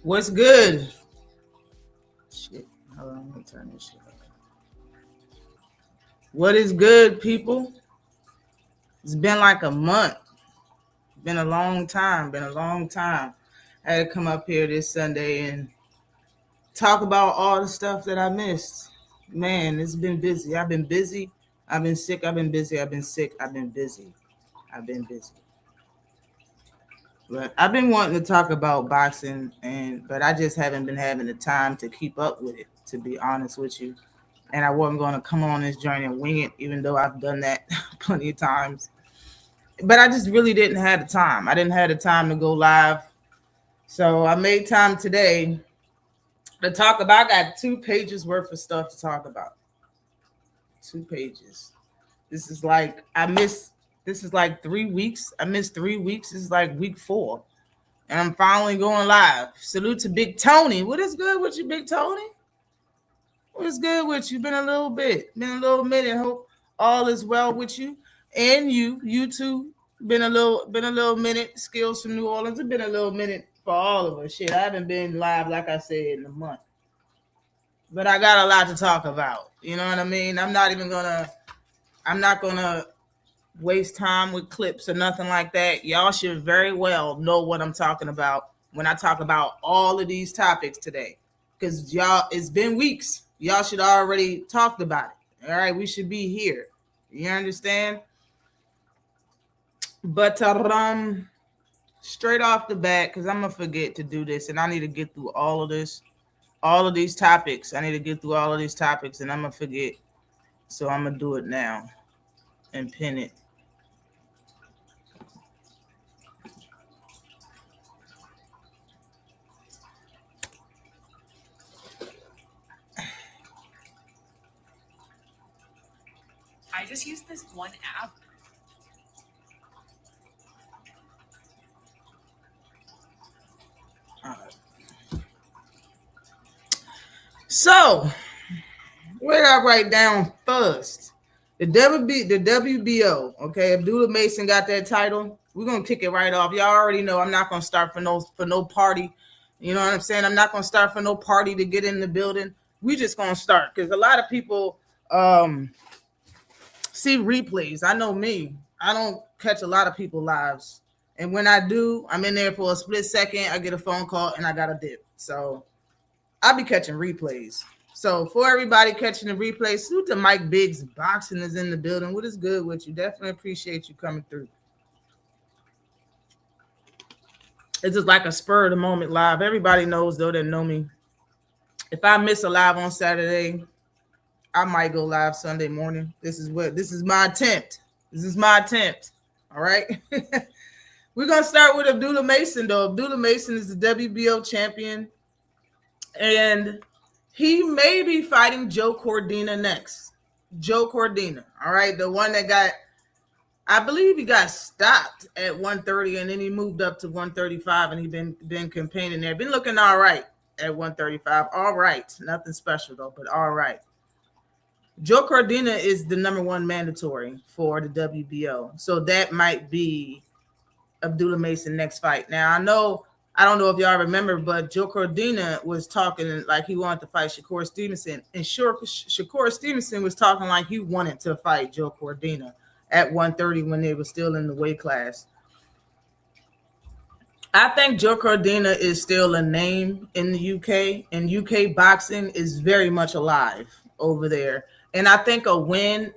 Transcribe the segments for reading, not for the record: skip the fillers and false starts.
What's good? Shit. Hold on, let me turn this shit up. What is good, people? It's been like a month. Been a long time. Been a long time. I had to come up here this Sunday and talk about all the stuff that I missed. Man, it's been busy. I've been busy. I've been sick. I've been busy. I've been sick. I've been busy. I've been busy. But I've been wanting to talk about boxing, but I just haven't been having the time to keep up with it. To be honest with you, and I wasn't going to come on this journey and wing it, even though I've done that plenty of times. But I just really didn't have the time. I didn't have the time to go live. So I made time today to talk about. I got 2 pages worth of stuff to talk about. 2 pages. This is like I missed. This is like 3 weeks. I missed 3 weeks. This is like week 4, and I'm finally going live. Salute to Big Tony. What is good with you, Big Tony? What's good with you? Been a little minute. Hope all is well with you and you too. Been a little minute. Skills from New Orleans. It's been a little minute for all of us. Shit, I haven't been live like I said in a month, but I got a lot to talk about. You know what I mean? I'm not gonna waste time with clips or nothing like that. Y'all should very well know what I'm talking about when I talk about all of these topics today, because y'all, it's been weeks. Y'all should already talked about it. All right, we should be here. You understand? But straight off the bat, because I'm gonna forget to do this, and I need to get through all of this, all of these topics. I need to get through all of these topics, and I'm gonna forget. So I'm gonna do it now and pin it. I just use this one app. All right. So, what did I write down first? The WBO. Okay, Abdullah Mason got that title. We're gonna kick it right off. Y'all already know I'm not gonna start for no party. You know what I'm saying? I'm not gonna start for no party to get in the building. We just gonna start because a lot of people see replays. I know me. I don't catch a lot of people lives, and when I do, I'm in there for a split second. I get a phone call and I got a dip. So I'll be catching replays. So for everybody catching the replays, salute to Mike Biggs. Boxing is in the building. What is good with you? Definitely appreciate you coming through. It's just like a spur of the moment live. Everybody knows though that know me. If I miss a live on Saturday, I might go live Sunday morning. This is my attempt. This is my attempt. All right. We're gonna start with Abdullah Mason though. Abdullah Mason is the WBO champion, and he may be fighting Joe Cordina next. Joe Cordina, all right, the one that I believe he got stopped at 130, and then he moved up to 135, and he been campaigning there. Been looking all right at 135. All right, nothing special though, but all right. Joe Cordina is the number one mandatory for the WBO, so that might be Abdullah Mason next fight. Now I don't know if y'all remember, but Joe Cordina was talking like he wanted to fight Shakur Stevenson, and Shakur Stevenson was talking like he wanted to fight Joe Cordina at 130 when they were still in the weight class. I think Joe Cordina is still a name in the UK, and UK boxing is very much alive over there. And I think a win,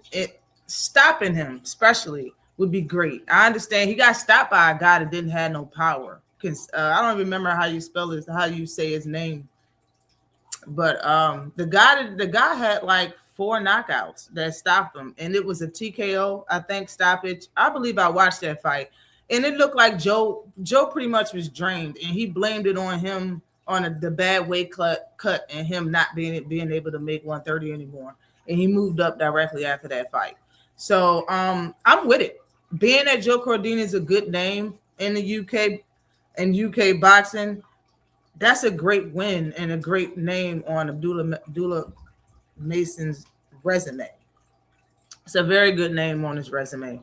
stopping him especially, would be great. I understand he got stopped by a guy that didn't have no power. I don't remember how you spell it, how you say his name, but the guy had like 4 knockouts that stopped him, and it was a TKO, I think, stoppage. I believe I watched that fight, and it looked like Joe pretty much was drained, and he blamed it on him on the bad weight cut and him not being able to make 130 anymore, and he moved up directly after that fight. So I'm with it. Being that Joe Cordina is a good name in the UK and UK boxing, that's a great win and a great name on Abdullah Mason's resume. It's a very good name on his resume.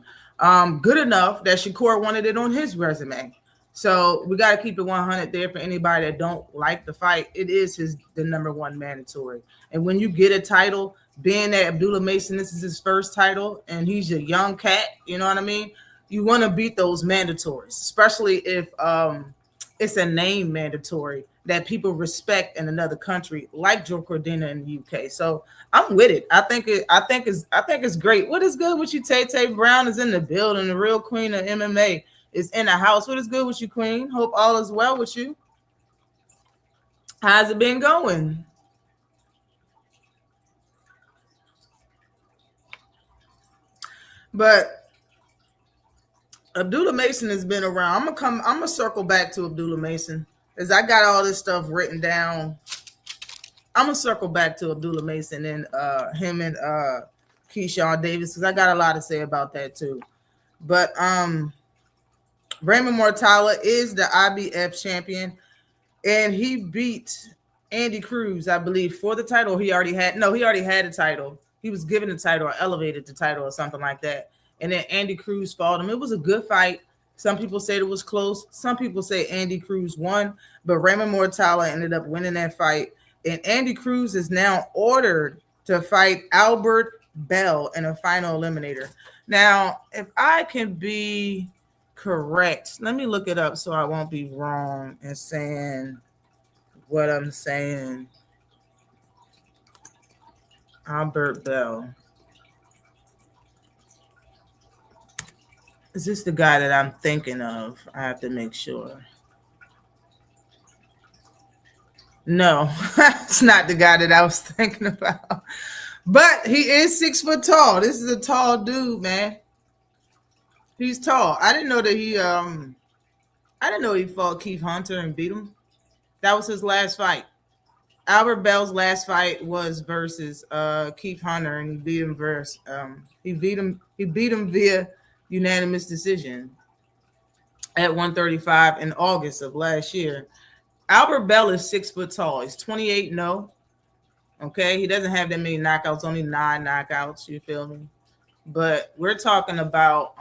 Good enough that Shakur wanted it on his resume. So we got to keep it 100 there for anybody that don't like the fight. It is the number one mandatory. And when you get a title, being that Abdullah Mason, this is his first title, and he's a young cat, you know what I mean? You want to beat those mandatories, especially if it's a name mandatory that people respect in another country, like Joe Cordina in the UK. So I'm with it. I think it's great. What is good with you, Tay Tay Brown is in the building, the real queen of MMA is in the house. What is good with you, Queen? Hope all is well with you. How's it been going? But Abdullah Mason has been around. I'm gonna circle back to Abdullah Mason as I got all this stuff written down. I'm gonna circle back to Abdullah Mason and him and Keyshawn Davis because I got a lot to say about that too. But Raymond Mortala is the IBF champion, and he beat Andy Cruz, I believe, for the title. He already had the title. He was given the title or elevated the title or something like that. And then Andy Cruz fought him. It was a good fight. Some people said it was close. Some people say Andy Cruz won, but Raymond Mortala ended up winning that fight. And Andy Cruz is now ordered to fight Albert Bell in a final eliminator. Now, if I can be correct, let me look it up so I won't be wrong in saying what I'm saying. Albert Bell. Is this the guy that I'm thinking of? I have to make sure. No, it's not the guy that I was thinking about. But he is 6 foot tall. This is a tall dude, man. He's tall. I didn't know he fought Keith Hunter and beat him. That was his last fight. Albert Bell's last fight was versus Keith Hunter, and he beat him via unanimous decision at 135 in August of last year. Albert Bell is 6 foot tall. He's 28-0. Okay, he doesn't have that many knockouts, only 9 knockouts. You feel me? But we're talking about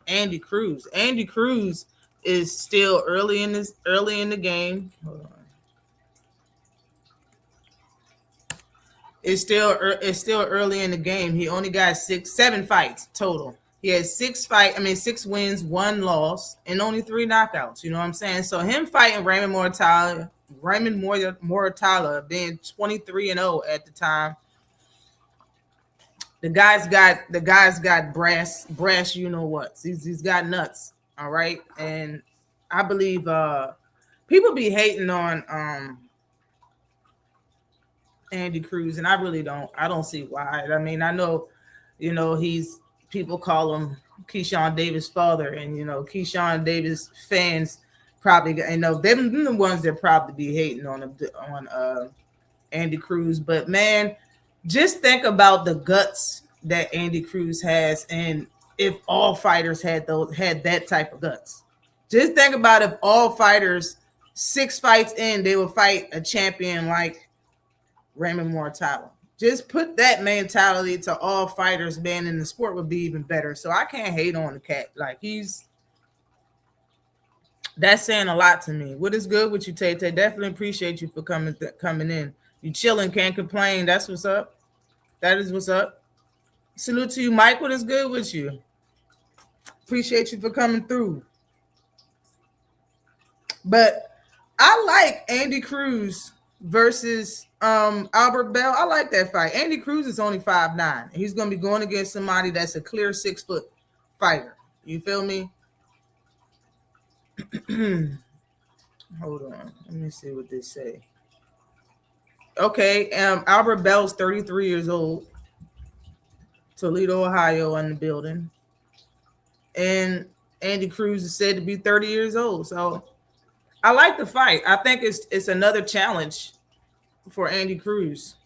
Andy Cruz. Andy Cruz is still early in the game. Hold on. It's still early in the game. He only got 7 fights total. He has 6 wins, 1 loss, and only 3 knockouts. You know what I'm saying? So him fighting Raymond Mortala being 23-0 at the time. The guy's got brass, you know what? He's got nuts. All right. And I believe people be hating on Andy Cruz, and I really don't. I don't see why. I mean, I know, people call him Keyshawn Davis' father, and Keyshawn Davis fans probably, they're the ones that probably be hating on Andy Cruz. But man, just think about the guts that Andy Cruz has, and if all fighters had that type of guts. Just think about if all fighters 6 fights in, they would fight a champion like Raymond Mortala. Just put that mentality to all fighters, man, and the sport would be even better. So I can't hate on the cat. Like, that's saying a lot to me. What is good with you, Tay Tay? Definitely appreciate you for coming in. You chilling, can't complain. That's what's up. That is what's up. Salute to you, Mike. What is good with you? Appreciate you for coming through. But I like Andy Cruz versus Albert Bell. I like that fight. Andy Cruz is only 5'9". He's going to be going against somebody that's a clear 6 foot fighter. You feel me? Hold on. Let me see what they say. Okay, Albert Bell's 33 years old. Toledo, Ohio in the building. And Andy Cruz is said to be 30 years old. So I like the fight. I think it's another challenge for Andy Cruz.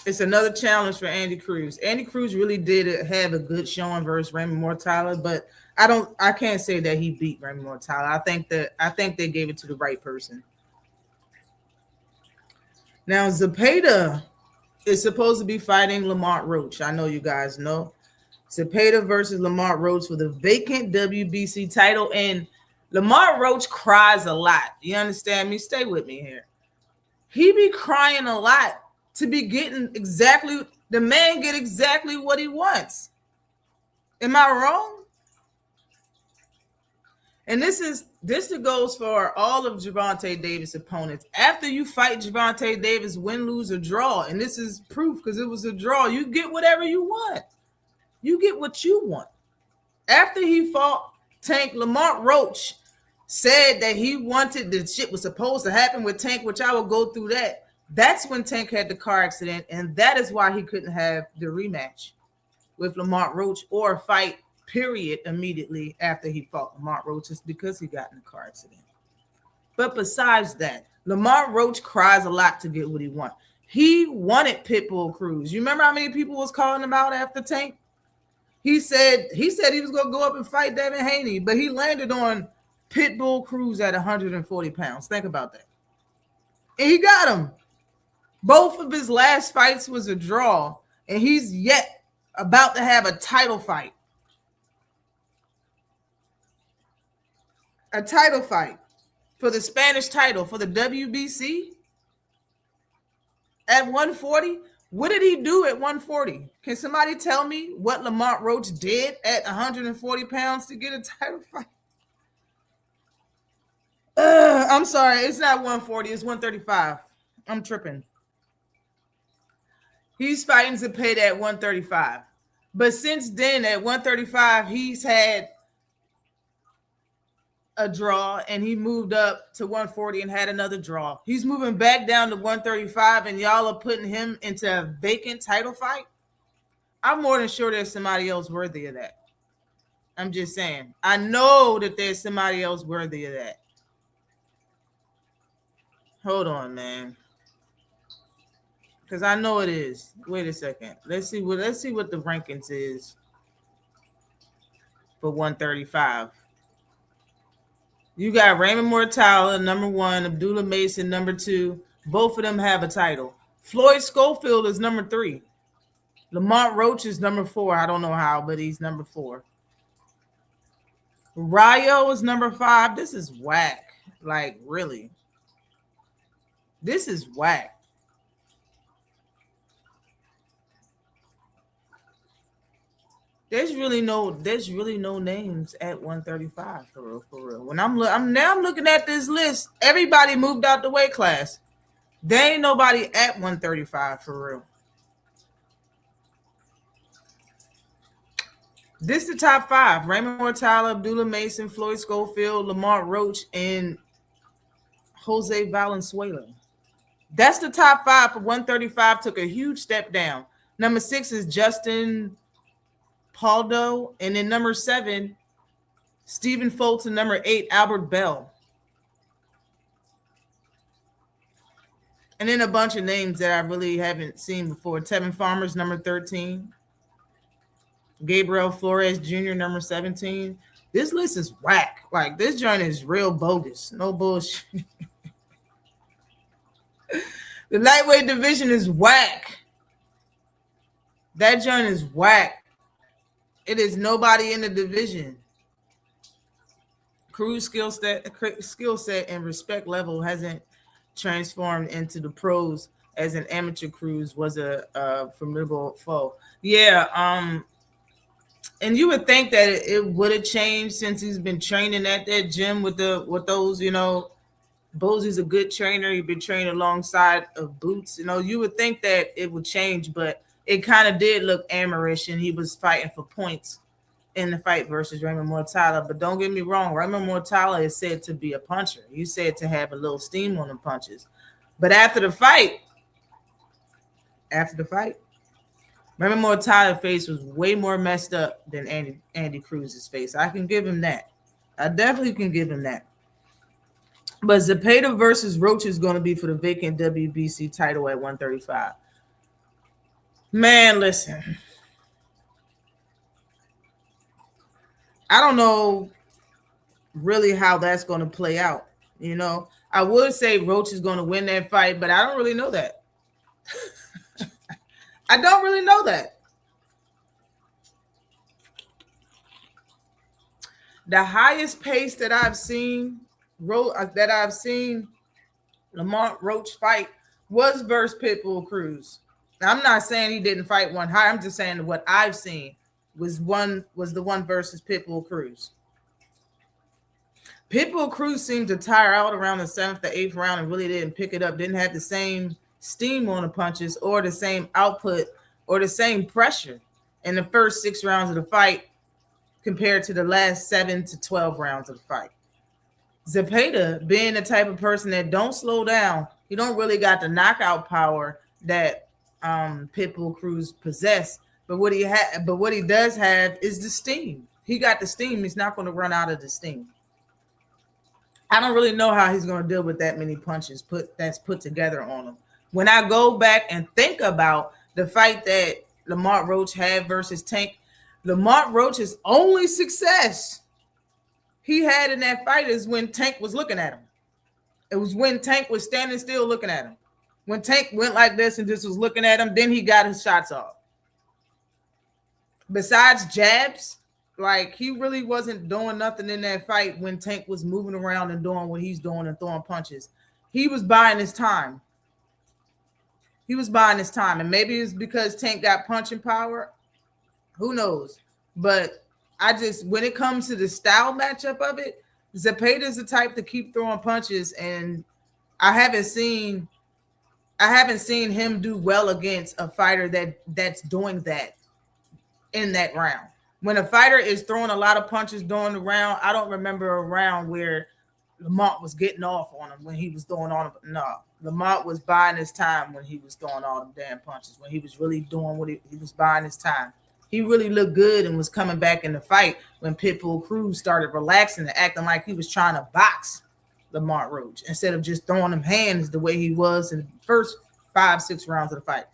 It's another challenge for Andy Cruz. Andy Cruz really did have a good showing versus Raymond Mortala, but I can't say that he beat Raymond Mortala. I think they gave it to the right person. Now Zepeda is supposed to be fighting Lamont Roach. I know you guys know. Zepeda versus Lamont Roach for the vacant WBC title. And Lamar Roach cries a lot. You understand me? Stay with me here. He be crying a lot to be getting exactly, the man get exactly what he wants. Am I wrong? And this goes for all of Gervonta Davis' opponents. After you fight Gervonta Davis, win, lose, or draw, and this is proof because it was a draw, you get whatever you want. You get what you want. After he fought Tank, Lamar Roach said that he wanted, the shit was supposed to happen with Tank, which I will go through that. That's when Tank had the car accident, and that is why he couldn't have the rematch with Lamar Roach or fight, period, immediately after he fought Lamar Roach, is because he got in a car accident. But besides that, Lamar Roach cries a lot to get what he wants. He wanted Pitbull Cruz. You remember how many people was calling him out after Tank? He said he was going to go up and fight Devin Haney, but he landed on Pitbull Cruz at 140 pounds. Think about that. And he got him. Both of his last fights was a draw, and he's yet about to have a title fight. A title fight for the Spanish title, for the WBC at 140. What did he do at 140? Can somebody tell me what Lamar Roach did at 140 pounds to get a title fight? I'm sorry, it's not 140, it's 135. I'm tripping. He's fighting to pay at 135. But since then, at 135, he's had a draw, and he moved up to 140 and had another draw. He's moving back down to 135, and y'all are putting him into a vacant title fight. I'm more than sure there's somebody else worthy of that. I'm just saying. I know that there's somebody else worthy of that. Hold on, man. Because I know it is. Wait a second. Let's see what the rankings is for 135. You got Raymond Mortala, number 1, Abdullah Mason, number 2. Both of them have a title. Floyd Schofield is number 3. Lamar Roach is number 4. I don't know how, but he's number 4. Rayo is number 5. This is whack. Like, really. This is whack. There's really no names at 135 for real. When I'm looking at this list, everybody moved out the weight class. There ain't nobody at 135 for real. This is the top 5: Raymond Mortala, Abdullah Mason, Floyd Schofield, Lamar Roach, and Jose Valenzuela. That's the top 5 for 135. Took a huge step down. Number 6 is Justin Paldo, and then number 7, Stephen Fulton, and number 8, Albert Bell. And then a bunch of names that I really haven't seen before. Tevin Farmer's number 13. Gabriel Flores Jr., number 17. This list is whack. Like, this joint is real bogus. No bullshit. The lightweight division is whack. That joint is whack. It is nobody in the division. Cruz skill set and respect level hasn't transformed into the pros as an amateur. Cruz was a formidable foe. Yeah, and you would think that it would have changed since he's been training at that gym with those, you know. Bosey's a good trainer. He's been training alongside of Boots. You know, you would think that it would change, but it kind of did look amateurish, and he was fighting for points in the fight versus Raymond Mortala. But don't get me wrong, Raymond Mortala is said to be a puncher. He's said to have a little steam on the punches. But after the fight, Raymond Mortala's face was way more messed up than Andy Cruz's face. I can give him that. I definitely can give him that. But Zepeda versus Roach is going to be for the vacant WBC title at 135. Man, listen. I don't know really how that's going to play out. You know, I would say Roach is going to win that fight, but I don't really know that. I don't really know that. The highest pace that I've seen, Lamont Roach fight was versus Pitbull Cruz. Now, I'm not saying he didn't fight one high. I'm just saying what I've seen was the one versus Pitbull Cruz. Pitbull Cruz seemed to tire out around the 7th to 8th round and really didn't pick it up. Didn't have the same steam on the punches or the same output or the same pressure in the first 6 rounds of the fight compared to the last 7 to 12 rounds of the fight. Zepeda, being the type of person that don't slow down, he don't really got the knockout power that Pitbull Cruz possess. But what he does have is the steam. He got the steam. He's not going to run out of the steam. I don't really know how he's going to deal with that many punches that's put together on him. When I go back and think about the fight that Lamont Roach had versus Tank, Lamont Roach's only success he had in that fight is when Tank was looking at him. It was when Tank was standing still looking at him. When Tank went like this and just was looking at him, then he got his shots off. Besides jabs, like he really wasn't doing nothing in that fight when Tank was moving around and doing what he's doing and throwing punches. He was buying his time. And maybe it's because Tank got punching power. Who knows? But when it comes to the style matchup of it, Zepeda's the type to keep throwing punches, and I haven't seen him do well against a fighter that's doing that in that round. When a fighter is throwing a lot of punches during the round, I don't remember a round where Lamont was getting off on him when he was throwing on him. No, Lamont was buying his time when he was throwing all them damn punches. When he was really doing what he was buying his time. He really looked good and was coming back in the fight when Pitbull Cruz started relaxing and acting like he was trying to box Lamont Roach instead of just throwing him hands the way he was in the first 5-6 rounds of the fight.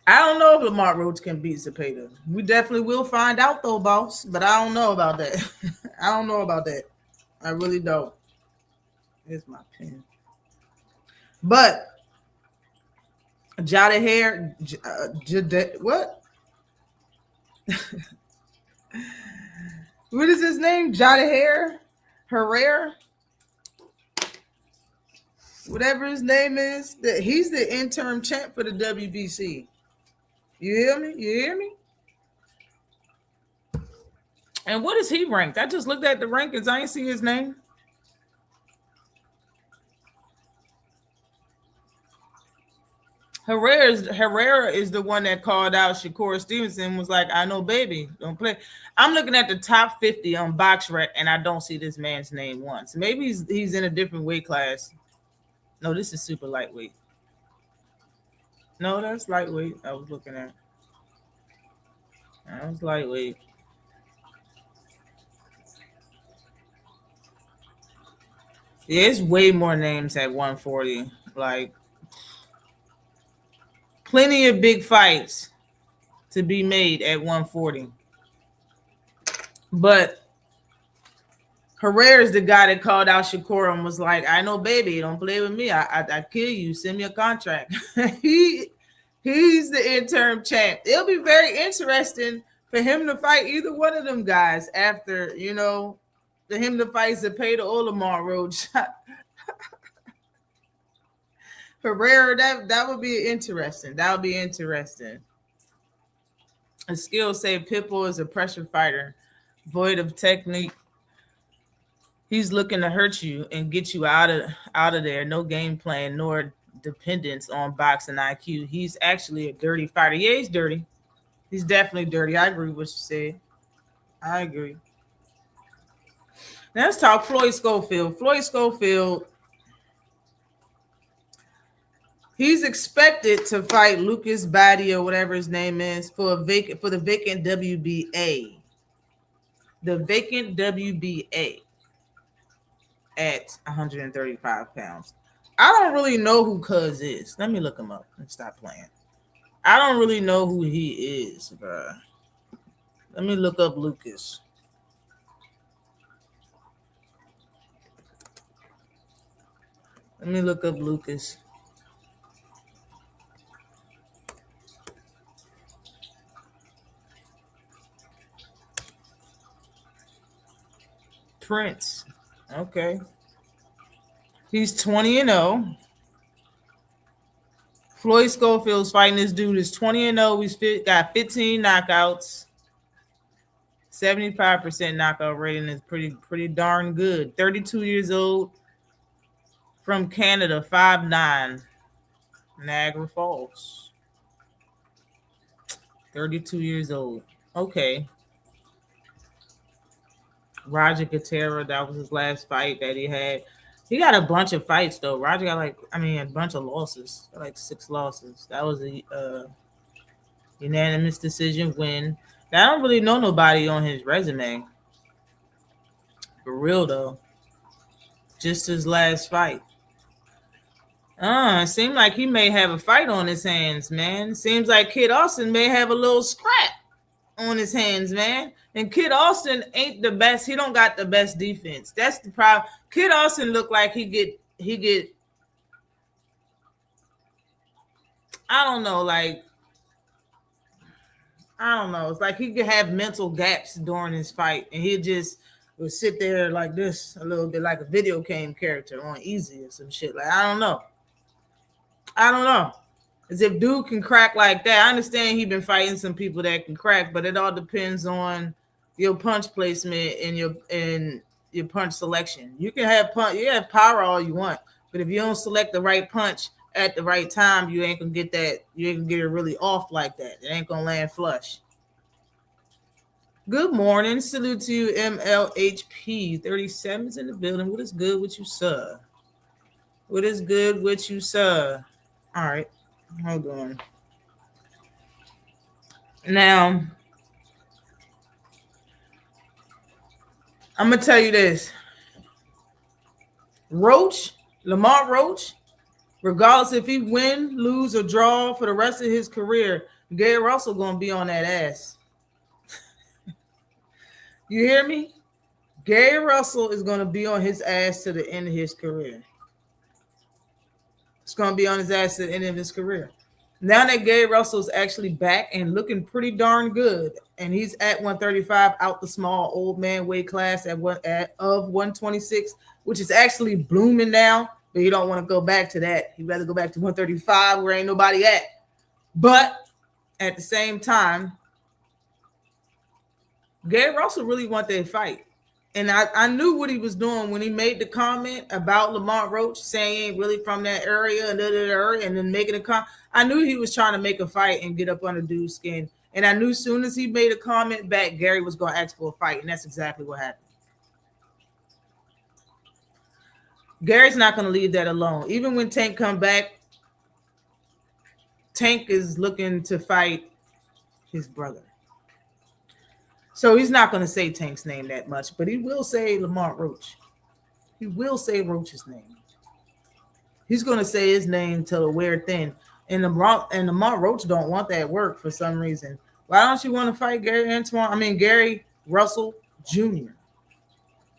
I don't know if Lamont Roach can beat Zepeda. We definitely will find out though, boss. But I don't know about that. I really don't. Here's my pen. But Jada Hair, what? What is his name? Jada Hair? Herrera? Whatever his name is, he's the interim champ for the WBC. You hear me? And what is he ranked? I just looked at the rankings. I ain't see his name. Herrera is the one that called out Shakur Stevenson, was like, I know, baby, don't play. I'm looking at the top 50 on BoxRec, and I don't see this man's name once. Maybe he's in a different weight class. No, this is super lightweight. No, that's lightweight. I was looking at. That was lightweight. There's way more names at 140. Like, plenty of big fights to be made at 140. But Herrera is the guy that called out Shakur and was like, I know, baby, don't play with me. I kill you. Send me a contract. He's the interim champ. It'll be very interesting for him to fight either one of them guys after, for him to fight Zepeda or Lamont Roach. Herrera, that would be interesting. That would be interesting. A skill say Pitbull is a pressure fighter, void of technique. He's looking to hurt you and get you out of there. No game plan nor dependence on boxing IQ. He's actually a dirty fighter. Yeah, he's dirty. He's definitely dirty. I agree with what you said. I agree. Now let's talk Floyd Schofield. Floyd Schofield, he's expected to fight Lucas Badi or whatever his name is for the vacant WBA. The vacant WBA at 135 pounds. I don't really know who Cuz is. Let me look him up and stop playing. I don't really know who he is, bro. Let me look up Lucas. Let me look up Lucas. Prince. Okay. He's 20-0. Floyd Schofield's fighting this dude is 20-0. He's got 15 knockouts. 75% knockout rating is pretty darn good. 32 years old. From Canada, 5'9". Niagara Falls. 32 years old. Okay. Roger Gutierrez, that was his last fight that he had. He got a bunch of fights though. Roger got a bunch of losses. Like 6 losses. That was a unanimous decision win. I don't really know nobody on his resume. For real though. Just his last fight. It seemed like he may have a fight on his hands, man. Seems like Kid Austin may have a little scrap on his hands, man. And Kid Austin ain't the best. He don't got the best defense. That's the problem. Kid Austin look like he get I don't know. It's like he could have mental gaps during his fight, and he just would sit there like this, a little bit like a video game character on easy or some shit. Like, I don't know. As if dude can crack like that. I understand he been fighting some people that can crack, but it all depends on your punch placement and your punch selection. You can have power all you want, but if you don't select the right punch at the right time, you ain't gonna get that. You ain't gonna get it really off like that. It ain't gonna land flush. Good morning. Salute to you, MLHP 37's in the building. What is good with you, sir? What is good with you, sir? All right. Hold on. Now, I'm going to tell you this. Lamont Roach, regardless if he win, lose, or draw for the rest of his career, Gary Russell going to be on that ass. You hear me? Gary Russell is going to be on his ass to the end of his career. It's going to be on his ass to the end of his career. Now that Gary Russell's actually back and looking pretty darn good, and he's at 135 out the small old man weight class of 126, which is actually blooming now, but he don't want to go back to that. He'd rather go back to 135 where ain't nobody at. But at the same time, Gary Russell really want that fight. And I knew what he was doing when he made the comment about Lamont Roach saying he ain't really from that area and then making a comment. I knew he was trying to make a fight and get up under dude's skin. And I knew as soon as he made a comment back, Gary was going to ask for a fight. And that's exactly what happened. Gary's not going to leave that alone. Even when Tank come back, Tank is looking to fight his brother. So he's not going to say Tank's name that much, but he will say Lamont Roach. He will say Roach's name. He's going to say his name till the wear thin. And Lamont Roach don't want that work for some reason. Why don't you want to fight Gary Russell Jr.?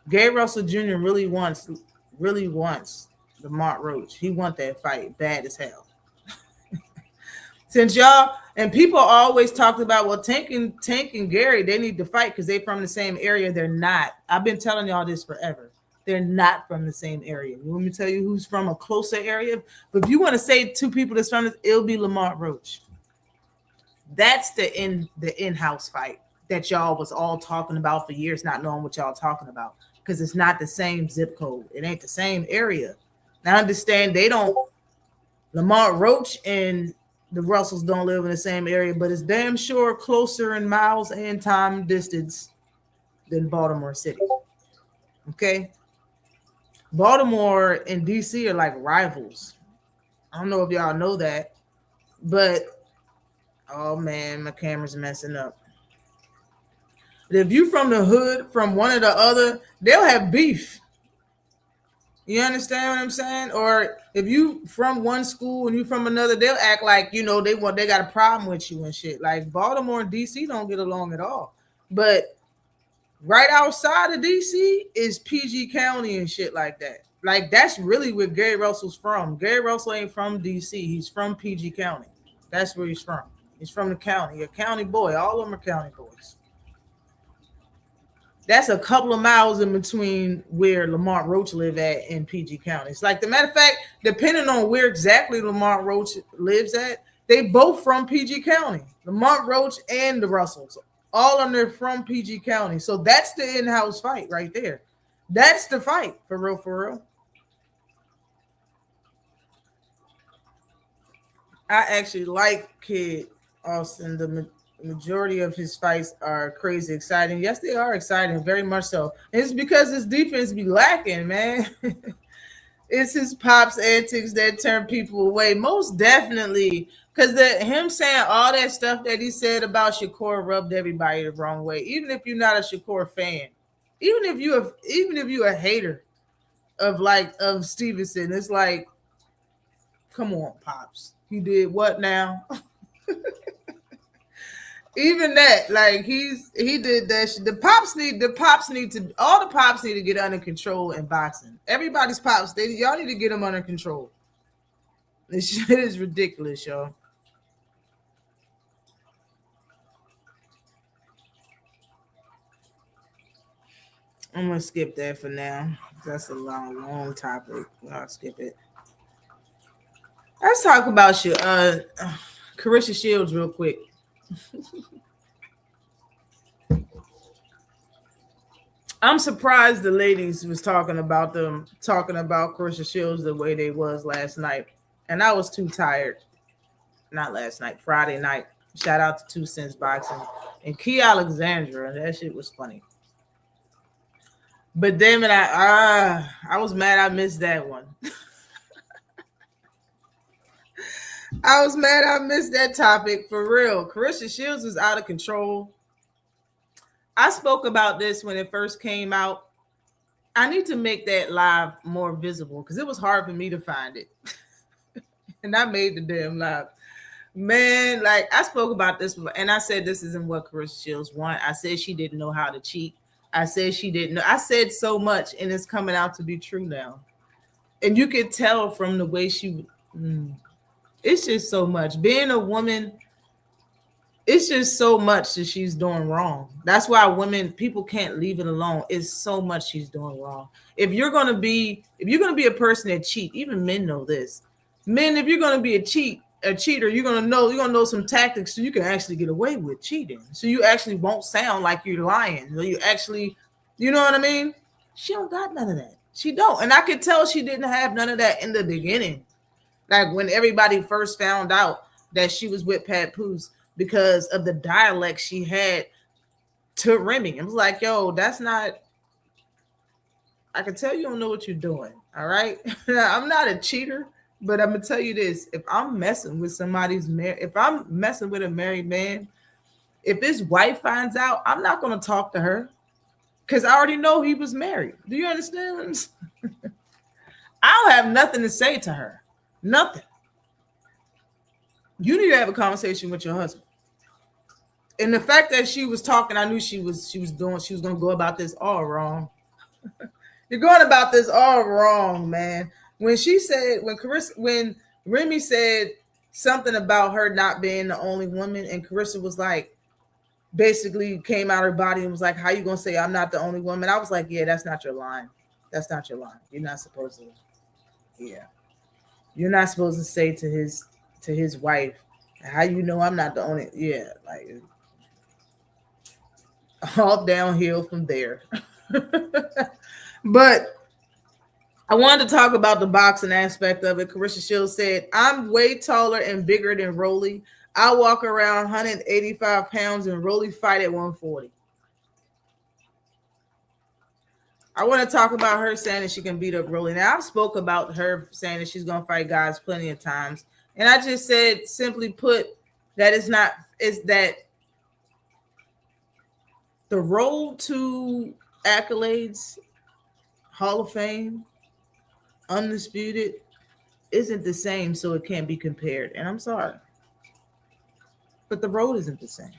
Gary Russell Jr. really wants Lamont Roach. He want that fight bad as hell. Since y'all and people always talked about, well, Tank and Gary, they need to fight because they from the same area. They're not. I've been telling y'all this forever. They're not from the same area. Let me tell you who's from a closer area. But if you want to say two people that's from this, it'll be Lamont Roach. That's the in-house fight that y'all was all talking about for years, not knowing what y'all talking about because it's not the same zip code. It ain't the same area. Now, I understand Lamont Roach and the Russells don't live in the same area, but it's damn sure closer in miles and time distance than Baltimore City. Okay? Baltimore and DC are like rivals. I don't know if y'all know that, but oh man, my camera's messing up. But if you from the hood, from one or the other, they'll have beef. You understand what I'm saying? Or if you from one school and you from another, they'll act like, they got a problem with you and shit. Like Baltimore and DC don't get along at all. But right outside of DC is PG County and shit like that. Like that's really where Gary Russell's from. Gary Russell ain't from DC. He's from PG County. That's where he's from. He's from the county. A county boy. All of them are county boys. That's a couple of miles in between where Lamont Roach live at in PG County. It's like, the matter of fact, depending on where exactly Lamont Roach lives at, they both from PG County. Lamont Roach and the Russells, all of them from PG County. So that's the in-house fight right there. That's the fight, for real, for real. I actually like Kid Austin. The majority of his fights are crazy exciting. Yes, they are exciting, very much so. And it's because his defense be lacking, man. It's his pops antics that turn people away, most definitely. Because him saying all that stuff that he said about Shakur rubbed everybody the wrong way. Even if you're not a Shakur fan, even if you're a hater of Stevenson, it's like, come on, pops. He did what now? Even that, like, he did that shit. All the pops need to get under control in boxing. Everybody's pops, y'all need to get them under control. This shit is ridiculous, y'all. I'm gonna skip that for now. That's a long topic. I'll skip it. Let's talk about Carissa Shields real quick. I'm surprised the ladies was talking about Carissa Shields the way they was last night. And I was too tired. Not last night, Friday night. Shout out to 2 Cents Boxing and Key Alexandra. That shit was funny. But damn it, I was mad I missed that one. I was mad I missed that topic, for real. Carissa Shields was out of control. I spoke about this when it first came out. I need to make that live more visible because it was hard for me to find it. And I made the damn live. Man, like, I spoke about this and I said this isn't what Carissa Shields want. I said she didn't know how to cheat. I said she didn't know. I said so much and it's coming out to be true now. And you could tell from the way it's just so much. Being a woman, it's just so much that she's doing wrong. That's why people can't leave it alone. It's so much she's doing wrong. If you're gonna be a person that cheat, even men know this. Men, if you're gonna be a cheater, you're gonna know some tactics so you can actually get away with cheating. So you actually won't sound like you're lying. So you actually, you know what I mean? She don't got none of that. She don't. And I could tell she didn't have none of that in the beginning. Like when everybody first found out that she was with Pat Poose because of the dialect she had to Remy. It was like, yo, that's not, I can tell you don't know what you're doing. All right. I'm not a cheater, but I'm gonna tell you this. If I'm messing with if I'm messing with a married man, if his wife finds out, I'm not gonna talk to her because I already know he was married. Do you understand? I don't have nothing to say to her. Nothing. You need to have a conversation with your husband. And the fact that she was talking, I knew she was going to go about this all wrong. You're going about this all wrong, man. When Remy said something about her not being the only woman, and Carissa was like, basically came out of her body and was like, how you going to say I'm not the only woman? I was like, yeah, that's not your line. That's not your line. You're not supposed to. Yeah. You're not supposed to say to his wife, how you know I'm not the only, yeah, like all downhill from there. But I wanted to talk about the boxing aspect of it. Carissa Shields said, I'm way taller and bigger than Rolly. I walk around 185 pounds and Rolly fight at 140. I want to talk about her saying that she can beat up Rolly. Now, I've spoke about her saying that she's going to fight guys plenty of times. And I just said, simply put, that it's that the road to accolades, Hall of Fame, undisputed, isn't the same, so it can't be compared. And I'm sorry. But the road isn't the same.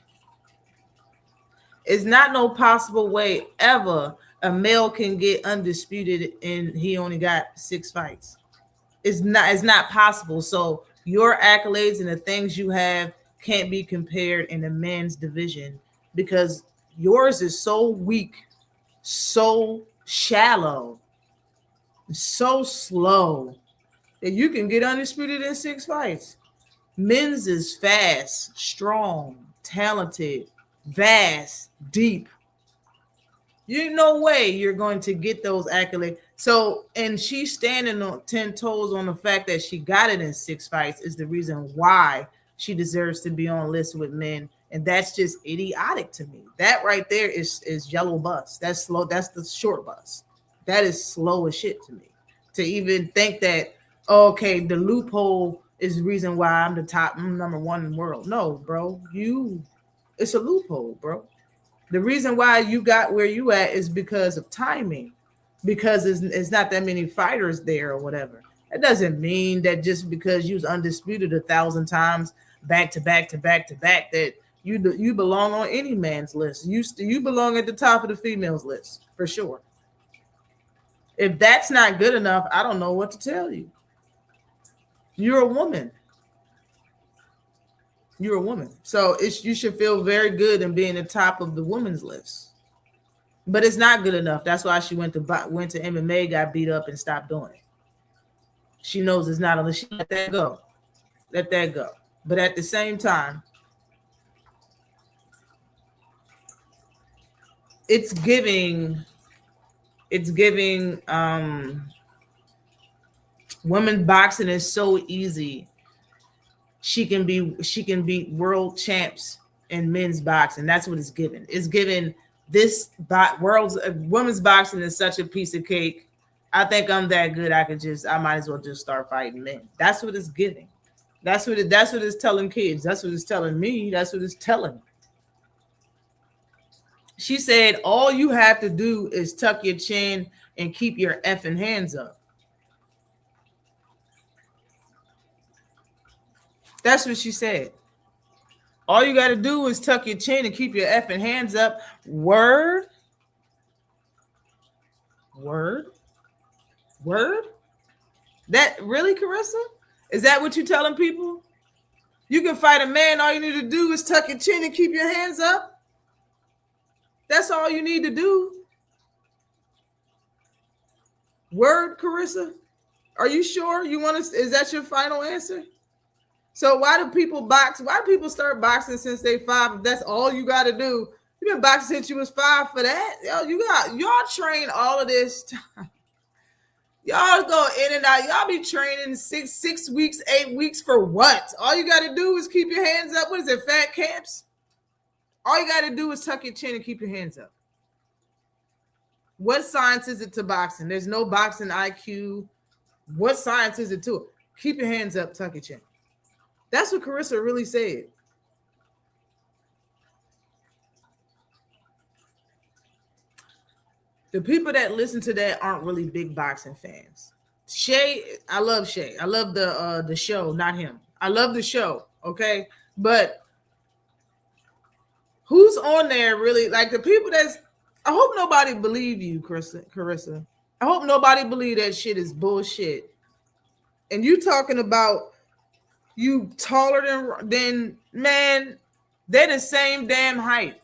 It's not no possible way ever a male can get undisputed and he only got 6 fights. It's not possible. So your accolades and the things you have can't be compared in the men's division because yours is so weak so shallow, so slow that you can get undisputed in 6 fights. Men's is fast, strong, talented, vast, deep. You no way you're going to get those accolades. So, and she's standing on 10 toes on the fact that she got it in 6 fights is the reason why she deserves to be on lists with men. And that's just idiotic to me. That right there is yellow bus. That's slow. That's the short bus. That is slow as shit to me. To even think that, okay, the loophole is the reason why I'm the top number 1 in the world. No, bro. It's a loophole, bro. The reason why you got where you at is because of timing, because it's not that many fighters there or whatever. That doesn't mean that just because you was undisputed 1,000 times back to back to back to back that you belong on any man's list. You belong at the top of the females list for sure. If that's not good enough, I don't know what to tell you. You're a woman. You're a woman. So you should feel very good in being the top of the women's list. But it's not good enough. That's why she went to MMA, got beat up, and stopped doing it. She knows it's not unless she let that go. Let that go. But at the same time, it's giving women's boxing is so easy. She can beat world champs in men's boxing. That's what it's given. It's given this women's boxing is such a piece of cake. I think I'm that good. I might as well just start fighting men. That's what it's giving. That's what it's telling kids. That's what it's telling me. That's what it's telling. She said, all you have to do is tuck your chin and keep your effing hands up. That's what she said. All you got to do is tuck your chin and keep your effing hands up. Word. That really, Carissa? Is that what you're telling people? You can fight a man. All you need to do is tuck your chin and keep your hands up. That's all you need to do. Word, Carissa? Are you sure you want to? Is that your final answer? So why do people box? Why do people start boxing since they 5? If that's all you got to do. You've been boxing since you was 5 for that. Y'all train all of this time. Y'all go in and out. Y'all be training 6 weeks, 8 weeks for what? All you got to do is keep your hands up. What is it, fat camps? All you got to do is tuck your chin and keep your hands up. What science is it to boxing? There's no boxing IQ. What science is it to it? Keep your hands up, tuck your chin. That's what Carissa really said. The people that listen to that aren't really big boxing fans. Shay, I love Shay. I love the show, not him. I love the show, okay? But who's on there really? Like the people I hope nobody believe you, Carissa. I hope nobody believe that shit is bullshit. And you talking about you taller than man, they're the same damn height.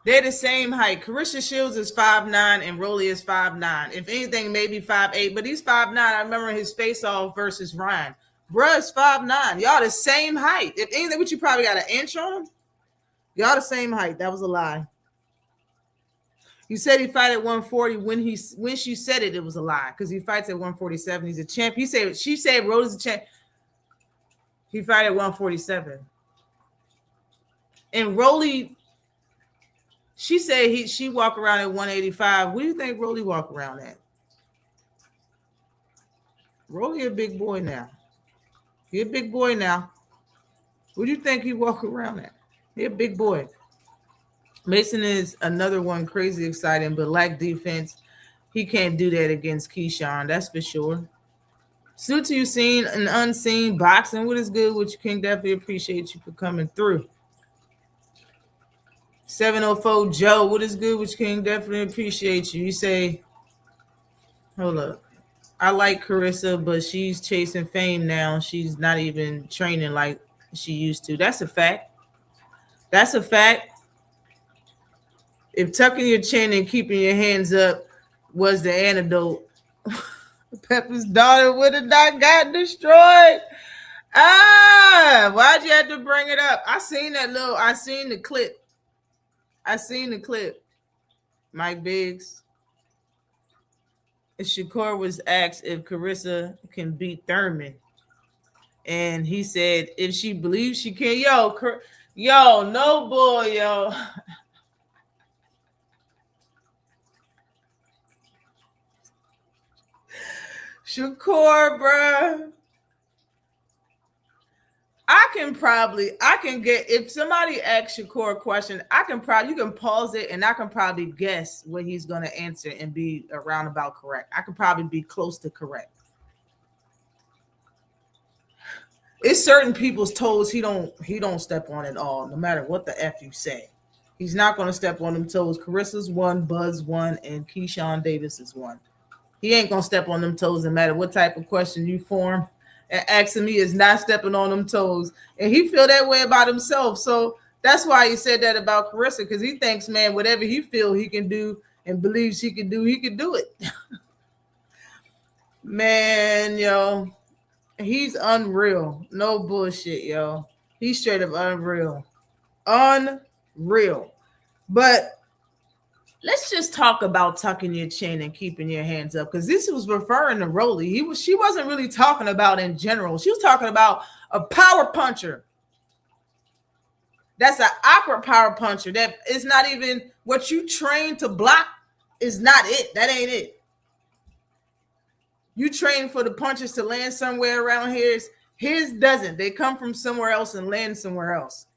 They're the same height. Carissa Shields is 5'9" and Rolly is 5'9". If anything, maybe 5'8", but he's 5'9". I remember his face-off versus Ryan. Bruh is 5'9". Y'all the same height. If anything, what you probably got an inch on him? Y'all the same height. That was a lie. You said he fight at 140. When she said it, it was a lie because he fights at 147. He's a champ. She said Rolly's a champ. He fight at 147. And Rolly, she said she walk around at 185. What do you think Rolly walk around at? Rolly a big boy now. He a big boy now. What do you think he walk around at? He a big boy. Mason is another one crazy exciting, but lack defense. He can't do that against Keyshawn. That's for sure. Salute to you, seen and unseen boxing. What is good? Which King definitely appreciate you for coming through. 704 Joe, what is good? Which King definitely appreciate you. You say Hold up. I like Carissa, but she's chasing fame now. She's not even training like she used to. That's a fact. That's a fact. If tucking your chin and keeping your hands up was the antidote, Pepper's daughter would have not got destroyed. Ah, why'd you have to bring it up? I seen the clip. I seen the clip. Mike Biggs. Shakur was asked if Carissa can beat Thurman. And he said if she believes she can. Yo, no boy, yo. Shakur, bruh. I can get, if somebody asks Shakur a question, you can pause it and I can probably guess what he's going to answer and be a roundabout correct. I can probably be close to correct. It's certain people's toes he don't step on at all, no matter what the F you say. He's not going to step on them toes. Carissa's one, Buzz one, and Keyshawn Davis is one. He ain't going to step on them toes no matter what type of question you form. And asking me is not stepping on them toes. And he feel that way about himself. So that's why he said that about Carissa, because he thinks, man, whatever he feel he can do and believes he can do it. Man, yo, he's unreal. No bullshit, yo. He's straight up unreal. Unreal. But let's just talk about tucking your chin and keeping your hands up, because this was referring to Rolly. She wasn't really talking about in general. She was talking about a power puncher. That's an awkward power puncher. That is not even what you train to block. Is not it. That ain't it. You train for the punches to land somewhere around here. His doesn't. They come from somewhere else and land somewhere else.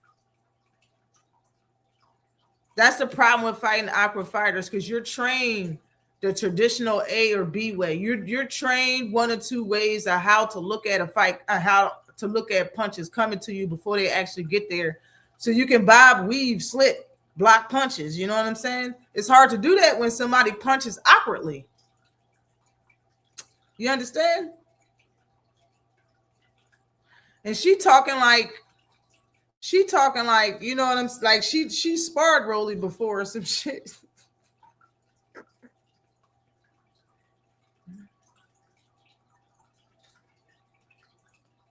That's the problem with fighting awkward fighters, because you're trained the traditional A or B way. You're trained one or two ways of how to look at a fight, how to look at punches coming to you before they actually get there. So you can bob, weave, slip, block punches. You know what I'm saying? It's hard to do that when somebody punches awkwardly. You understand? And she talking like, you know what I'm like, she sparred Rolly before or some shit.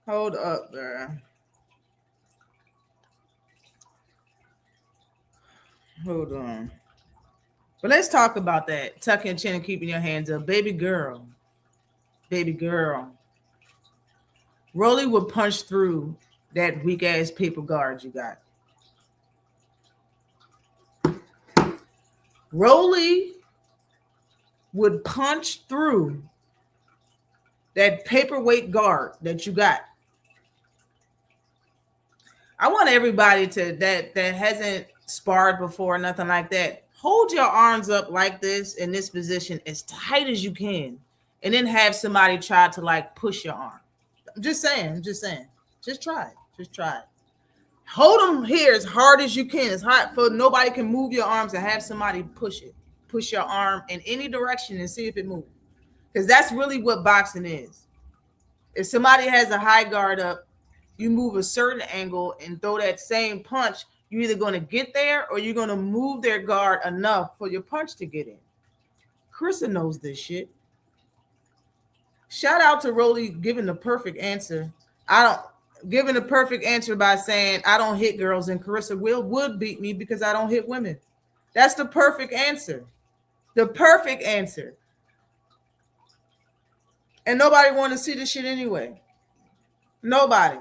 Hold up there. Hold on. But let's talk about that. Tucking your chin and keeping your hands up. Baby girl. Rolly would punch through that weak ass paper guard you got. Rolly would punch through that paperweight guard that you got. I want everybody to that hasn't sparred before, nothing like that. Hold your arms up like this in this position as tight as you can, and then have somebody try to like push your arm. I'm just saying. Just try it. Hold them here as hard as you can. It's hot for nobody can move your arms, and have somebody push your arm in any direction and see if it moves. Because that's really what boxing is. If somebody has a high guard up, you move a certain angle and throw that same punch, you're either going to get there or you're going to move their guard enough for your punch to get in. Carissa knows this shit. Shout out to Rolly giving the perfect answer. Giving the perfect answer by saying I don't hit girls, and Carissa would beat me because I don't hit women. That's the perfect answer. The perfect answer. And nobody wanted to see this shit anyway. Nobody.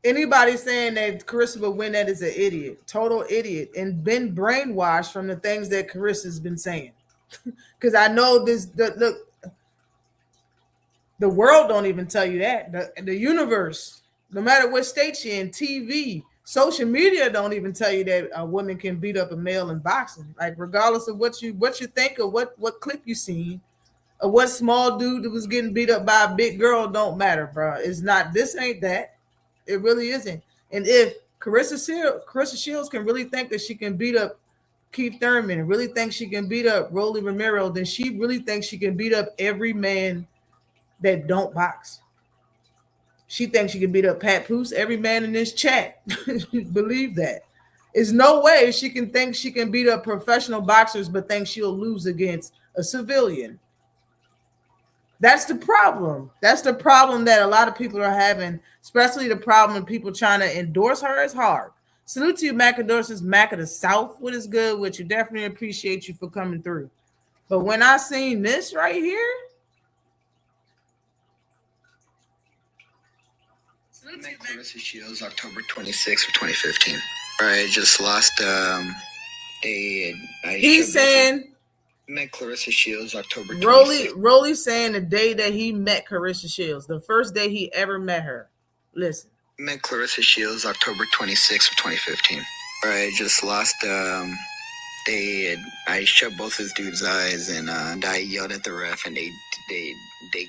Anybody saying that Carissa would win that is an idiot. Total idiot. And been brainwashed from the things that Carissa's been saying. Because I know look, the world don't even tell you that. The universe, no matter what state you're in, TV, social media don't even tell you that a woman can beat up a male in boxing. Like regardless of what you think or what clip you seen, or what small dude that was getting beat up by a big girl, don't matter, bro. It's not. This ain't that. It really isn't. And if Carissa Shields can really think that she can beat up Keith Thurman really thinks she can beat up Rolly Romero, then she really thinks she can beat up every man that don't box. She thinks she can beat up Pat Poose, every man in this chat. Believe that. There's no way she can think she can beat up professional boxers but think she'll lose against a civilian. That's the problem. That's the problem that a lot of people are having, especially the problem of people trying to endorse her is hard. Salute to you, Mac endorses Mac of the South. What is good with you? Definitely appreciate you for coming through. But when I seen this right here, Met Claressa Shields October 26th of 2015. I just lost he's saying met Claressa Shields October 26th. Rolly saying the day that he met Claressa Shields, the first day he ever met her. Listen. Met Claressa Shields October 26th of 2015. I just lost I shut both his dude's eyes and I yelled at the ref and they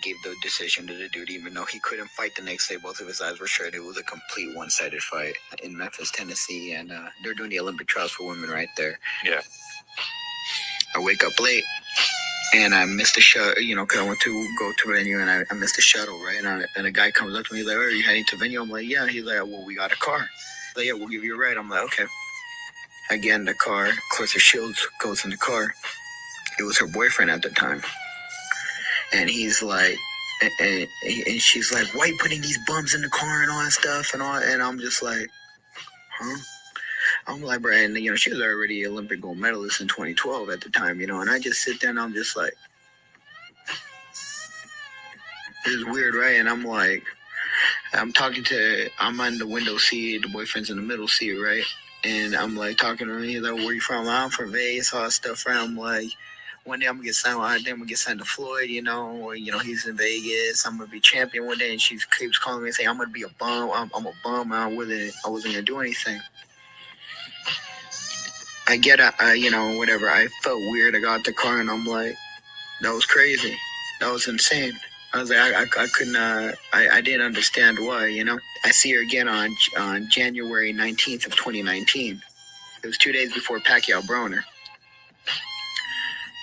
gave the decision to the dude even though he couldn't fight the next day. Both of his eyes were shut. It was a complete one-sided fight in Memphis, Tennessee, and they're doing the Olympic trials for women right there. Yeah. I wake up late and I missed the shuttle, because I went to go to venue and I missed the shuttle, right? And a guy comes up to me, he's like, "Oh, are you heading to venue?" I'm like, "Yeah." He's like, "Well, we got a car." He's like, "Yeah, we'll give you a ride." I'm like, "Okay." I get in the car. Claressa Shields goes in the car. It was her boyfriend at the time. And he's like, and she's like, "Why are you putting these bums in the car and all that stuff?" And I'm just like, huh? I'm like, bro, and she was already Olympic gold medalist in 2012 at the time, and I just sit there and I'm just like, it's weird, right? And I'm like, I'm on the window seat, the boyfriend's in the middle seat, right? And I'm like talking to him, he's like, "Where you from?" "I'm from Vegas," all that stuff, right? I'm like, one day I'm gonna get signed. Then I'm gonna get signed to Floyd, or he's in Vegas. I'm gonna be champion one day, and she keeps calling me and saying, "I'm gonna be a bum. I'm a bum." I wasn't gonna do anything. I get whatever. I felt weird. I got out the car and I'm like, that was crazy. That was insane. I was like, I couldn't. I didn't understand why. I see her again on January 19th of 2019. It was 2 days before Pacquiao Broner.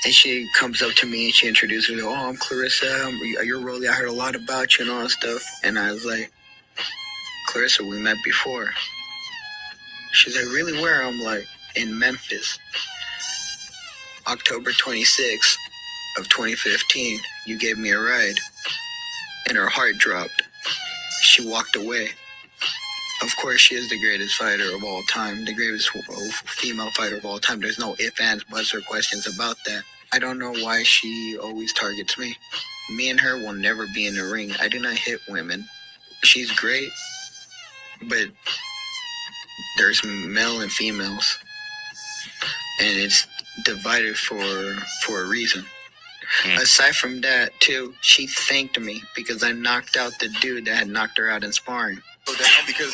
And she comes up to me and she introduces me. "Oh, I'm Claressa. You're Rolly. I heard a lot about you and all that stuff." And I was like, "Claressa, we met before." She's like, "Really? Where?" I'm like, "In Memphis. October 26th of 2015. You gave me a ride." And her heart dropped. She walked away. Of course, she is the greatest fighter of all time, the greatest female fighter of all time. There's no ifs, ands, buts, or questions about that. I don't know why she always targets me. Me and her will never be in the ring. I do not hit women. She's great, but there's male and females, and it's divided for a reason. Aside from that, too, she thanked me because I knocked out the dude that had knocked her out in sparring. Because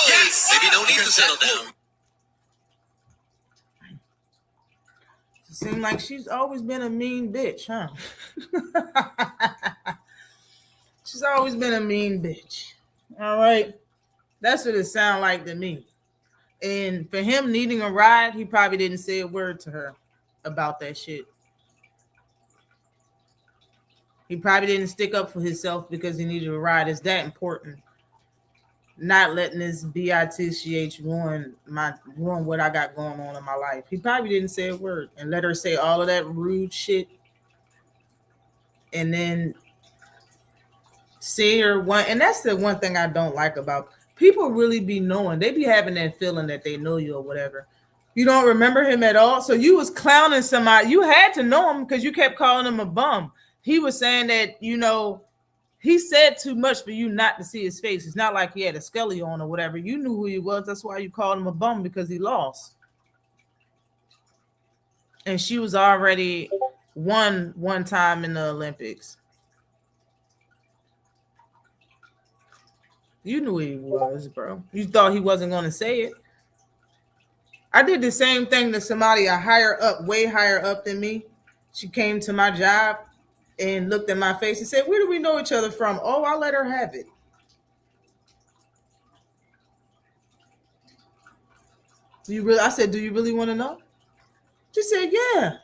yes, maybe no need to settle down. It seems like she's always been a mean bitch, huh? She's always been a mean bitch. All right. That's what it sounds like to me. And for him needing a ride, he probably didn't say a word to her about that shit. He probably didn't stick up for himself because he needed a ride. It's that important. Not letting this bitch ruin what I got going on in my life. He probably didn't say a word and let her say all of that rude shit. And then see her one. And that's the one thing I don't like about people really be knowing. They be having that feeling that they know you or whatever. You don't remember him at all. So you was clowning somebody. You had to know him because you kept calling him a bum. He was saying that, he said too much for you not to see his face. It's not like he had a skelly on or whatever. You knew who he was. That's why you called him a bum, because he lost. And she was already won one time in the Olympics. You knew who he was, bro. You thought he wasn't going to say it. I did the same thing to somebody way higher up than me. She came to my job and looked at my face and said, "Where do we know each other from?" "Oh, I'll let her have it." I said, "Do you really want to know?" She said, yeah.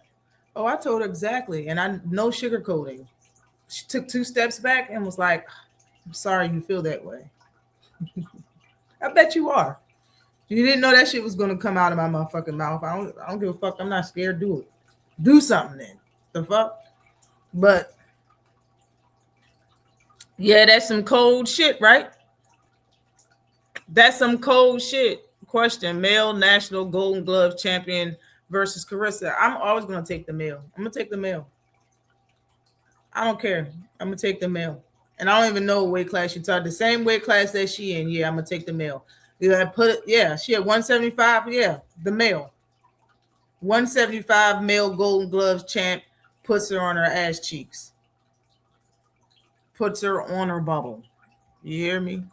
Oh, I told her exactly. And I no sugarcoating. She took 2 steps back and was like, I'm sorry you feel that way. I bet you are. You didn't know that shit was gonna come out of my motherfucking mouth. I don't give a fuck. I'm not scared. Do it. Do something then. The fuck? But yeah, that's some cold shit, right? That's some cold shit. Question: male national Golden Glove champion versus Carissa. I'm always gonna take the male. I'm gonna take the male. I don't care. I'm gonna take the male. And I don't even know what weight class she taught. The same weight class that she in. Yeah, I'm gonna take the male. Yeah, she at 175. Yeah, the male. 175 male Golden Gloves champ puts her on her ass cheeks. Puts her on her bubble. You hear me?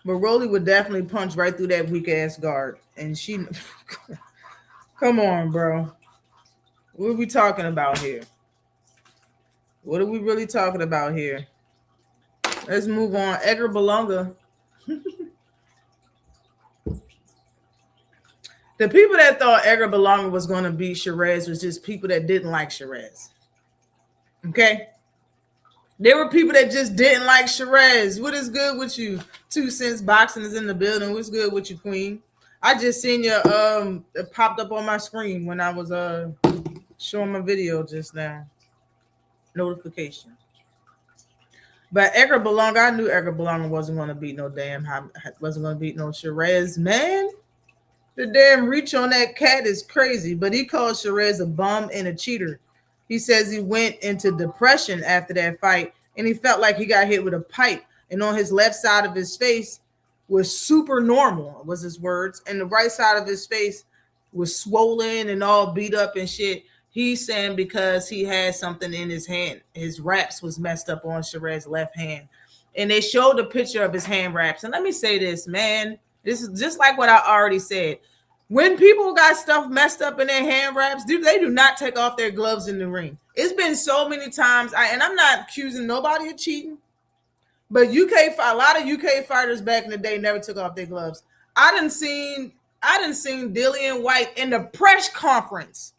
But Rolly would definitely punch right through that weak ass guard. And she come on, bro. What are we talking about here? What are we really talking about here? Let's move on. Edgar Berlanga. The people that thought Edgar Berlanga was going to beat Shiraz was just people that didn't like Shiraz. Okay? There were people that just didn't like Shiraz. What is good with you? 2 Cents Boxing is in the building. What's good with you, Queen? I just seen your it popped up on my screen when I was showing my video just now. Notification. But Edgar Berlanga, I knew Edgar Berlanga wasn't going to beat no Shiraz, man. The damn reach on that cat is crazy. But he called Shiraz a bum and a cheater. He says he went into depression after that fight, and he felt like he got hit with a pipe. And on his left side of his face was super normal, was his words. And the right side of his face was swollen and all beat up and shit. He's saying because he had something in his hand. His wraps was messed up on Shiraz's left hand. And they showed a picture of his hand wraps. And let me say this, man. This is just like what I already said. When people got stuff messed up in their hand wraps, they do not take off their gloves in the ring. It's been so many times, and I'm not accusing nobody of cheating, but a lot of UK fighters back in the day never took off their gloves. I done seen Dillian White in the press conference.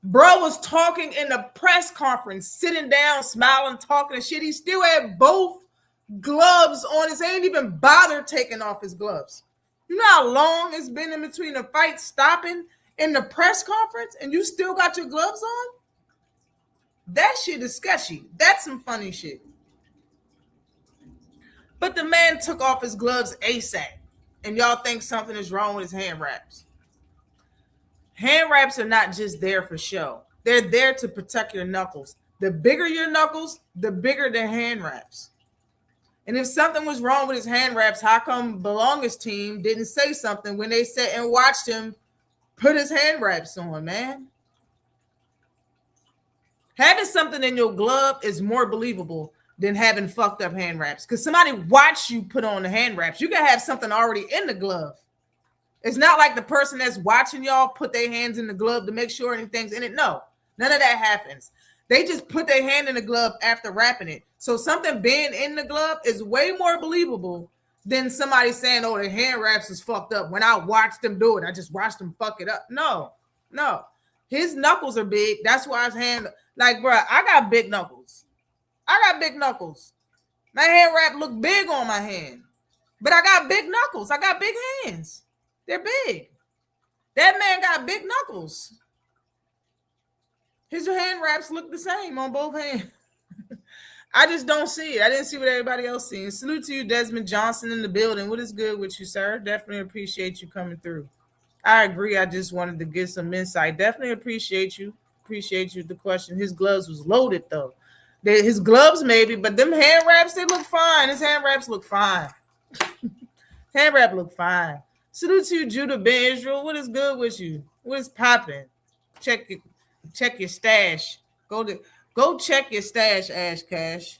Bro was talking in the press conference, sitting down, smiling, talking and shit. He still had both gloves on. He ain't even bothered taking off his gloves. You know how long it's been in between the fight stopping in the press conference and you still got your gloves on? That shit is sketchy. That's some funny shit. But the man took off his gloves ASAP. And y'all think something is wrong with his hand wraps. Hand wraps are not just there for show. They're there to protect your knuckles. The bigger your knuckles, the bigger the hand wraps. And if something was wrong with his hand wraps, how come Berlanga's team didn't say something when they sat and watched him put his hand wraps on, man? Having something in your glove is more believable than having fucked up hand wraps. Because somebody watched you put on the hand wraps. You can have something already in the glove. It's not like the person that's watching y'all put their hands in the glove to make sure anything's in it. No, none of that happens. They just put their hand in the glove after wrapping it. So something being in the glove is way more believable than somebody saying, oh, the hand wraps is fucked up. When I watched them do it, I just watched them fuck it up. No. His knuckles are big. That's why his hand, like, bro, I got big knuckles. My hand wrap look big on my hand. But I got big knuckles. I got big hands. They're big. That man got big knuckles. His hand wraps look the same on both hands. I just don't see it. I didn't see what everybody else seen. Salute to you, Desmond Johnson in the building. What is good with you, sir? Definitely appreciate you coming through. I agree. I just wanted to get some insight. Definitely appreciate you. The question. His gloves was loaded, though. His gloves maybe, but them hand wraps, they look fine. His hand wraps look fine. Hand wrap look fine. Salute to you, Judah Ben Israel. What is good with you? What is popping? Check your stash. Go check your stash, Ash Cash.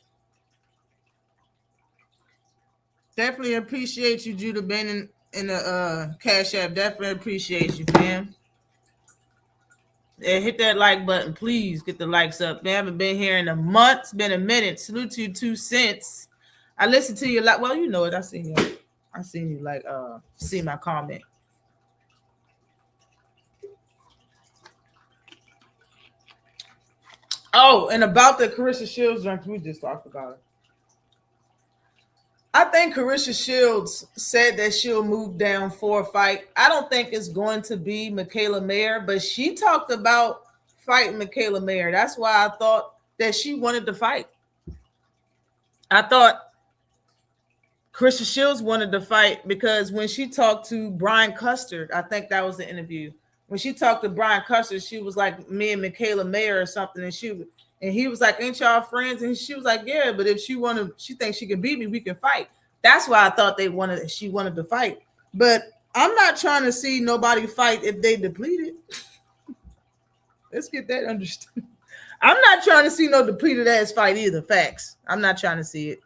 Definitely appreciate you, Judah Ben in the Cash App. Definitely appreciate you, fam. Yeah, hit that like button, please. Get the likes up. They haven't been here in a month. It's been a minute. Salute to you, 2 Cents. I listened to you a lot. Well, you know it. I I seen you see my comment. Oh, and about the Carissa Shields drink, we just talked about it. I think Carissa Shields said that she'll move down for a fight. I don't think it's going to be Michaela Mayer, but she talked about fighting Michaela Mayer. That's why I thought that she wanted to fight. I thought Carissa Shields wanted to fight because when she talked to Brian Custard, I think that was the interview. When she talked to Brian Custard, she was like, me and Michaela Mayer or something, and he was like, ain't y'all friends? And she was like, yeah, but if she thinks she can beat me, we can fight. That's why I thought she wanted to fight. But I'm not trying to see nobody fight if they depleted. Let's get that understood. I'm not trying to see no depleted ass fight either. Facts. I'm not trying to see it.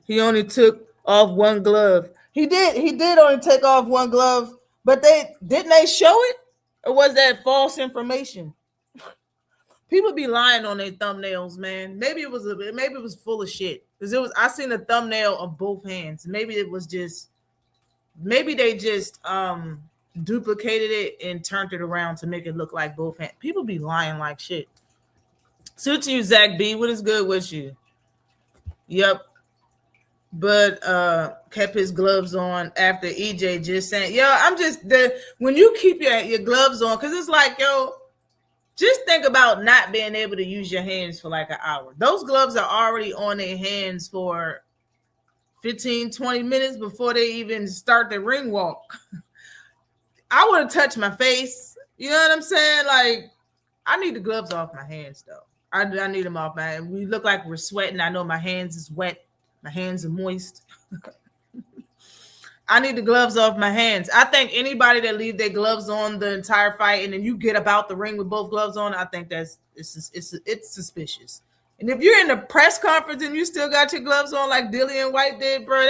He only took off one glove. He did only take off one glove, but they show it? Or was that false information? People be lying on their thumbnails, man. Maybe it was full of shit. Because I seen a thumbnail of both hands. Maybe they just duplicated it and turned it around to make it look like both hands. People be lying like shit. Suit to you, Zach B. What is good with you? Yep. But kept his gloves on after EJ just saying, yo, when you keep your gloves on, because it's like, yo, just think about not being able to use your hands for like an hour. Those gloves are already on their hands for 15, 20 minutes before they even start the ring walk. I would have touched my face. You know what I'm saying? Like, I need the gloves off my hands, though. I need them off my hands. We look like we're sweating. I know my hands is wet. My hands are moist. I need the gloves off my hands. I think anybody that leave their gloves on the entire fight and then you get about the ring with both gloves on, I think it's suspicious. And if you're in the press conference and you still got your gloves on like Dillian White did, bro,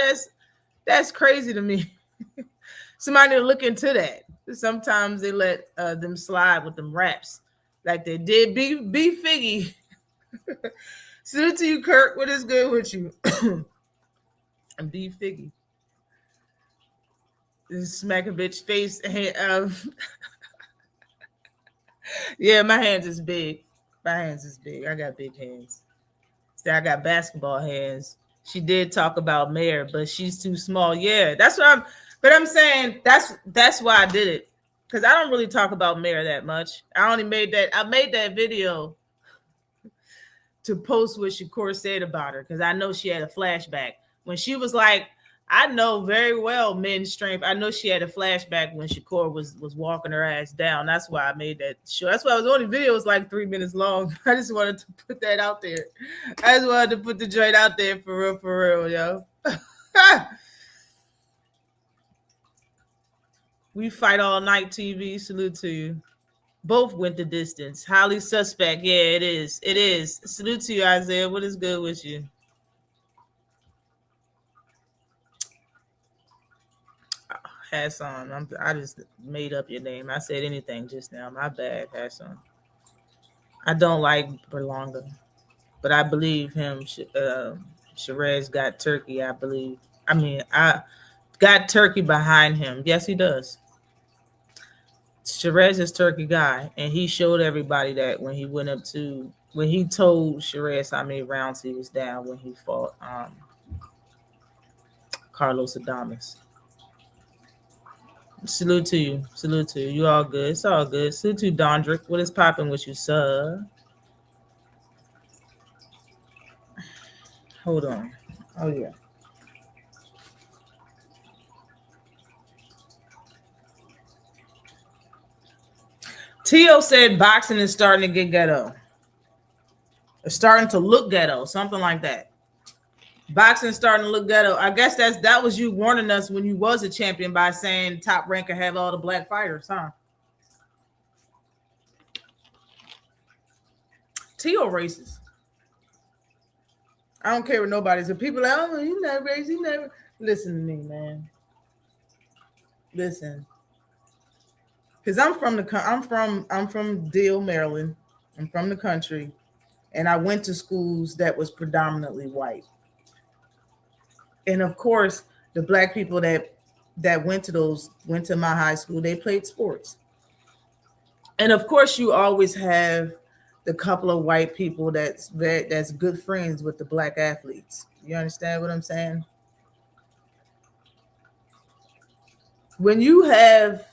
that's crazy to me. Somebody need to look into that. Sometimes they let them slide with them raps like they did B Figgy. Salute to you, Kirk. What is good with you? And B Figgy. Smack a bitch face. Yeah, my hands is big. My hands is big. I got big hands. See, I got basketball hands. She did talk about Mayer, but she's too small. Yeah, that's what I'm saying that's why I did it. Because I don't really talk about Mayer that much. I made that video to post what Shakur said about her because I know she had a flashback. When she was like, I know very well men's strength. I know she had a flashback when Shakur was walking her ass down. That's why I made that show. That's why I was only video was like 3 minutes long. I just wanted to put that out there. I just wanted to put the joint out there for real, yo. We fight all night TV. Salute to you. Both went the distance. Highly suspect. Yeah, it is. It is. Salute to you, Isaiah. What is good with you? Hassan. I just made up your name. I said anything just now. My bad, Hassan. I don't like Berlanga, but I believe him. Shiraz got Turkey, I believe. I got Turkey behind him. Yes, he does. Shiraz is Turkey guy, and he showed everybody that when he told Shiraz how many rounds he was down when he fought Carlos Adames. Salute to you. Salute to you. You all good. It's all good. Salute to you, Dondrick. What is popping with you, sir? Hold on. Oh, yeah. Tio said boxing is starting to get ghetto. It's starting to look ghetto. Something like that. Boxing starting to look ghetto. I guess that was you warning us when you was a champion by saying Top Ranker have all the black fighters, huh? Tio racist. I don't care what nobody says. People like, oh, he's not racist. He never listen to me, man. Listen, because I'm from Deal, Maryland. I'm from the country, and I went to schools that was predominantly white. And of course, The black people that went to my high school, they played sports. And of course, you always have the couple of white people that's good friends with the black athletes. You understand what I'm saying? When you have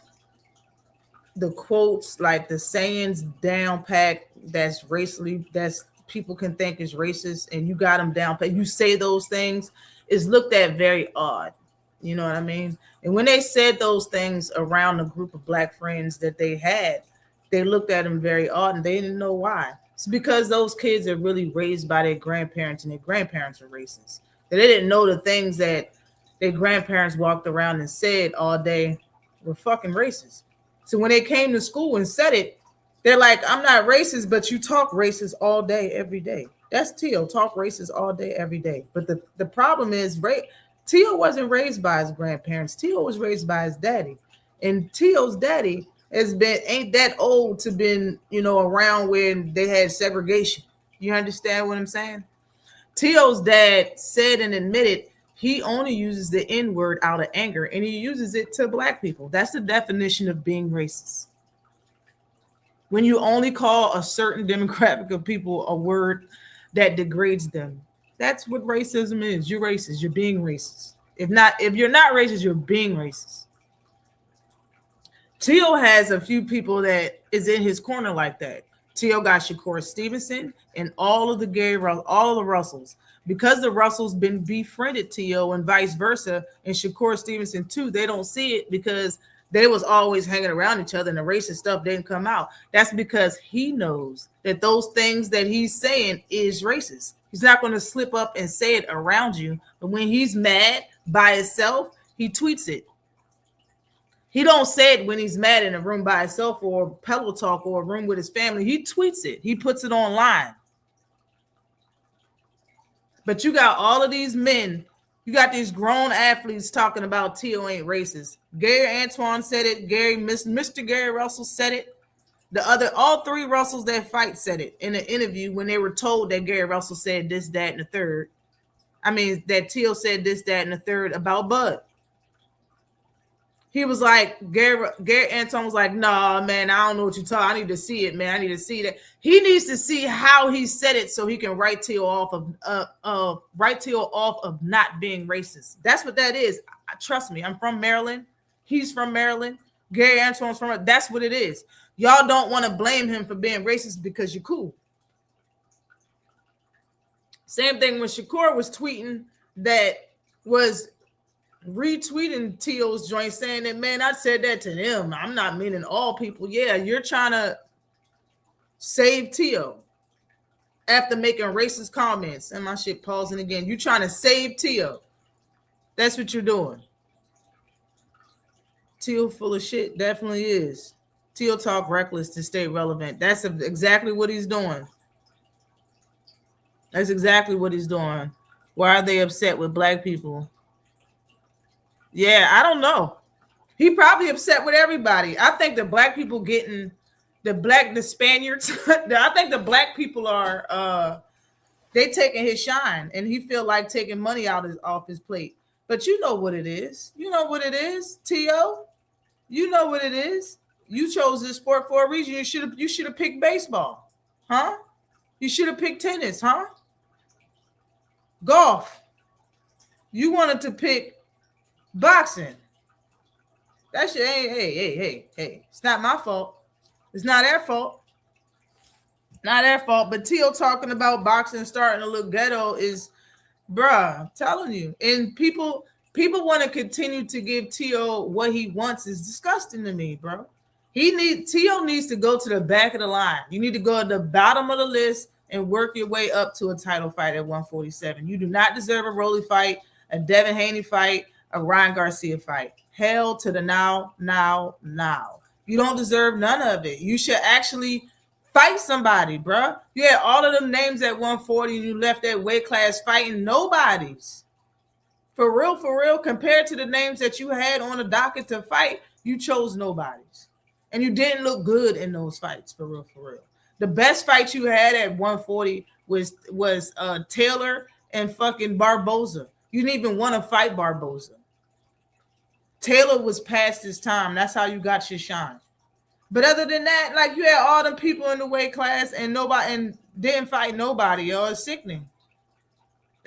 the quotes, like the sayings down pat, that's racially, that's people can think is racist, and you got them down pat, you say those things, is looked at very odd. You know what I mean? And when they said those things around a group of black friends that they had, they looked at them very odd, and they didn't know why. It's because those kids are really raised by their grandparents, and their grandparents are racist. They didn't know the things that their grandparents walked around and said all day were fucking racist. So when they came to school and said it, they're like, I'm not racist, but you talk racist all day, every day. That's Tio, talk racist all day, every day. But the problem is, Tio wasn't raised by his grandparents. Tio was raised by his daddy. And Tio's daddy ain't that old to been, around when they had segregation. You understand what I'm saying? Tio's dad said and admitted he only uses the N-word out of anger, and he uses it to black people. That's the definition of being racist. When you only call a certain demographic of people a word that degrades them, that's what racism is. You're racist. You're being racist. If you're not racist, you're being racist. Tio has a few people that is in his corner like that. Tio got Shakur Stevenson and all of the Russells. Because the Russells been befriended Tio and vice versa, and Shakur Stevenson too, they don't see it because they was always hanging around each other and the racist stuff didn't come out. That's because he knows that those things that he's saying is racist. He's not going to slip up and say it around you. But when he's mad by himself, he tweets it. He don't say it when he's mad in a room by himself or pillow talk or a room with his family. He tweets it. He puts it online. But you got all of these men, you got these grown athletes talking about Tio ain't racist. Gary Antoine said it. Mr. Gary Russell said it. All three Russells that fight said it in an interview when they were told that Gary Russell said this, that, and the third. I mean, that Tio said this, that, and the third about Bud. He was like, Gary Antoine was like, nah, man, I don't know what you're talking. I need to see it, man. I need to see that. He needs to see how he said it so he can write Tio off of not being racist. That's what that is. Trust me, I'm from Maryland. He's from Maryland. Gary Antoine's from. That's what it is. Y'all don't want to blame him for being racist because you're cool. Same thing when Shakur was tweeting that was retweeting Tio's joint saying that, man, I said that to them. I'm not meaning all people. Yeah, you're trying to save Tio after making racist comments. And my shit pausing again. You're trying to save Tio. That's what you're doing. Tio full of shit. Definitely is. Tio talk reckless to stay relevant. That's exactly what he's doing. That's exactly what he's doing. Why are they upset with black people? Yeah, I don't know. He probably upset with everybody. I think the black people getting the Spaniards. I think the black people are they taking his shine, and he feel like taking money off his plate. But you know what it is. You know what it is, Tio. You know what it is. You chose this sport for a reason. You should have picked baseball, huh? You should have picked tennis, huh? Golf. You wanted to pick boxing. That shit ain't, hey. It's not my fault. It's not their fault. Not their fault. But Tio talking about boxing starting to look ghetto is, bruh, I'm telling you. And people want to continue to give Tio what he wants is disgusting to me, bro. Tio needs to go to the back of the line. You need to go at the bottom of the list and work your way up to a title fight at 147. You do not deserve a Rolly fight, a Devin Haney fight, a Ryan Garcia fight. Hell to the now. You don't deserve none of it. You should actually fight somebody, bro. You had all of them names at 140 and you left that weight class fighting nobody's. For real, compared to the names that you had on the docket to fight, you chose nobody's. And you didn't look good in those fights, for real. The best fight you had at 140 was Taylor and fucking Barboza. You didn't even want to fight Barboza. Taylor was past his time. That's how you got your shine. But other than that, like you had all them people in the weight class and nobody and didn't fight nobody, yo. It's sickening.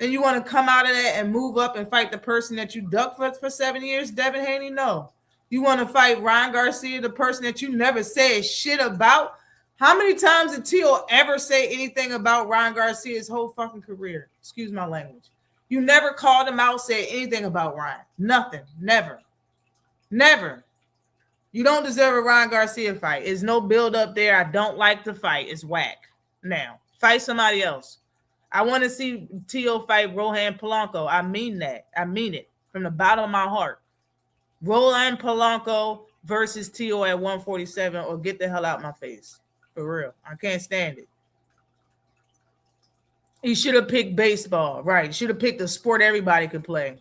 And you want to come out of that and move up and fight the person that you ducked for 7 years, Devin Haney? No. You want to fight Ryan Garcia, the person that you never said shit about? How many times did Teal ever say anything about Ryan Garcia's whole fucking career? Excuse my language. You never called him out, said anything about Ryan. Nothing. Never. Never. You don't deserve a Ryan Garcia fight. There's no build up there. I don't like the fight. It's whack. Now, fight somebody else. I want to see Teal fight Rohan Polanco. I mean that. I mean it from the bottom of my heart. Rohan Polanco versus Teal at 147 or get the hell out my face. For real. I can't stand it. He should have picked baseball. Right. Should have picked a sport everybody could play.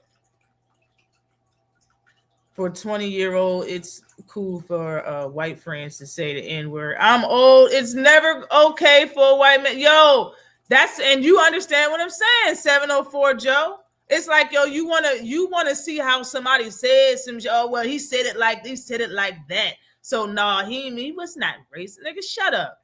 For a 20-year-old, it's cool for white friends to say the N-word. I'm old. It's never okay for a white man. Yo, and you understand what I'm saying, 704 Joe. It's like, yo, you wanna see how somebody said some, oh, well, he said it like that. So no, he was not racist. Nigga, shut up.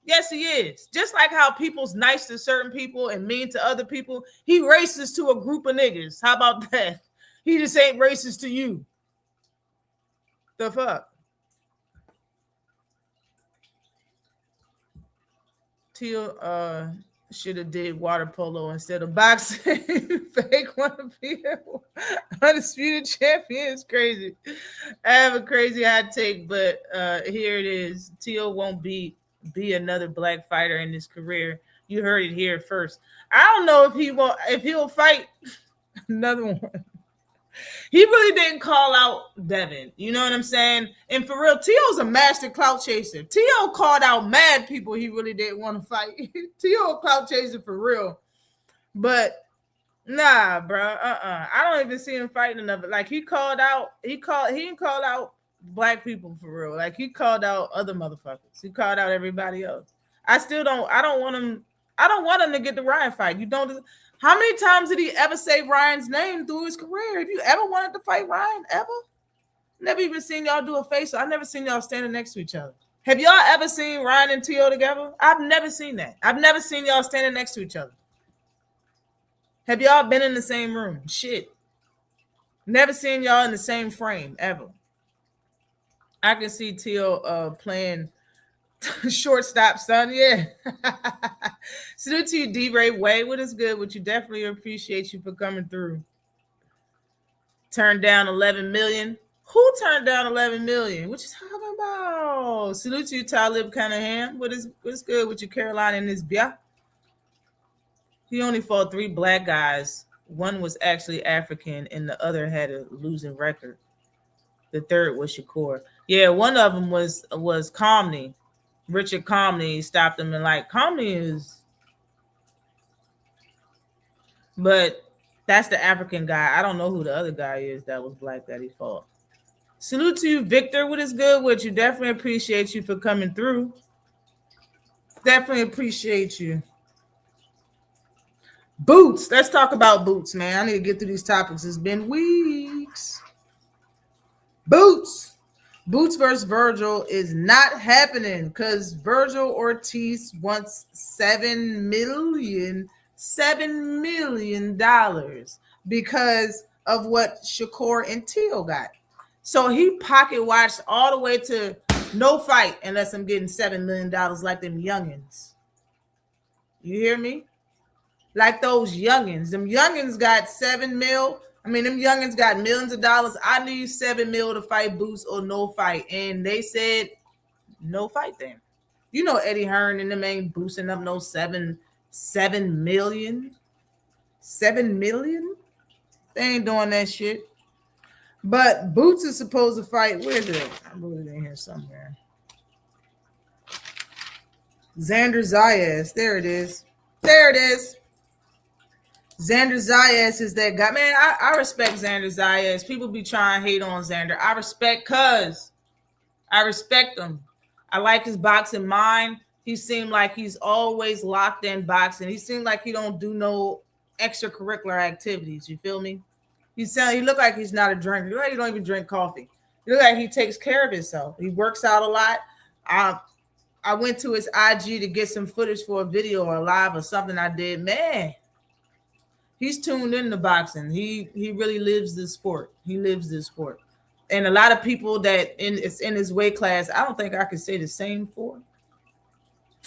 Yes, he is. Just like how people's nice to certain people and mean to other people, he racist to a group of niggas. How about that? He just ain't racist to you. The fuck? Teal should have did water polo instead of boxing. Fake want to be undisputed champion. It's crazy. I have a crazy hot take, but here it is. Teal won't be another black fighter in his career. You heard it here first. I don't know if he'll fight another one. He really didn't call out Devin. You know what I'm saying? And for real, Teal's a master clout chaser. Teal called out mad people he really didn't want to fight. Teal clout chaser for real. But nah, bro. I don't even see him fighting another. Like he didn't call out black people for real. Like he called out other motherfuckers. He called out everybody else. I don't want him to get the Ryan fight. You don't. How many times did he ever say Ryan's name through his career? Have you ever wanted to fight Ryan? Ever? Never even seen y'all do a face. I've never seen y'all standing next to each other. Have y'all ever seen Ryan and Teal together? I've never seen that. I've never seen y'all standing next to each other. Have y'all been in the same room? Shit. Never seen y'all in the same frame, ever. I can see Teal playing shortstop, son. Yeah. Salute to you, D-Ray Way. What is good? What you definitely appreciate you for coming through. Turned down 11 million. Who turned down 11 million? What you talking about? Salute to you, Talib Cunningham. What's good with you, Carolina and this bia? He only fought 3 black guys. One was actually African, and the other had a losing record. The third was Shakur. Yeah, one of them was Comney. Richard Comney stopped him, and like Comney is, but that's the African guy. I don't know who the other guy is that was black that he fought. Salute to you, Victor. What is good with you? Definitely appreciate you for coming through. Definitely appreciate you. Boots. Let's talk about Boots, man. I need to get through these topics. It's been weeks. Boots versus Virgil is not happening because Virgil Ortiz wants $7 million because of what Shakur and Teal got. So he pocket watched all the way to no fight unless I'm getting $7 million like them youngins. You hear me? Like those youngins. Them youngins got 7 mil. I mean, them youngins got millions of dollars. I need 7 mil to fight Boots or no fight. And they said no fight then. You know Eddie Hearn and them ain't boosting up no 7 million. 7 million? They ain't doing that shit. But Boots is supposed to fight. Where's it? I wrote it in here somewhere. Xander Zayas. There it is. There it is. Xander Zayas is that guy. Man, I respect Xander Zayas. People be trying to hate on Xander. I respect him. I like his boxing mind. He seemed like he's always locked in boxing. He seemed like he don't do no extracurricular activities. You feel me? He look like he's not a drinker. He look like he don't even drink coffee. He look like he takes care of himself. He works out a lot. I went to his IG to get some footage for a video or a live or something I did. Man, he's tuned into boxing. He really lives this sport. He lives this sport. And a lot of people that it's in his weight class, I don't think I could say the same for.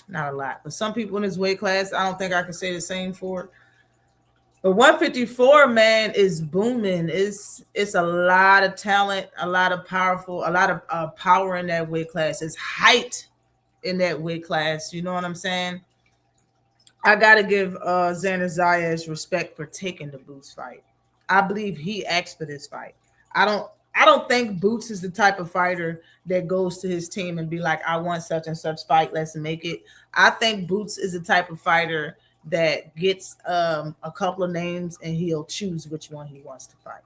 Not a lot, but some people in his weight class, I don't think I can say the same for. But 154, man, is booming. It's a lot of talent, a lot of power in that weight class. It's height in that weight class. You know what I'm saying? I gotta give Xander Zayas respect for taking the Boots fight. I believe he asked for this fight. I don't think Boots is the type of fighter that goes to his team and be like, I want such and such fight, let's make it. I think Boots is the type of fighter that gets a couple of names and he'll choose which one he wants to fight.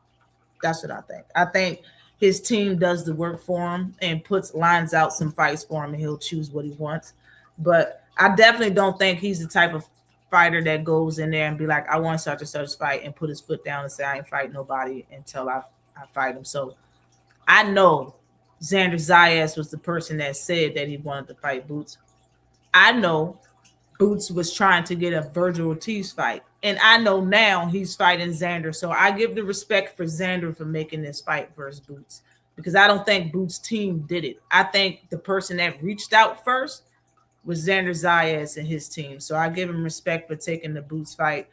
That's what I think. I think his team does the work for him and lines out some fights for him and he'll choose what he wants. But I definitely don't think he's the type of fighter that goes in there and be like, I want such and such fight and put his foot down and say, I ain't fighting nobody until I fight him. So I know Xander Zayas was the person that said that he wanted to fight Boots. I know Boots was trying to get a Virgil Ortiz fight. And I know now he's fighting Xander. So I give the respect for Xander for making this fight versus Boots. Because I don't think Boots' team did it. I think the person that reached out first was Xander Zayas and his team. So I give him respect for taking the Boots fight.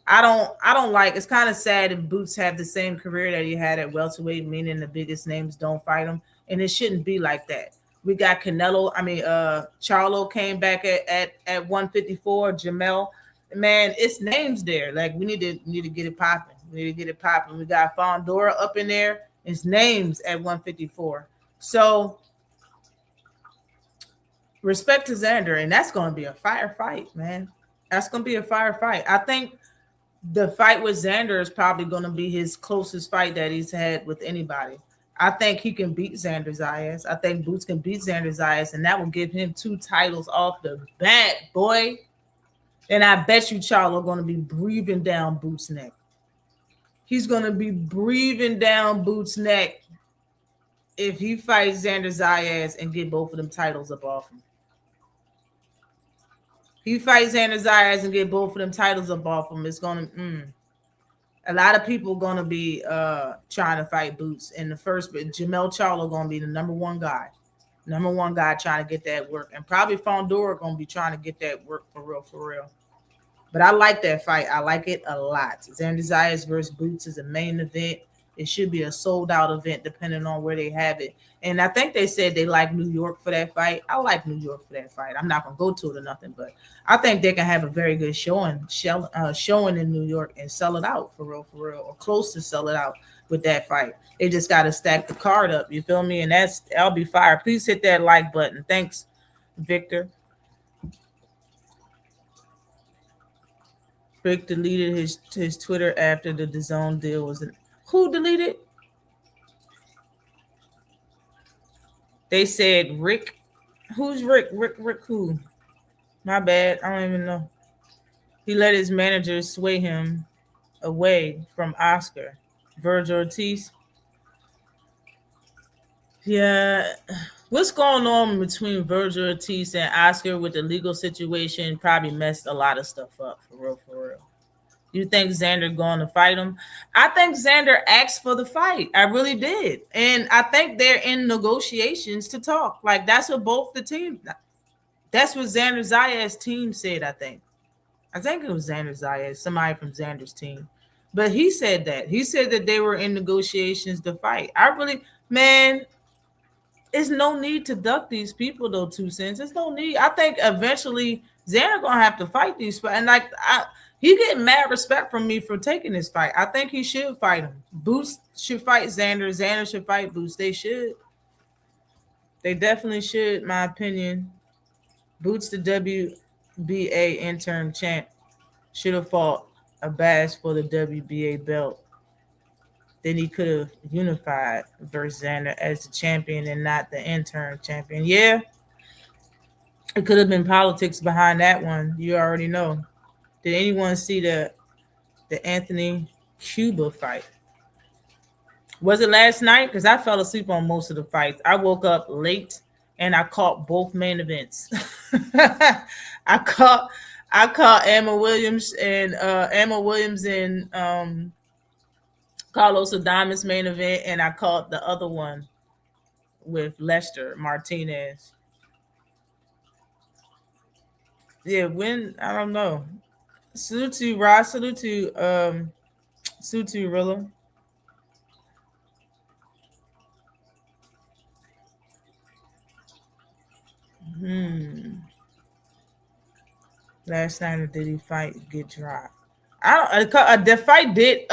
I don't like, it's kind of sad if Boots have the same career that he had at welterweight, meaning the biggest names don't fight him. And it shouldn't be like that. We got Charlo came back at 154, Jamel. Man, it's names there. Like we need to get it popping. We got Fondora up in there. It's names at 154. So respect to Xander, and that's going to be a fire fight, man. That's going to be a fire fight. I think the fight with Xander is probably going to be his closest fight that he's had with anybody. I think he can beat Xander Zayas. I think Boots can beat Xander Zayas, and that will give him 2 titles off the bat, boy. And I bet you Charlo going to be breathing down Boots' neck. He's going to be breathing down Boots' neck if he fights Xander Zayas and get both of them titles up off him. He fights Xander Zayas and get both of them titles up off him. It's going to a lot of people going to be trying to fight Boots in the first, but Jamel Charlo going to be the number one guy trying to get that work. And probably Fondora going to be trying to get that work for real. But I like that fight. I like it a lot. Xander Zayas versus Boots is a main event. It should be a sold-out event depending on where they have it. And I think they said they like New York for that fight. I like New York for that fight. I'm not going to go to it or nothing, but I think they can have a very good showing in New York and sell it out for real, or close to sell it out with that fight. They just got to stack the card up. You feel me? And I'll be fire. Please hit that like button. Thanks, Victor. Rick deleted his Twitter after the DAZN deal was in. Who deleted? They said Rick. Who's Rick? Rick who? My bad. I don't even know. He let his manager sway him away from Oscar. Virgil Ortiz. Yeah. What's going on between Virgil Ortiz and Oscar with the legal situation probably messed a lot of stuff up, for real. You think Xander going to fight him? I think Xander asked for the fight. I really did. And I think they're in negotiations to talk. Like, that's what both the teams, that's what Xander Zayas' team said, I think. I think it was Xander Zayas, somebody from Xander's team. But he said that. He said that they were in negotiations to fight. Man, there's no need to duck these people, though, 2 cents. There's no need. I think eventually Xander going to have to fight these. And, he get mad respect from me for taking this fight. I think he should fight him. Boots should fight Xander. Xander should fight Boots. They should. They definitely should, my opinion. Boots, the WBA interim champ, should have fought Abbas for the WBA belt. Then he could have unified versus Xander as the champion and not the interim champion. Yeah, it could have been politics behind that one. You already know. Did anyone see the Anthony Cuba fight? Was it last night? Because I fell asleep on most of the fights. I woke up late and I caught both main events. I caught Emma Williams and Carlos Adames main event, and I caught the other one with Lester Martinez. Yeah, when I don't know. Salute to Ross. Salute to Rilla. Last night, or did he fight get dropped? I don't. A fight did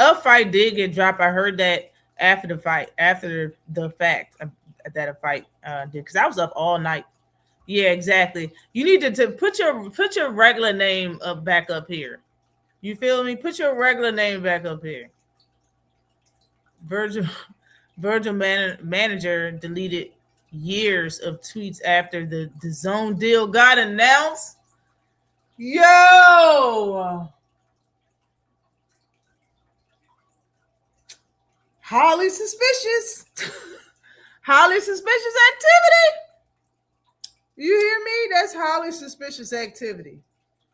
get dropped. I heard that after the fight, after the fact that a fight did, because I was up all night. Yeah, exactly. You need to put your regular name back up here. You feel me? Put your regular name back up here. Virgil manager deleted years of tweets after the zone deal got announced. Yo, highly suspicious. Highly suspicious activity. You hear me? That's highly suspicious activity.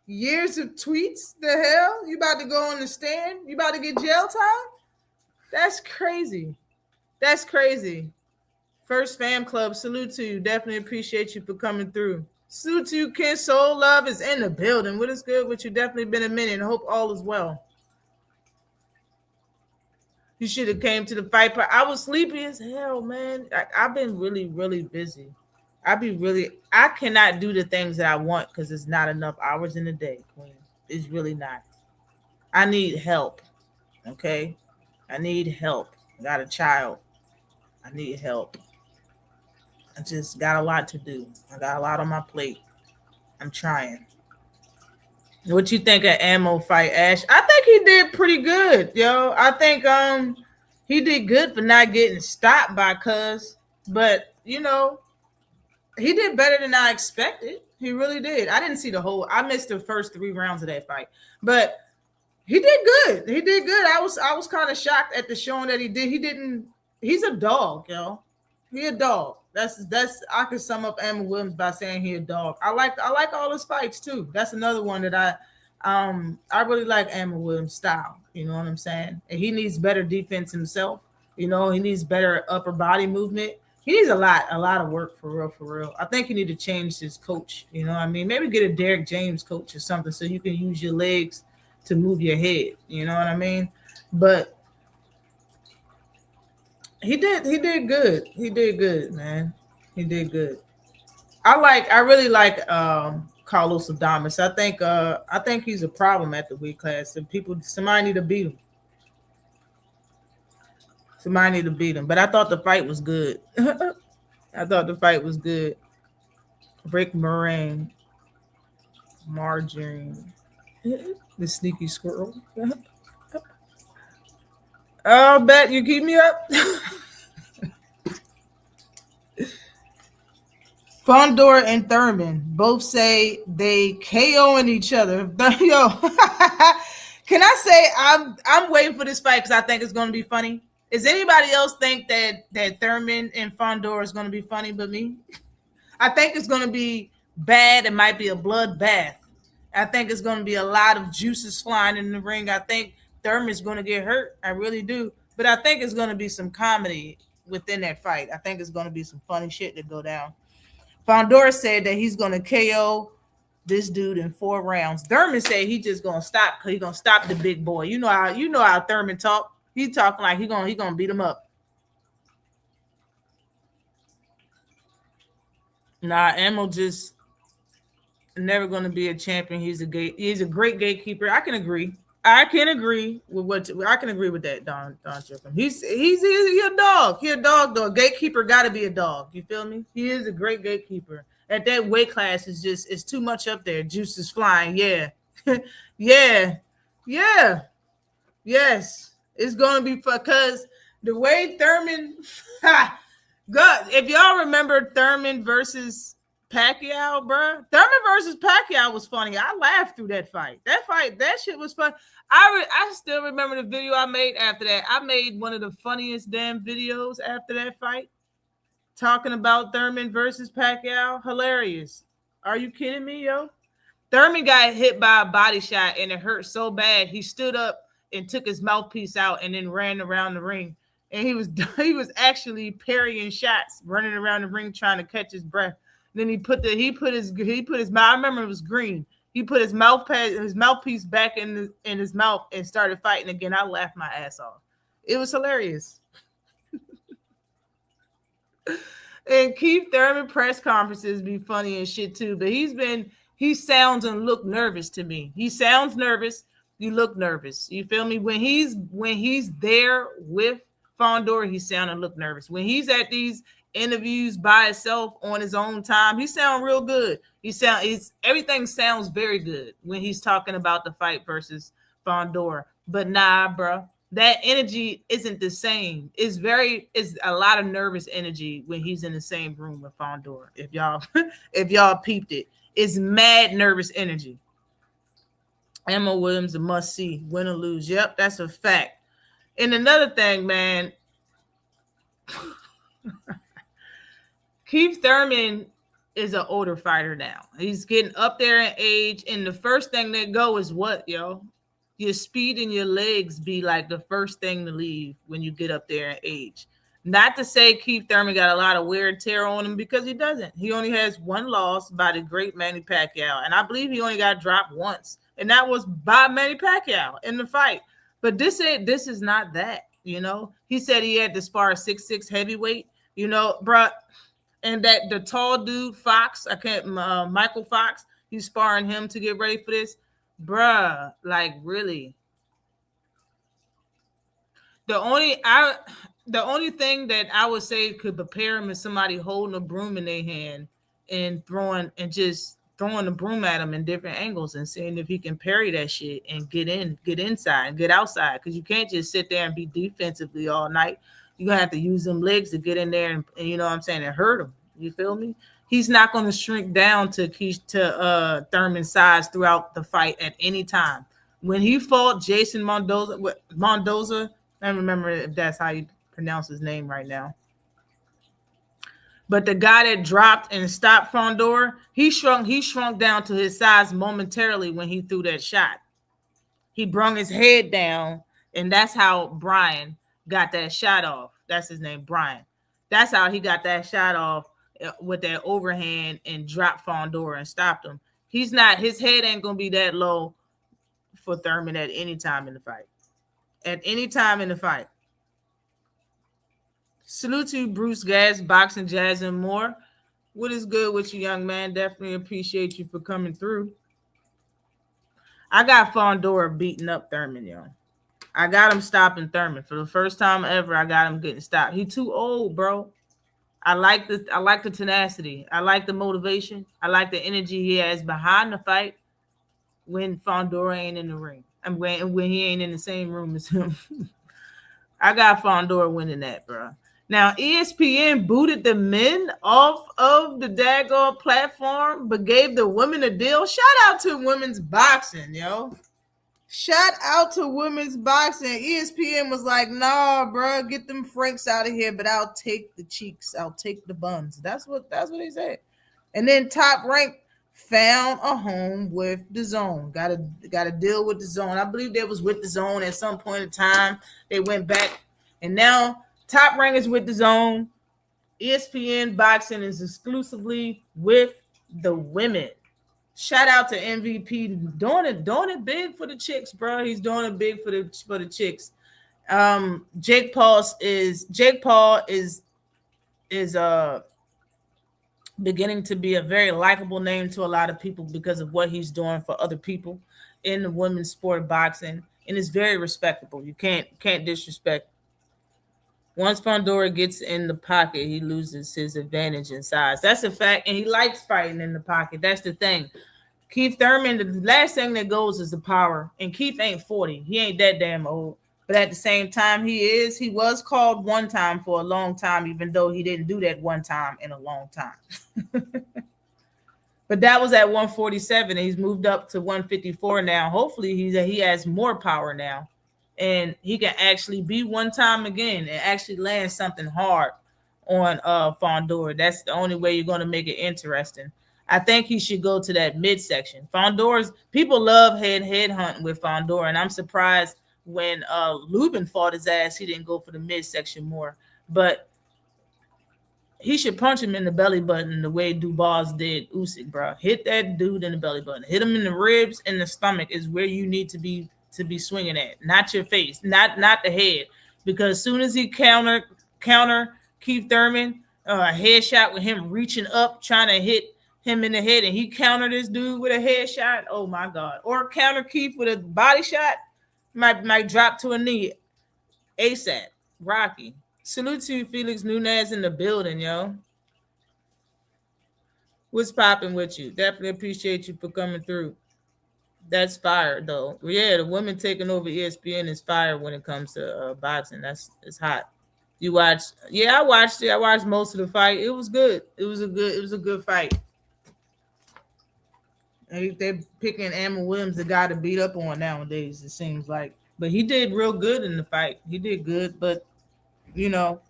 Years of tweets. The hell? You about to go on the stand? You about to get jail time? That's crazy. That's crazy. First Fam Club, salute to you. Definitely appreciate you for coming through. Salute to you, Ken. Soul Love is in the building. What is good with you? Definitely been a minute. Hope all is well. You should have came to the fight part. I was sleepy as hell, man. I've been really, really busy. I cannot do the things that I want because it's not enough hours in the day, Queen. It's really not. I need help. Okay? I need help. I got a child. I need help. I just got a lot to do. I got a lot on my plate. I'm trying. What you think of Ammo fight, Ash? I think he did pretty good, yo. I think he did good for not getting stopped by Cuz. But, you know, he did better than I expected. He really did. I didn't see I missed the first 3 rounds of that fight. But he did good. He did good. I was kind of shocked at the showing that he did. He's a dog, yo. He a dog. That's I could sum up Ammo Williams by saying he a dog. I like all his fights too. That's another one that I really like Ammo Williams' style. You know what I'm saying? And he needs better defense himself. You know, he needs better upper body movement. He needs a lot of work for real. I think you need to change his coach. You know what I mean? Maybe get a Derek James coach or something so you can use your legs to move your head. You know what I mean? But he did good. He did good, man. He did good. I really like Carlos Adames. I think he's a problem at the weight class. And somebody need to beat him. Somebody need to beat him. But I thought the fight was good. Rick Moraine. Margarine. The sneaky squirrel. I'll bet you keep me up. Fondor and Thurman both say they KOing each other. Yo, can I say I'm waiting for this fight because I think it's going to be funny. Does anybody else think that Thurman and Fondor is going to be funny but me? I think it's going to be bad. It might be a bloodbath. I think it's going to be a lot of juices flying in the ring. I think Thurman's going to get hurt. I really do. But I think it's going to be some comedy within that fight. I think it's going to be some funny shit that go down. Fondor said that he's going to KO this dude in 4 rounds. Thurman said he just going to stop because he's going to stop the big boy. You know how Thurman talk. He talking like he going to beat him up. Nah, Ammo just never going to be a champion. He's a great gatekeeper. I can agree with that, Don Chippen. He's a dog. He a dog. Gatekeeper got to be a dog. You feel me? He is a great gatekeeper. At that weight class it's too much up there. Juice is flying. Yeah. Yeah. Yes. It's going to be fun because the way Thurman, God, if y'all remember Thurman versus Pacquiao, bro. Thurman versus Pacquiao was funny. I laughed through that fight. That shit was fun. I still remember the video I made after that. I made one of the funniest damn videos after that fight, talking about Thurman versus Pacquiao. Hilarious. Are you kidding me, yo? Thurman got hit by a body shot and it hurt so bad he stood up and took his mouthpiece out and then ran around the ring. And he was actually parrying shots, running around the ring trying to catch his breath. Then he put his mouth. I remember it was green. He put his mouthpiece back in his mouth and started fighting again. I laughed my ass off. It was hilarious. And Keith Thurman press conferences be funny and shit too, but he sounds and look nervous to me. He sounds nervous. You look nervous. You feel me? When he's there with Fondor, he sound and look nervous. When he's at these interviews by himself on his own time, he sound real good. Everything sounds very good when he's talking about the fight versus Fondor. But nah, bro. That energy isn't the same. It's a lot of nervous energy when he's in the same room with Fondor. If y'all peeped it, it's mad nervous energy. Emma Williams, a must see, win or lose. Yep, that's a fact. And another thing, man, Keith Thurman is an older fighter now. He's getting up there in age, and the first thing that go is what, yo? Your speed and your legs be like the first thing to leave when you get up there in age. Not to say Keith Thurman got a lot of wear and tear on him, because he doesn't. He only has one loss by the great Manny Pacquiao. And I believe he only got dropped once. And that was by Manny Pacquiao in the fight. But this is not that, you know. He said he had to spar a 6'6" heavyweight, you know, bruh. And that the tall dude, Fox, Michael Fox, he's sparring him to get ready for this. Bruh, like really. The only thing that I would say could prepare him is somebody holding a broom in their hand and just throwing the broom at him in different angles and seeing if he can parry that shit and get inside and get outside. Because you can't just sit there and be defensively all night. You're gonna have to use them legs to get in there and you know what I'm saying, and hurt him. You feel me? He's not going to shrink down to Thurman's size throughout the fight at any time. When he fought Jason Mendoza, I don't remember if that's how you pronounce his name right now. But the guy that dropped and stopped Fondor, he shrunk down to his size momentarily when he threw that shot. He brung his head down, and that's how Brian got that shot off. That's his name, Brian. That's how he got that shot off with that overhand and dropped Fondor and stopped him. His head ain't gonna be that low for Thurman at any time in the fight. At any time in the fight. Salute to Bruce Gas, Boxing, Jazz, and more. What is good with you, young man? Definitely appreciate you for coming through. I got Fondor beating up Thurman, yo. I got him stopping Thurman. For the first time ever, I got him getting stopped. He too old, bro. I like the tenacity. I like the motivation. I like the energy he has behind the fight when Fondor ain't in the ring. And when he ain't in the same room as him. I got Fondor winning that, bro. Now, ESPN booted the men off of the daggone platform, but gave the women a deal. Shout out to women's boxing, yo. Shout out to women's boxing. ESPN was like, nah, bro, get them Franks out of here, but I'll take the cheeks. I'll take the buns. That's what they said. And then Top Rank found a home with DAZN. Got a deal with DAZN. I believe they was with DAZN at some point in time. They went back, and now Top Rank is with DAZN. ESPN boxing is exclusively with the women. Shout out to MVP doing it big for the chicks, bro. He's doing it big for the chicks. Jake Paul is beginning to be a very likable name to a lot of people because of what he's doing for other people in the women's sport of boxing, and it's very respectable. You can't disrespect. Once Fondor gets in the pocket, he loses his advantage in size. That's a fact, and he likes fighting in the pocket. That's the thing. Keith Thurman, the last thing that goes is the power, and Keith ain't 40. He ain't that damn old. But at the same time, he was called one time for a long time, even though he didn't do that one time in a long time. But that was at 147, and he's moved up to 154 now. Hopefully, he has more power now, and he can actually be one time again and actually land something hard on Fondor. That's the only way you're going to make it interesting. I think he should go to that midsection. Fondor's people love head hunting with Fondor, and I'm surprised when Lubin fought his ass, he didn't go for the midsection more. But he should punch him in the belly button the way Dubois did Usyk, bro. Hit that dude in the belly button. Hit him in the ribs and the stomach is where you need to be swinging at, not your face, not the head. Because as soon as he counter Keith Thurman, a headshot with him reaching up, trying to hit him in the head, and he countered this dude with a headshot. Oh my God! Or counter Keith with a body shot, might drop to a knee. ASAP, Rocky. Salute to you, Felix Nunez in the building, yo. What's popping with you? Definitely appreciate you for coming through. That's fire, though. Yeah, the women taking over ESPN is fire when it comes to boxing. It's hot. You watched? Yeah, I watched it. I watched most of the fight. It was good. It was a good fight. They're picking Amon Williams, the guy to beat up on nowadays, it seems like. But he did real good in the fight. He did good, but you know,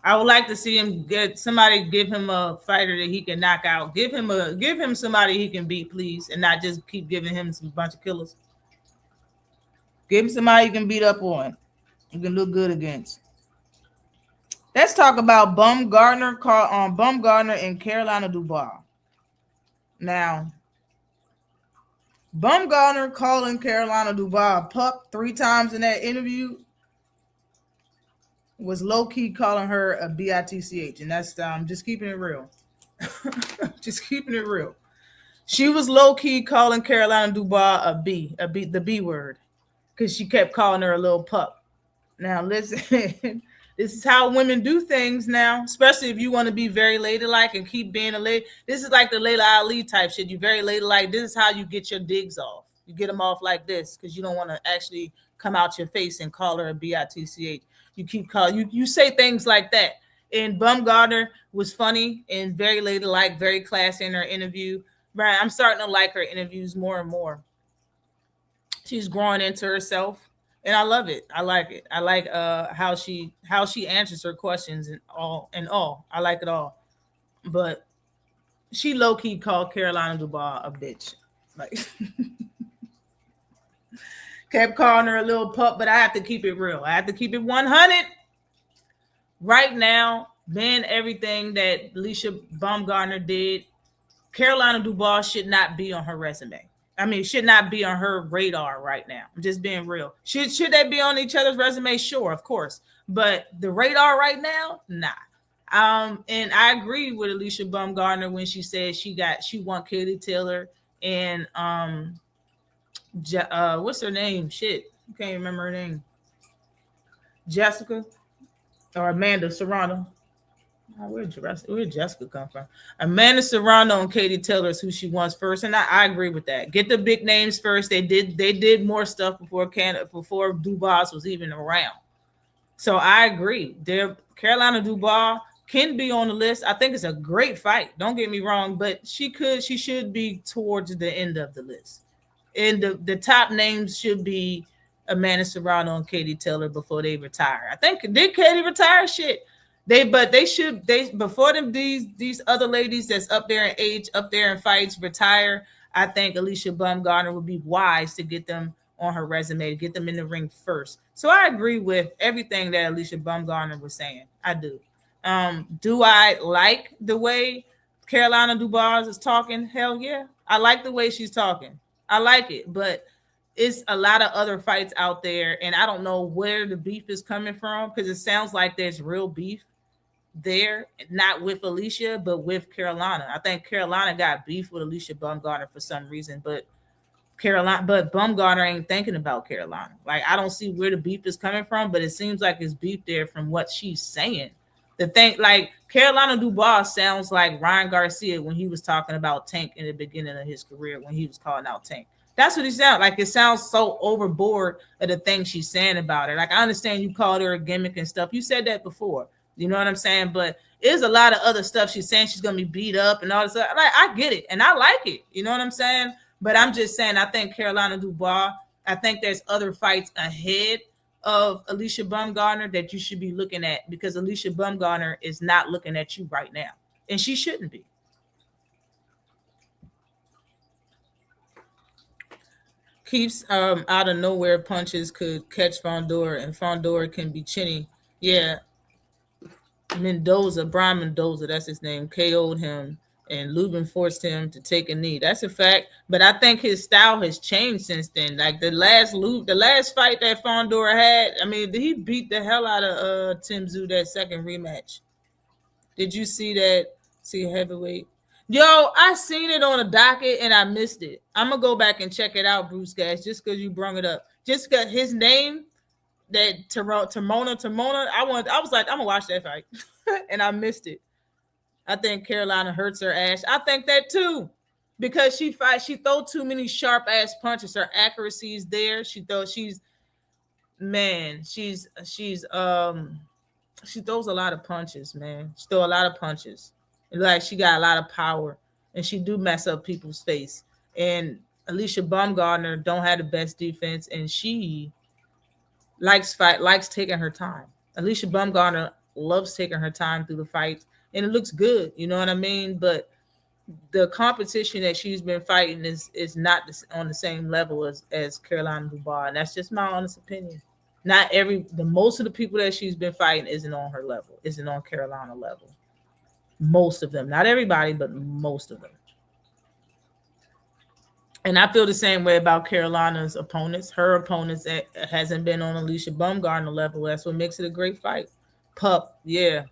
I would like to see him give him a fighter that he can knock out. Give him somebody he can beat, please, and not just keep giving him some bunch of killers. Give him somebody he can beat up on. You can look good against. Let's talk about Bumgarner and Carolina Dubois. Now, Bumgarner calling Carolina Dubois a pup 3 times in that interview was low-key calling her a bitch, and that's just keeping it real. Just keeping it real. She was low-key calling Carolina Dubois the B word, because she kept calling her a little pup. Now listen, this is how women do things now, especially if you want to be very ladylike and keep being a lady. This is like the Layla Ali type shit. You very ladylike. This is how you get your digs off. You get them off like this because you don't want to actually come out your face and call her a bitch. You keep calling you say things like that. And Bumgarner was funny and very ladylike, very classy in her interview. Right, I'm starting to like her interviews more and more. She's growing into herself, and I love it. I like it. I like how she answers her questions and all. I like it all. But she low key called Carolina Dubois a bitch. Like kept calling her a little pup, but I have to keep it real. I have to keep it 100. Right now, man, everything that Alicia Baumgartner did, Carolina Dubois should not be on her resume. I mean, should not be on her radar right now. I'm just being real. Should they be on each other's resume? Sure, of course. But the radar right now, nah. And I agree with Alicia Baumgartner when she said she won Katie Taylor and what's her name? Shit, I can't remember her name. Jessica or Amanda Serrano. Where'd Jessica come from? Amanda Serrano and Katie Taylor is who she wants first, and I agree with that. Get the big names first. They did more stuff before Dubois was even around. So I agree. Carolina Dubois can be on the list. I think it's a great fight. Don't get me wrong, but she should be towards the end of the list. And the top names should be Amanda Serrano and Katie Taylor before they retire. I think did Katie retire? Shit. Before them these other ladies that's up there in age, up there in fights retire. I think Alicia Baumgartner would be wise to get them on her resume, to get them in the ring first. So I agree with everything that Alicia Baumgartner was saying. I do. Do I like the way Carolina Dubois is talking? Hell yeah. I like the way she's talking. I like it, but it's a lot of other fights out there, and I don't know where the beef is coming from because it sounds like there's real beef there, not with Alicia, but with Carolina. I think Carolina got beef with Alicia Baumgartner for some reason, but Baumgartner ain't thinking about Carolina. Like, I don't see where the beef is coming from, but it seems like it's beef there from what she's saying. The thing, like, Carolina Dubois sounds like Ryan Garcia when he was talking about Tank in the beginning of his career, when he was calling out Tank. That's what he sounds like. It sounds so overboard of the things she's saying about her. Like, I understand you called her a gimmick and stuff. You said that before. You know what I'm saying? But there's a lot of other stuff she's saying. She's gonna be beat up and all this stuff. Like, I get it, and I like it. You know what I'm saying? But I'm just saying, I think Carolina Dubois. I think there's other fights ahead of Alicia Baumgartner that you should be looking at, because Alicia Baumgartner is not looking at you right now, and she shouldn't be. Keeps out of nowhere punches could catch Fondor, and Fondor can be chinny. Yeah, Brian Mendoza, that's his name, KO'd him, and Lubin forced him to take a knee. That's a fact. But I think his style has changed since then. Like the last fight that Fondor had, I mean, he beat the hell out of Tim Tszyu that second rematch. Did you see that? See heavyweight? Yo, I seen it on a docket and I missed it. I'm gonna go back and check it out, Bruce Gas, just because you brung it up. Just because his name, that Timona. I was like, I'm gonna watch that fight, and I missed it. I think Carolina hurts her ass. I think that too, because she throw too many sharp ass punches. Her accuracy is there. She throws a lot of punches, man. She throw a lot of punches. Like, she got a lot of power, and she do mess up people's face. And Alicia Baumgartner don't have the best defense, and she likes taking her time. Alicia Baumgartner loves taking her time through the fights, and it looks good. You know what I mean? But the competition that she's been fighting is not on the same level as Carolina Dubois, and that's just my honest opinion. Most of the people that she's been fighting isn't on her level, isn't on Carolina level. Most of them, not everybody, but most of them. And I feel the same way about Carolina's opponents. Her opponents hasn't been on Alicia Baumgartner level. That's what makes it a great fight. Pup, yeah.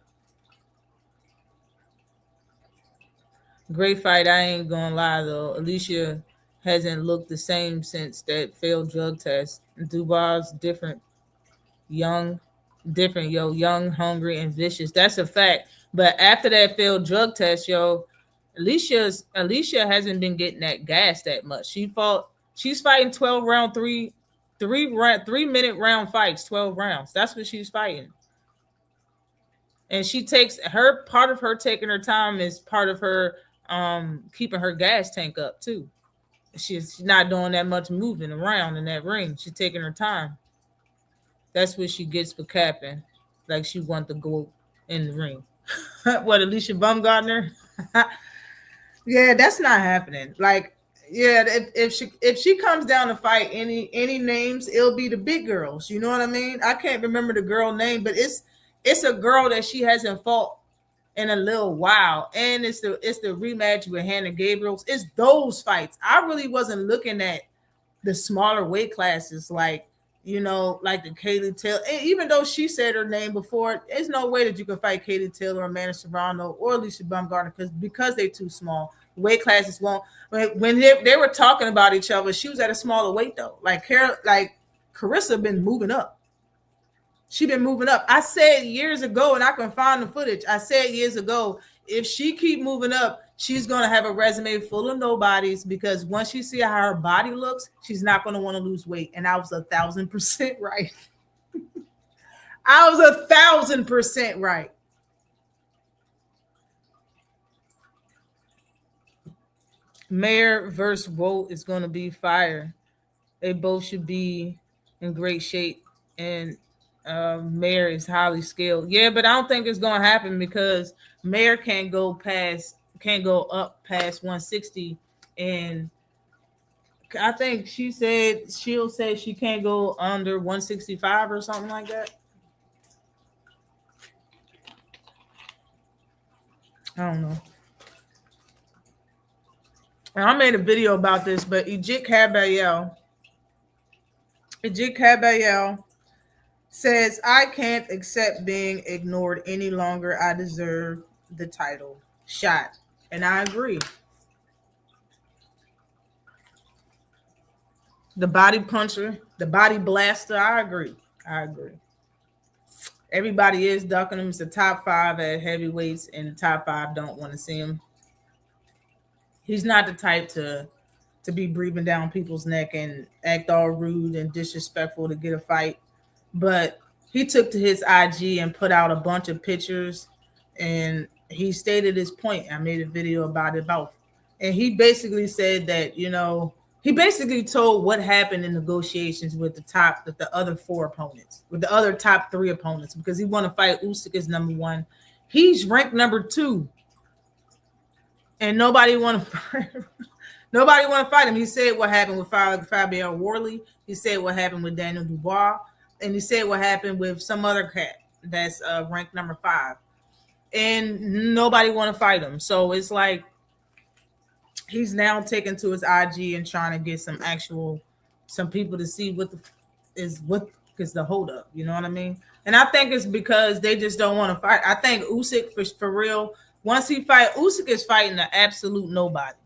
Great fight. I ain't gonna lie though. Alicia hasn't looked the same since that failed drug test. Dubois different, young, hungry, and vicious. That's a fact. But after that failed drug test, Alicia hasn't been getting that gas that much. She's fighting 12 round, 3-minute round fights, 12 rounds. That's what she's fighting. And she takes part of her taking her time is part of her keeping her gas tank up too. She's not doing that much moving around in that ring. She's taking her time. That's what she gets for capping. Like she wants to go in the ring. What, Alicia Baumgartner? Yeah, that's not happening. Like, yeah, if she comes down to fight any names, it'll be the big girls. You know what I mean? I can't remember the girl name, but it's a girl that she hasn't fought in a little while, and it's the rematch with Hannah Gabriels. It's those fights. I really wasn't looking at the smaller weight classes, like, you know, like the Kaylee Taylor. Even though she said her name before, there's no way that you can fight Kaylee Taylor or Amanda Serrano or Alicia Baumgartner because they're too small. Weight classes won't. When they were talking about each other, she was at a smaller weight though. Like Carissa been moving up. She been moving up. I said years ago, and I can find the footage. I said years ago, if she keep moving up, she's going to have a resume full of nobodies, because once you see how her body looks, she's not going to want to lose weight. And I was 1,000% right. I was 1,000% right. Mayer versus Wolt is going to be fire. They both should be in great shape, and Mayer is highly skilled. Yeah, but I don't think it's going to happen because Mayer can't go up past 160, and I think she'll say she can't go under 165 or something like that. I don't know. And I made a video about this, but Ejik Kabayel says, I can't accept being ignored any longer. I deserve the title shot. And I agree. The body puncher, the body blaster, I agree. Everybody is ducking him. It's the top 5 at heavyweights, and the top 5 don't want to see him. He's not the type to be breathing down people's neck and act all rude and disrespectful to get a fight. But he took to his IG and put out a bunch of pictures, and he stated his point. I made a video about it and he basically said that, you know, he basically told what happened in negotiations with the other four opponents, with the other top three opponents, because he want to fight Usyk as number one. He's ranked number 2, and nobody want to fight him. He said what happened with Fabian Worley. He said what happened with Daniel Dubois, and he said what happened with some other cat that's ranked number 5, and nobody want to fight him. So it's like he's now taking to his IG and trying to get some people to see what is the holdup. You know what I mean? And I think it's because they just don't want to fight. I think Usyk for real. Once he fight, Usyk is fighting an absolute nobody.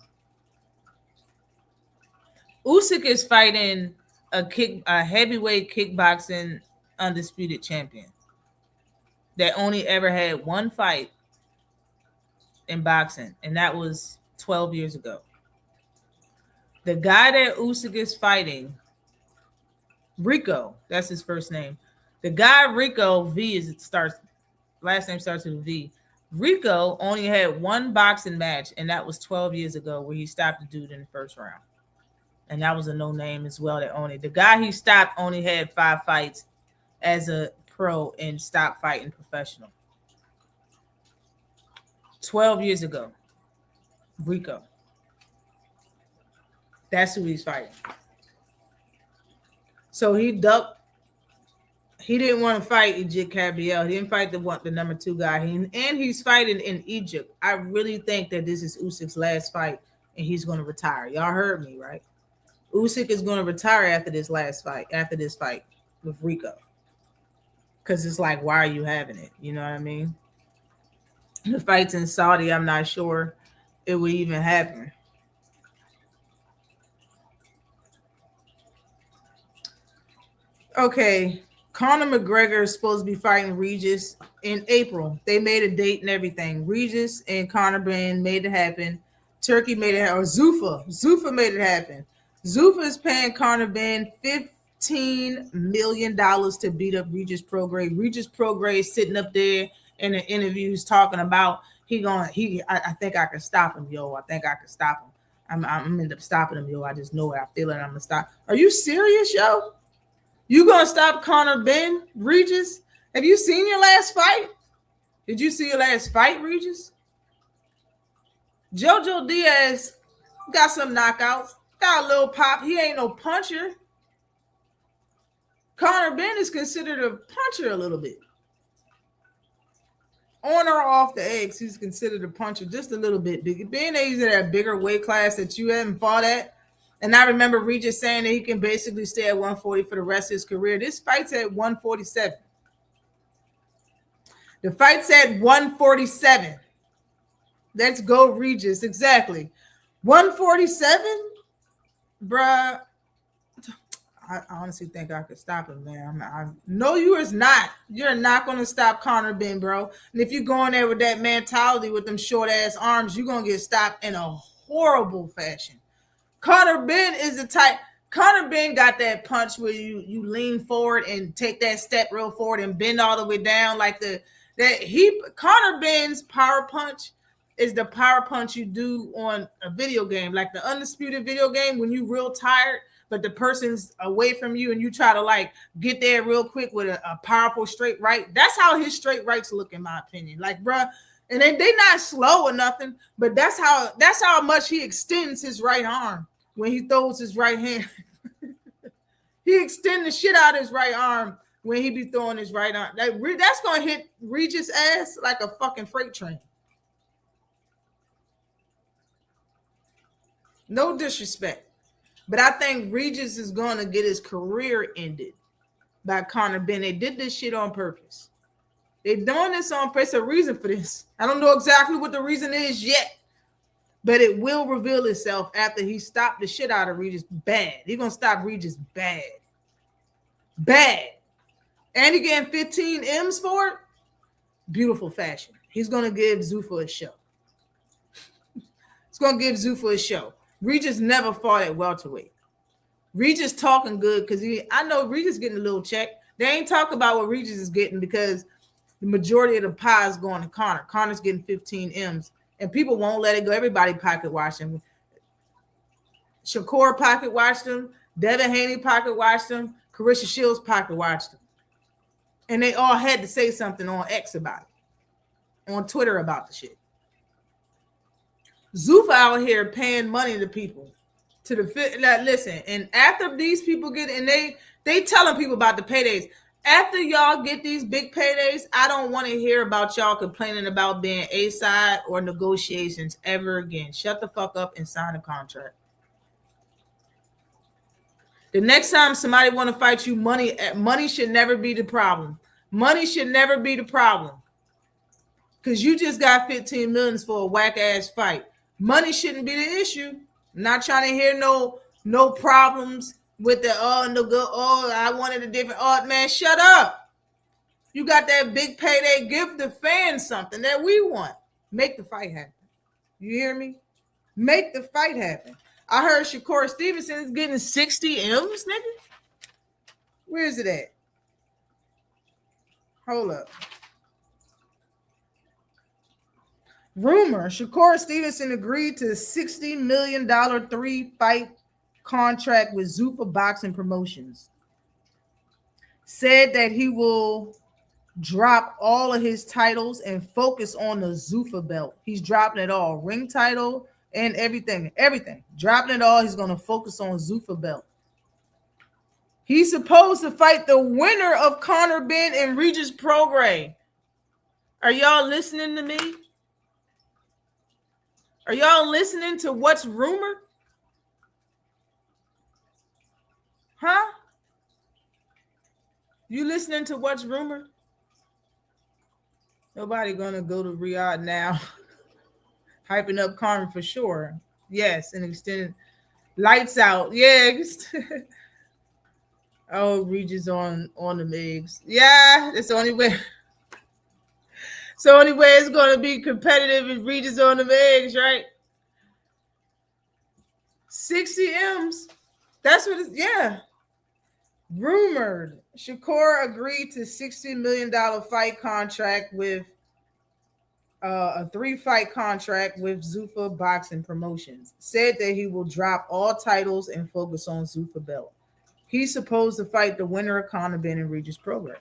Usyk is fighting a heavyweight kickboxing undisputed champion that only ever had one fight in boxing, and that was 12 years ago. The guy that Usyk is fighting, Rico, that's his first name. The guy Rico, last name starts with a V. Rico only had one boxing match, and that was 12 years ago, where he stopped the dude in the first round. And that was a no name as well. The guy he stopped only had 5 fights as a pro and stopped fighting professional. 12 years ago, Rico. That's who he's fighting. So he ducked. He didn't want to fight Ejit Cabriel. He didn't fight the number 2 guy. And he's fighting in Egypt. I really think that this is Usyk's last fight, and he's going to retire. Y'all heard me, right? Usyk is going to retire after this fight with Rico. Because it's like, why are you having it? You know what I mean? The fights in Saudi, I'm not sure it would even happen. Okay, Conor McGregor is supposed to be fighting Regis in April. They made a date and everything. Regis and Conor Benn made it happen. Turkey made it happen. Or Zuffa made it happen. Zuffa is paying Conor Benn $15 million to beat up Regis Prograis. Regis Prograis sitting up there in the interviews talking about I think I can stop him, yo. I think I can stop him. I'm end up stopping him, yo. I just know it. I feel it. I'm gonna stop. Are you serious, yo? You gonna stop Conor Benn, Regis? Have you seen your last fight? Did you see your last fight, Regis? Jojo Diaz got some knockouts, got a little pop. He ain't no puncher. Conor Benn is considered a puncher a little bit. On or off the eggs, he's considered a puncher just a little bit. Being that he's at a bigger weight class that you haven't fought at. And I remember Regis saying that he can basically stay at 140 for the rest of his career. This fight's at 147. The fight's at 147. Let's go, Regis. Exactly. 147? Bruh. I honestly think I could stop him, man. No, you is not. You're not going to stop Conor Benn, bro. And if you go in there with that mentality with them short-ass arms, you're going to get stopped in a horrible fashion. Conor Benn is the type. Conor Benn got that punch where you lean forward and take that step real forward and bend all the way down like Conor Benn's power punch is the power punch you do on a video game, like the Undisputed video game when you real tired, but the person's away from you and you try to like get there real quick with a powerful straight right. That's how his straight rights look, in my opinion. Like, bruh, and they not slow or nothing, but that's how much he extends his right arm when he throws his right hand. He extend the shit out of his right arm when he be throwing his right arm. That's going to hit Regis' ass like a fucking freight train. No disrespect. But I think Regis is going to get his career ended by Conor Benn. They did this shit on purpose. They're doing this on purpose. There's a reason for this. I don't know exactly what the reason is yet, but it will reveal itself after he stopped the shit out of Regis bad. He's going to stop Regis bad. Bad. And he getting 15 M's for it. Beautiful fashion. He's going to give Zuffa a show. He's going to give Zuffa a show. Regis never fought at welterweight. Regis talking good because I know Regis getting a little check. They ain't talk about what Regis is getting because the majority of the pie is going to Conor. Conor's getting 15 M's, and people won't let it go. Everybody pocket watched him. Shakur pocket watched him. Devin Haney pocket watched him. Carissa Shields pocket watched him. And they all had to say something on X about it, on Twitter about the shit. Zuffa out here paying money to people to the fit. Like, listen, and after these people get, and they telling people about the paydays. After y'all get these big paydays, I don't want to hear about y'all complaining about being A-side or negotiations ever again. Shut the fuck up and sign a contract. The next time somebody want to fight you, money should never be the problem. Money should never be the problem. Because you just got 15 million for a whack-ass fight. Money shouldn't be the issue. I'm not trying to hear no problems with the I wanted a different man, shut up. You got that big payday, give the fans something that we want. Make the fight happen. You hear me? Make the fight happen. I heard Shakur Stevenson is getting 60 M's, nigga. Where is it at? Hold up. Rumor, Shakur Stevenson agreed to a $60 million 3-fight contract with Zuffa Boxing Promotions. Said that he will drop all of his titles and focus on the Zuffa belt. He's dropping it all. Ring title and everything. Dropping it all. He's going to focus on Zuffa belt. He's supposed to fight the winner of Conor Benn and Regis Prograis. Are y'all listening to me? Are y'all listening to what's rumored? Huh? You listening to what's rumored? Nobody gonna go to Riyadh now. Hyping up Conor for sure. Yes, and extended lights out. Yeah. Oh, Regis on the MIGs. Yeah, that's the only way. It's the only way it's gonna be competitive is Regis on the MIGs, right? 60 M's. That's what it's, yeah. Rumored. Shakur agreed to $60 million fight contract with a 3-fight contract with Zuffa Boxing Promotions. Said that he will drop all titles and focus on Zuffa belt. He's supposed to fight the winner of Conor Benn and Regis Prograis.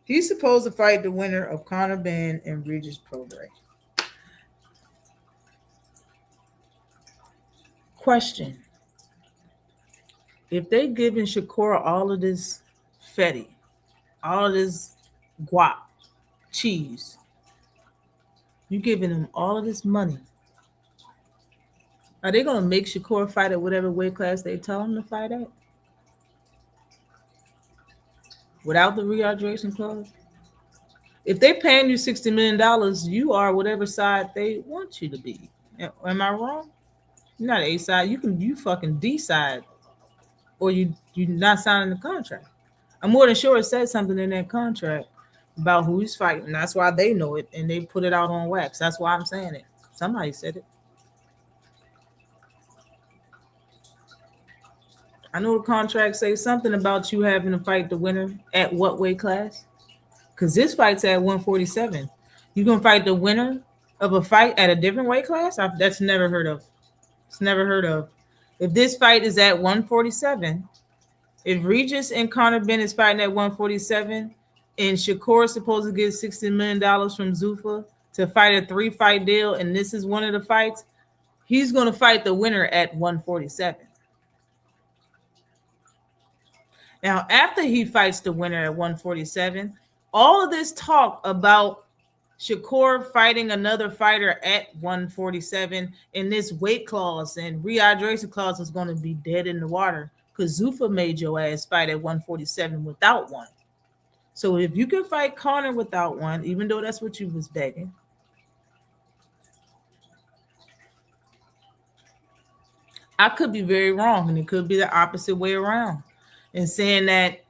He's supposed to fight the winner of Conor Benn and Regis Prograis. Question. If they giving Shakur all of this fetty, all of this guap, cheese, you giving him all of this money, are they going to make Shakur fight at whatever weight class they tell him to fight at? Without the rehydration clause? If they're paying you $60 million, you are whatever side they want you to be. Am I wrong? You're not A side. You fucking D side. Or you're not signing the contract. I'm more than sure it said something in that contract about who he's fighting. That's why they know it, and they put it out on wax. That's why I'm saying it. Somebody said it. I know the contract says something about you having to fight the winner at what weight class? Because this fight's at 147. You gonna fight the winner of a fight at a different weight class? That's never heard of. It's never heard of. If this fight is at 147, if Regis and Conor Benn is fighting at 147, and Shakur is supposed to get $60 million from Zuffa to fight a 3-fight deal, and this is one of the fights, he's going to fight the winner at 147. Now, after he fights the winner at 147, all of this talk about Shakur fighting another fighter at 147 and this weight clause and rehydration clause is going to be dead in the water because Zuffa made your ass fight at 147 without one. So if you can fight Conor without one, even though that's what you was begging, I could be very wrong, and it could be the opposite way around. And saying that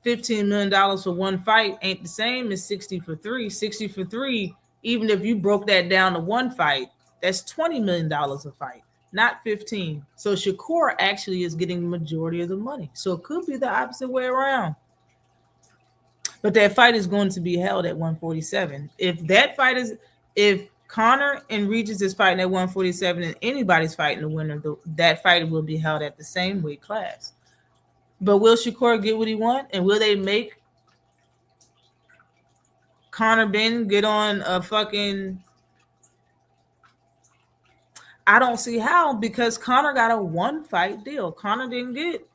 $15 million for one fight ain't the same as 60 for 3. 60 for 3, even if you broke that down to one fight, that's $20 million a fight. not 15. So Shakur actually is getting the majority of the money. So it could be the opposite way around. But that fight is going to be held at 147. If Conor and Regis is fighting at 147 and anybody's fighting the winner, that fight will be held at the same weight class. But will Shakur get what he wants? And will they make Conor Benn get on a fucking... I don't see how, because Conor got a 1-fight deal. Conor didn't get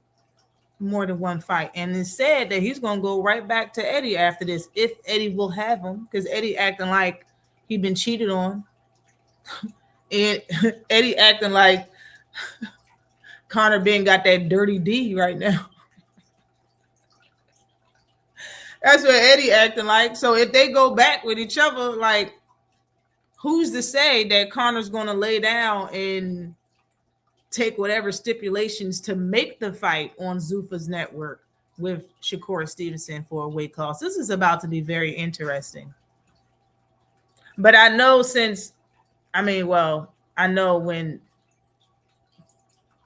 more than 1 fight. And it's said that he's going to go right back to Eddie after this, if Eddie will have him, because Eddie acting like he been cheated on. And Eddie acting like Conor Benn got that dirty D right now. That's what Eddie acting like. So if they go back with each other, like, who's to say that Conor's going to lay down and take whatever stipulations to make the fight on Zuffa's network with Shakur Stevenson for a weight class? This is about to be very interesting. But I know I know when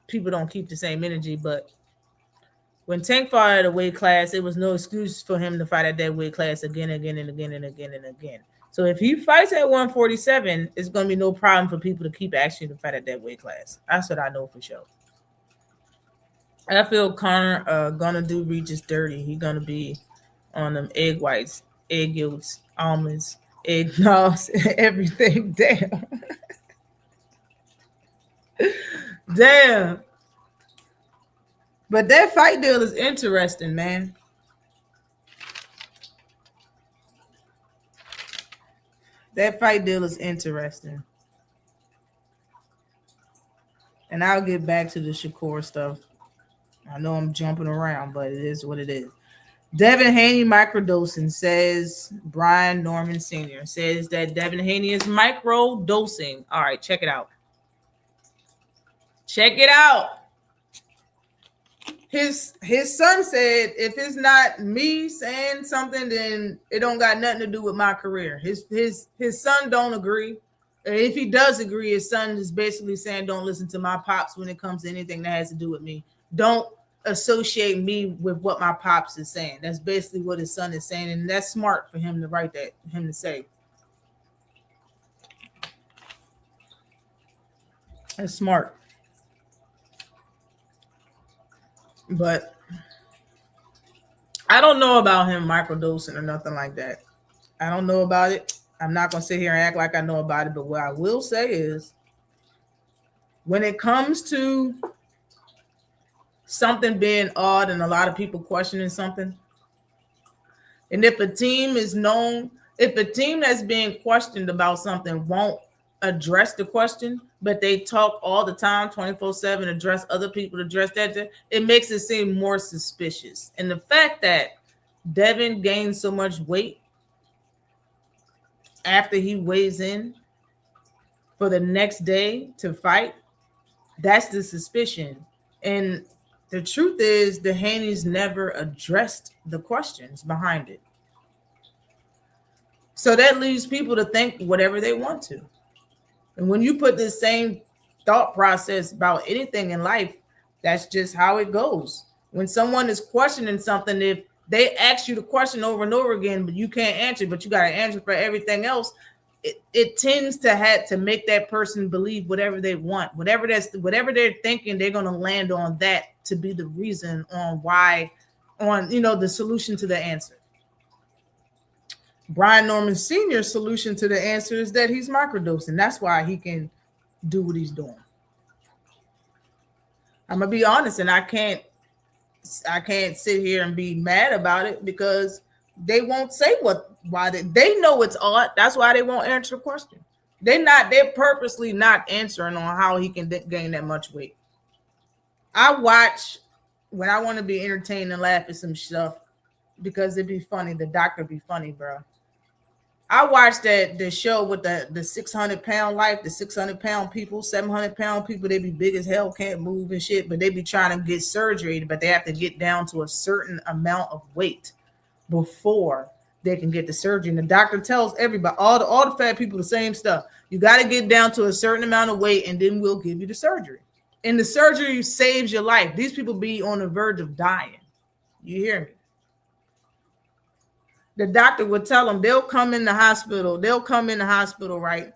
people don't keep the same energy, but when Tank fought at a weight class, it was no excuse for him to fight at that weight class again. So if he fights at 147, it's going to be no problem for people to keep asking to fight at that weight class. That's what I know for sure. I feel Conor gonna do Regis dirty. He gonna be on them egg whites, egg yolks, almonds, eggnogs, everything. Damn. Damn. But that fight deal is interesting, man. That fight deal is interesting. And I'll get back to the Shakur stuff. I know I'm jumping around, but it is what it is. Devin Haney microdosing, says Brian Norman Sr. Says that Devin Haney is microdosing. All right, check it out. Check it out. His son said, if it's not me saying something, then it don't got nothing to do with my career. His son don't agree. And if he does agree, his son is basically saying, don't listen to my pops when it comes to anything that has to do with me. Don't associate me with what my pops is saying. That's basically what his son is saying. And that's smart for him to write that, him to say. That's smart. But I don't know about him microdosing or nothing like that. I don't know about it. I'm not going to sit here and act like I know about it. But what I will say is, when it comes to something being odd and a lot of people questioning something, and if a team that's being questioned about something won't address the question, but they talk all the time, 24/7, address other people, address that, it makes it seem more suspicious. And the fact that Devin gained so much weight after he weighs in for the next day to fight, that's the suspicion. And the truth is, the Haney's never addressed the questions behind it. So that leaves people to think whatever they want to. And when you put the same thought process about anything in life, that's just how it goes. When someone is questioning something, if they ask you the question over and over again, but you can't answer, but you got to answer for everything else, it tends to have to make that person believe whatever they want. Whatever they're thinking, they're going to land on that to be the reason on why, the solution to the answer. Brian Norman Sr.'s solution to the answer is that he's microdosing. That's why he can do what he's doing. I'm gonna be honest, and I can't sit here and be mad about it, because they won't say why they know it's odd. That's why they won't answer the question. They're purposely not answering on how he can gain that much weight. I watch when I want to be entertained and laugh at some stuff because it'd be funny. The doctor be funny, bro. I watched the show with the 600-pound life, the 600-pound people, 700-pound people. They be big as hell, can't move and shit, but they be trying to get surgery, but they have to get down to a certain amount of weight before they can get the surgery. And the doctor tells everybody, all the fat people, the same stuff. You got to get down to a certain amount of weight, and then we'll give you the surgery. And the surgery saves your life. These people be on the verge of dying. You hear me? The doctor would tell them they'll come in the hospital. Right?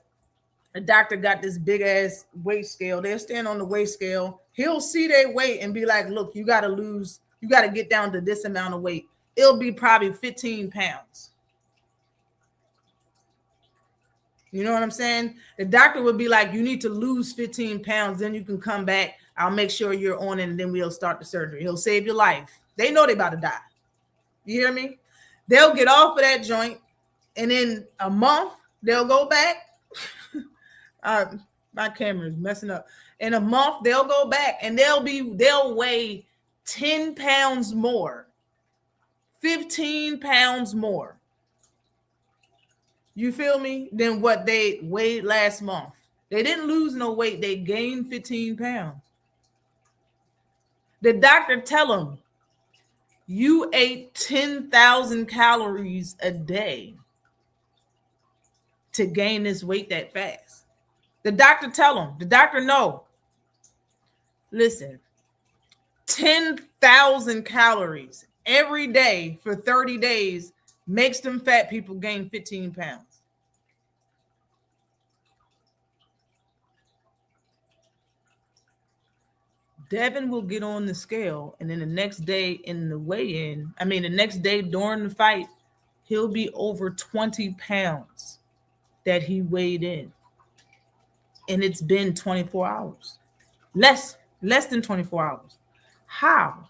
The doctor got this big ass weight scale. They'll stand on the weight scale. He'll see their weight and be like, look, you got to get down to this amount of weight. It'll be probably 15 pounds. You know what I'm saying? The doctor would be like, you need to lose 15 pounds. Then you can come back. I'll make sure you're on it, and then we'll start the surgery. He'll save your life. They know they about to die. You hear me? They'll get off of that joint, and in a month, they'll go back. My camera is messing up. In a month, they'll go back, and they'll weigh 10 pounds more, 15 pounds more. You feel me? Than what they weighed last month. They didn't lose no weight. They gained 15 pounds. The doctor tell them, you ate 10,000 calories a day to gain this weight that fast. The doctor tell them, the doctor know. Listen, 10,000 calories every day for 30 days makes them fat people gain 15 pounds. Devin will get on the scale, and then the next day in the weigh-in, the next day during the fight, he'll be over 20 pounds that he weighed in. And it's been 24 hours. Less than 24 hours. How?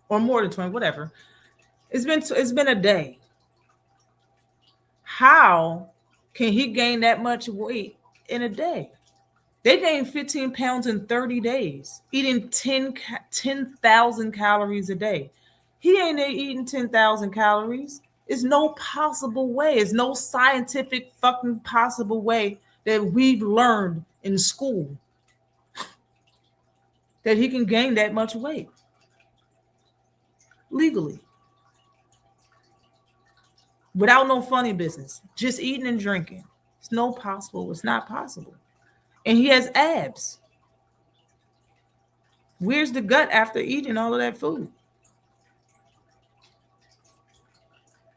Or more than 20, whatever. It's been a day. How can he gain that much weight in a day? They gained 15 pounds in 30 days, eating 10,000 calories a day. He ain't eating 10,000 calories. There's no possible way. There's no scientific fucking possible way that we've learned in school that he can gain that much weight legally. Without no funny business, just eating and drinking. It's not possible. And he has abs. Where's the gut after eating all of that food?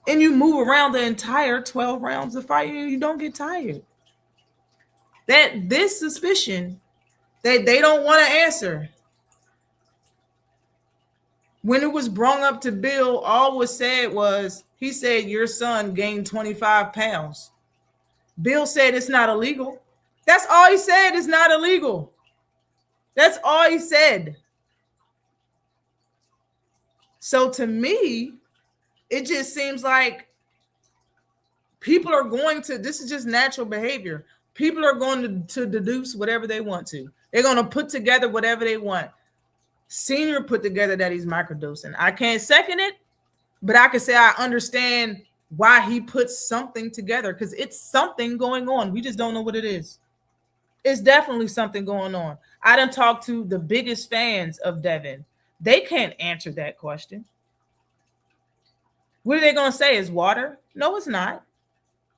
And you move around the entire 12 rounds of fighting, you don't get tired. That this suspicion that they don't want to answer. When it was brought up to Bill, all was said was, he said, your son gained 25 pounds. Bill said it's not illegal. That's all he said, it's not illegal. That's all he said. So to me, it just seems like people are going to, this is just natural behavior. People are going to deduce whatever they want to. They're going to put together whatever they want. Senior put together that he's microdosing. I can't second it, but I can say I understand why he put something together, because it's something going on. We just don't know what it is. It's definitely something going on. I done talked to the biggest fans of Devin. They can't answer that question. What are they going to say? Is water? No, it's not.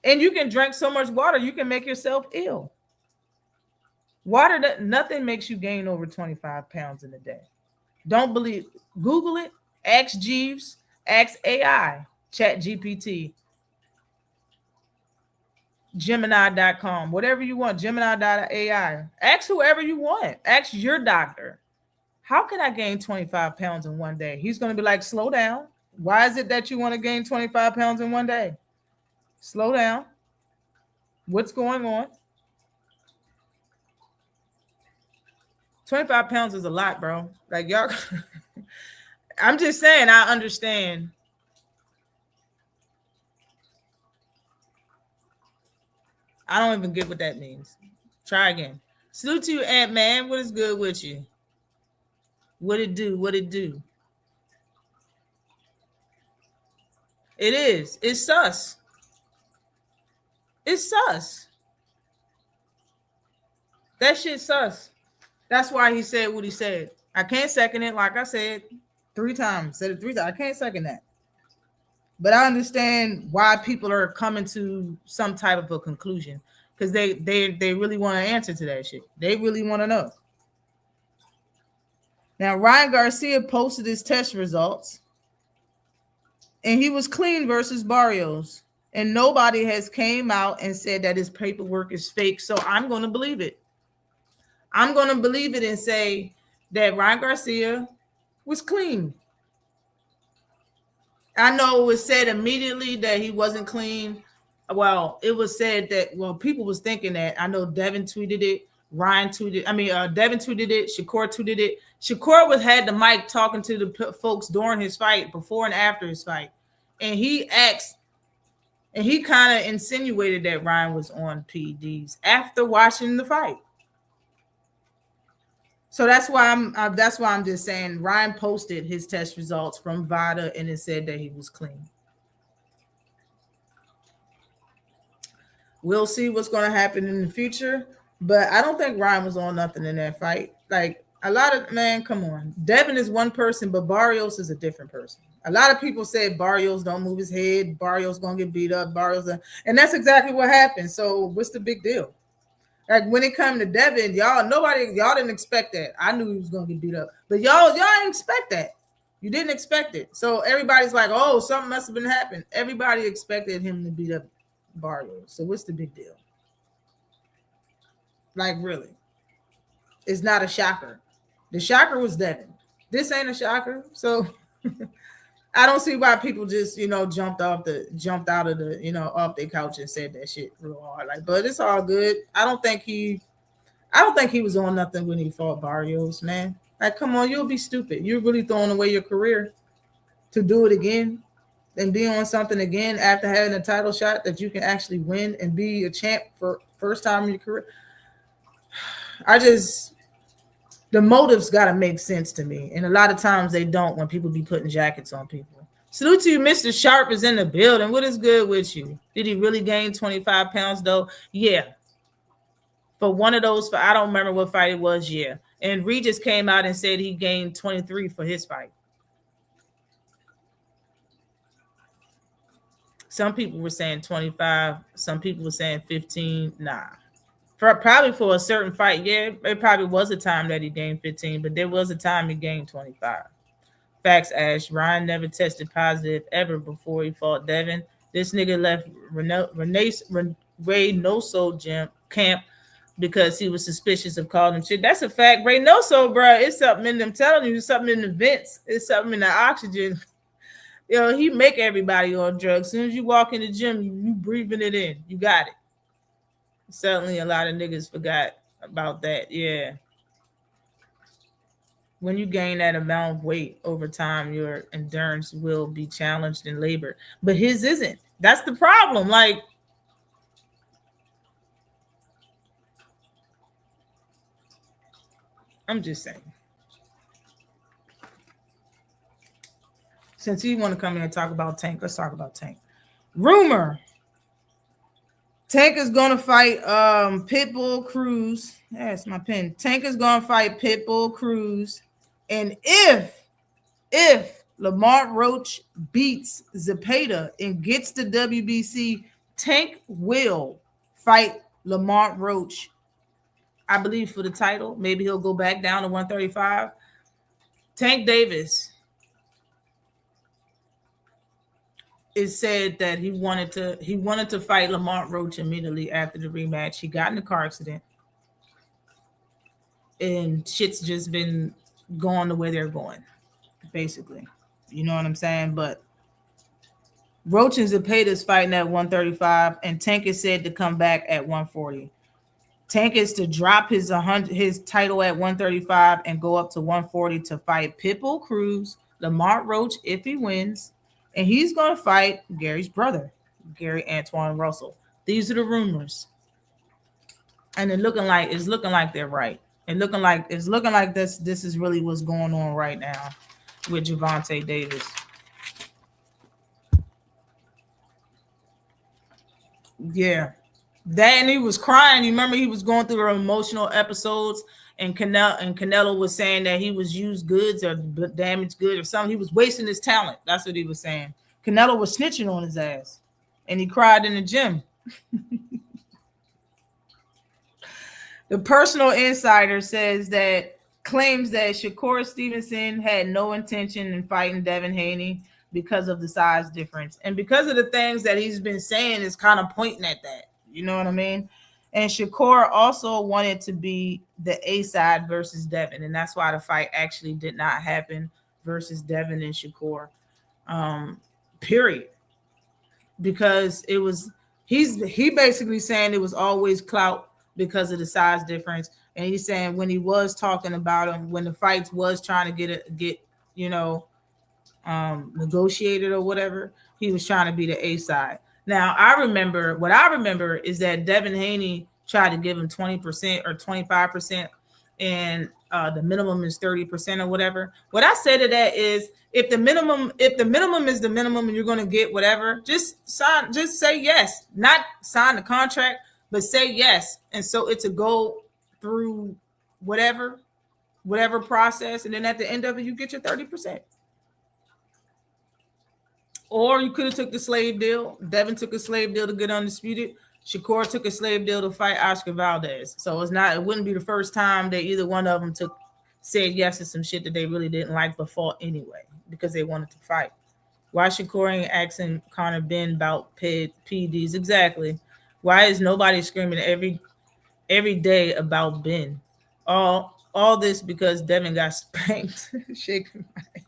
And you can drink so much water, you can make yourself ill. Water, nothing makes you gain over 25 pounds in a day. Don't believe. Google it. Ask Jeeves. Ask AI. Chat GPT. Gemini.com. Whatever you want. Gemini.ai. Ask whoever you want. Ask your doctor. How can I gain 25 pounds in one day? He's going to be like, slow down. Why is it that you want to gain 25 pounds in one day? Slow down. What's going on? 25 pounds is a lot, bro. Like, y'all, I'm just saying, I understand. I don't even get what that means. Try again. Salute to you, Ant-Man. What is good with you? What it do? What it do? It is. It's sus. It's sus. That shit sus. That's why he said what he said. I can't second it. Like I said 3 times. Said it 3 times. I can't second that. But I understand why people are coming to some type of a conclusion because they really want an answer to that shit. They really want to know. Now, Ryan Garcia posted his test results, and he was clean versus Barrios. And nobody has came out and said that his paperwork is fake. So I'm going to believe it. I'm going to believe it and say that Ryan Garcia was clean. I know it was said immediately that he wasn't clean. Well, it was said that, well, people was thinking that. I know Devin tweeted it. Ryan tweeted, Devin tweeted it. Shakur tweeted it. Shakur had the mic talking to the folks during his fight, before and after his fight. And he asked, and he kind of insinuated that Ryan was on PEDs after watching the fight. So that's why I'm just saying Ryan posted his test results from VADA and it said that he was clean. We'll see what's going to happen in the future, but I don't think Ryan was on nothing in that fight. Like a lot of, man, come on. Devin is one person, but Barrios is a different person. A lot of people said Barrios don't move his head. Barrios going to get beat up. And that's exactly what happened. So what's the big deal? Like when it came to Devin, y'all didn't expect that. I knew he was gonna get beat up, but y'all didn't expect that. You didn't expect it. So everybody's like, oh, something must have been happening. Everybody expected him to beat up Barrios. So what's the big deal? Like really, it's not a shocker. The shocker was Devin. This ain't a shocker. So I don't see why people just, jumped out of the, off their couch and said that shit real hard. Like, but it's all good. I don't think he was on nothing when he fought Barrios, man. Like, come on, you'll be stupid. You're really throwing away your career to do it again and be on something again after having a title shot that you can actually win and be a champ for first time in your career. The motives got to make sense to me. And a lot of times they don't when people be putting jackets on people. Salute to you, Mr. Sharp is in the building. What is good with you? Did he really gain 25 pounds, though? Yeah. For one of those, I don't remember what fight it was, yeah. And Regis came out and said he gained 23 for his fight. Some people were saying 25. Some people were saying 15. Nah. Probably for a certain fight, yeah, it probably was a time that he gained 15, but there was a time he gained 25. Facts, Ash. Ryan never tested positive ever before he fought Devin. This nigga left Reynoso camp because he was suspicious of calling him shit. That's a fact. Reynoso, bro, it's something in them. Telling you, something in the vents. It's something in the oxygen. He make everybody on drugs. As soon as you walk in the gym, you breathing it in. You got it. Certainly a lot of niggas forgot about that. Yeah. When you gain that amount of weight over time, your endurance will be challenged and labored. But his isn't. That's the problem. Like, I'm just saying. Since you want to come here and talk about Tank, let's talk about Tank. Rumor. Tank is going to fight Pitbull Cruz. That's my pen. Tank is going to fight Pitbull Cruz. And if Lamont Roach beats Zepeda and gets the WBC, Tank will fight Lamont Roach, I believe, for the title. Maybe he'll go back down to 135. Tank Davis is said that he wanted to fight Lamont Roach immediately after the rematch. He got in a car accident, and shit's just been going the way they're going, basically. You know what I'm saying? But Roach and Zepeda is fighting at 135, and Tank is said to come back at 140. Tank is to drop his title at 135 and go up to 140 to fight Pitbull Cruz, Lamont Roach if he wins. And he's going to fight Gary's brother, Gary Antoine Russell. These are the rumors. And it's looking like they're right. It's looking like this is really what's going on right now with Gervonta Davis. Yeah. That, and he was crying. You remember he was going through the emotional episodes, and Canelo was saying that he was used goods or damaged goods or something. He was wasting his talent. That's what he was saying. Canelo was snitching on his ass, and he cried in the gym. The personal insider claims that Shakur Stevenson had no intention in fighting Devin Haney because of the size difference. And because of the things that he's been saying is kind of pointing at that. You know what I mean? And Shakur also wanted to be the A side versus Devin. And that's why the fight actually did not happen versus Devin and Shakur. Period. Because he basically saying it was always clout because of the size difference. And he's saying when he was talking about him, when the fights was trying to get negotiated or whatever, he was trying to be the A side. Now, what I remember is that Devin Haney tried to give him 20% or 25%, and the minimum is 30% or whatever. What I say to that is, if the minimum is the minimum and you're going to get whatever, just say yes. Not sign the contract, but say yes. And so it's a go through whatever process, and then at the end of it, you get your 30%. Or you could have took the slave deal. Devin took a slave deal to get undisputed. Shakur took a slave deal to fight Oscar Valdez. So it wouldn't be the first time that either one of them said yes to some shit that they really didn't like but fought anyway because they wanted to fight. Why Shakur ain't asking Conor Ben about PEDs? Exactly. Why is nobody screaming every day about Ben? All this because Devin got spanked. Shaking my head.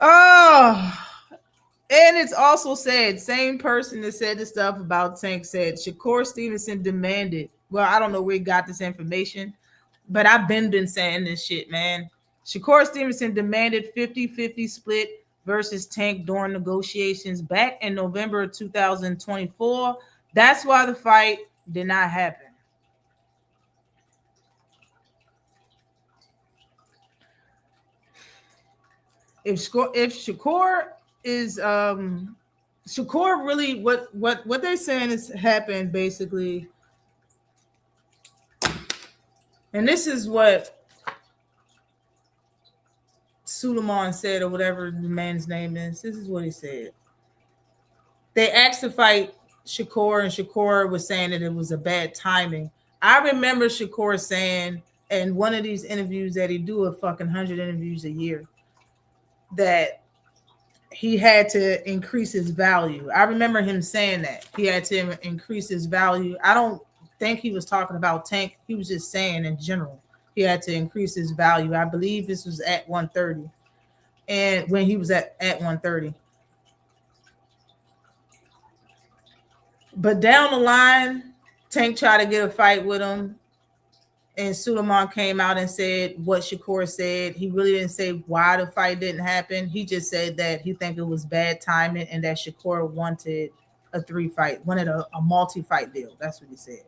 Oh, and it's also said, same person that said the stuff about Tank said Shakur Stevenson demanded. Well, I don't know where he got this information, but I've been saying this shit, man. Shakur Stevenson demanded 50-50 split versus Tank during negotiations back in November of 2024. That's why the fight did not happen. If Shakur is Shakur really what they're saying is happened basically, and this is what Suleiman said or whatever the man's name is. This is what he said. They asked to fight Shakur, and Shakur was saying that it was a bad timing. I remember Shakur saying in one of these interviews that he do a fucking 100 interviews a year, that he had to increase his value. I remember him saying that he had to increase his value. I don't think he was talking about Tank. He was just saying in general, he had to increase his value. I believe this was at 130. And when he was at 130. But down the line, Tank tried to get a fight with him. And Suleiman came out and said what Shakur said. He really didn't say why the fight didn't happen. He just said that he think it was bad timing and that Shakur wanted wanted a multi-fight deal. That's what he said.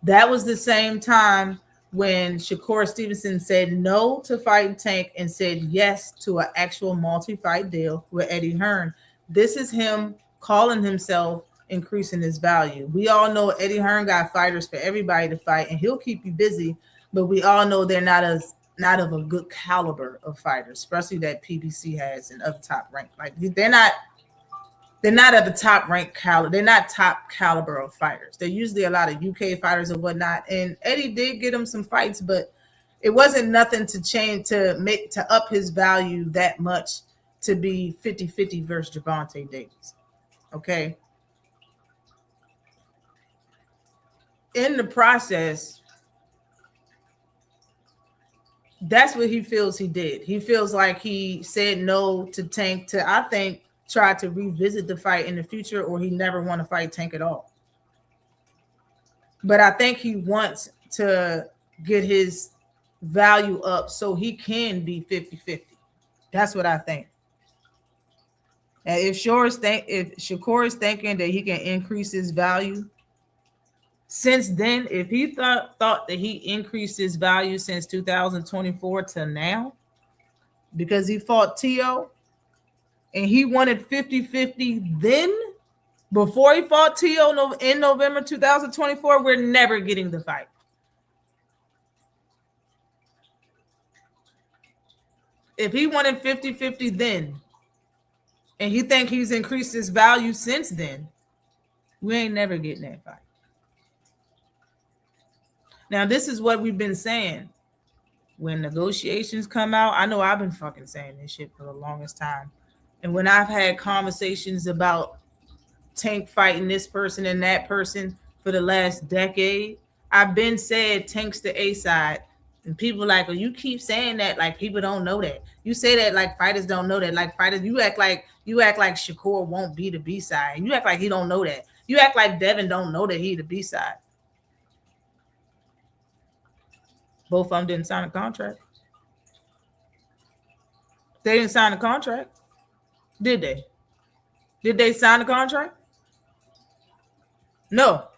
That was the same time when Shakur Stevenson said no to fighting Tank and said yes to an actual multi-fight deal with Eddie Hearn. This is him calling himself increasing his value. We all know Eddie Hearn got fighters for everybody to fight, and he'll keep you busy, but we all know they're not of a good caliber of fighters, especially that PBC has and other top rank. Like they're not of the top rank caliber. They're not top caliber of fighters. They're usually a lot of UK fighters and whatnot. And Eddie did get him some fights, but it wasn't nothing to up his value that much to be 50-50 versus Gervonta Davis. Okay. In the process, that's what he feels he did. He feels like he said no to Tank to, I think, try to revisit the fight in the future, or he never want to fight Tank at all. But I think he wants to get his value up so he can be 50-50. That's what I think. And if Shakur is thinking that he can increase his value, since then, if he thought that he increased his value since 2024 to now, because he fought Tio and he wanted 50-50 then, before he fought Tio in November 2024, we're never getting the fight. If he wanted 50-50 then, and he think he's increased his value since then, we ain't never getting that fight. Now, this is what we've been saying. When negotiations come out, I know I've been fucking saying this shit for the longest time. And when I've had conversations about Tank fighting this person and that person for the last decade, I've been said Tank's the A side. And people like, well, you keep saying that like people don't know that. You say that like fighters don't know that. Like fighters, you act like Shakur won't be the B side. And you act like he don't know that. You act like Devin don't know that he the B side. Both of them didn't sign a contract. They didn't sign a contract. Did they? Did they sign a contract? No.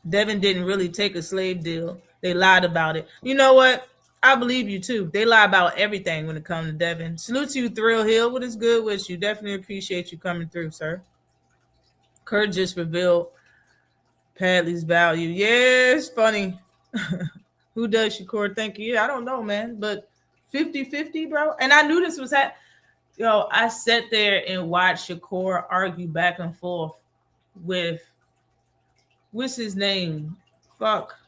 Devin didn't really take a slave deal. They lied about it. You know what? I believe you too. They lie about everything when it comes to Devin. Salute to you, Thrill Hill. What is good with you? Definitely appreciate you coming through, sir. Kurt just revealed Padley's value. Yeah, it's funny. Who does Shakur think he is? I don't know, man. But 50-50, bro. And I knew this was happening. Yo, I sat there and watched Shakur argue back and forth with, what's his name? Fuck.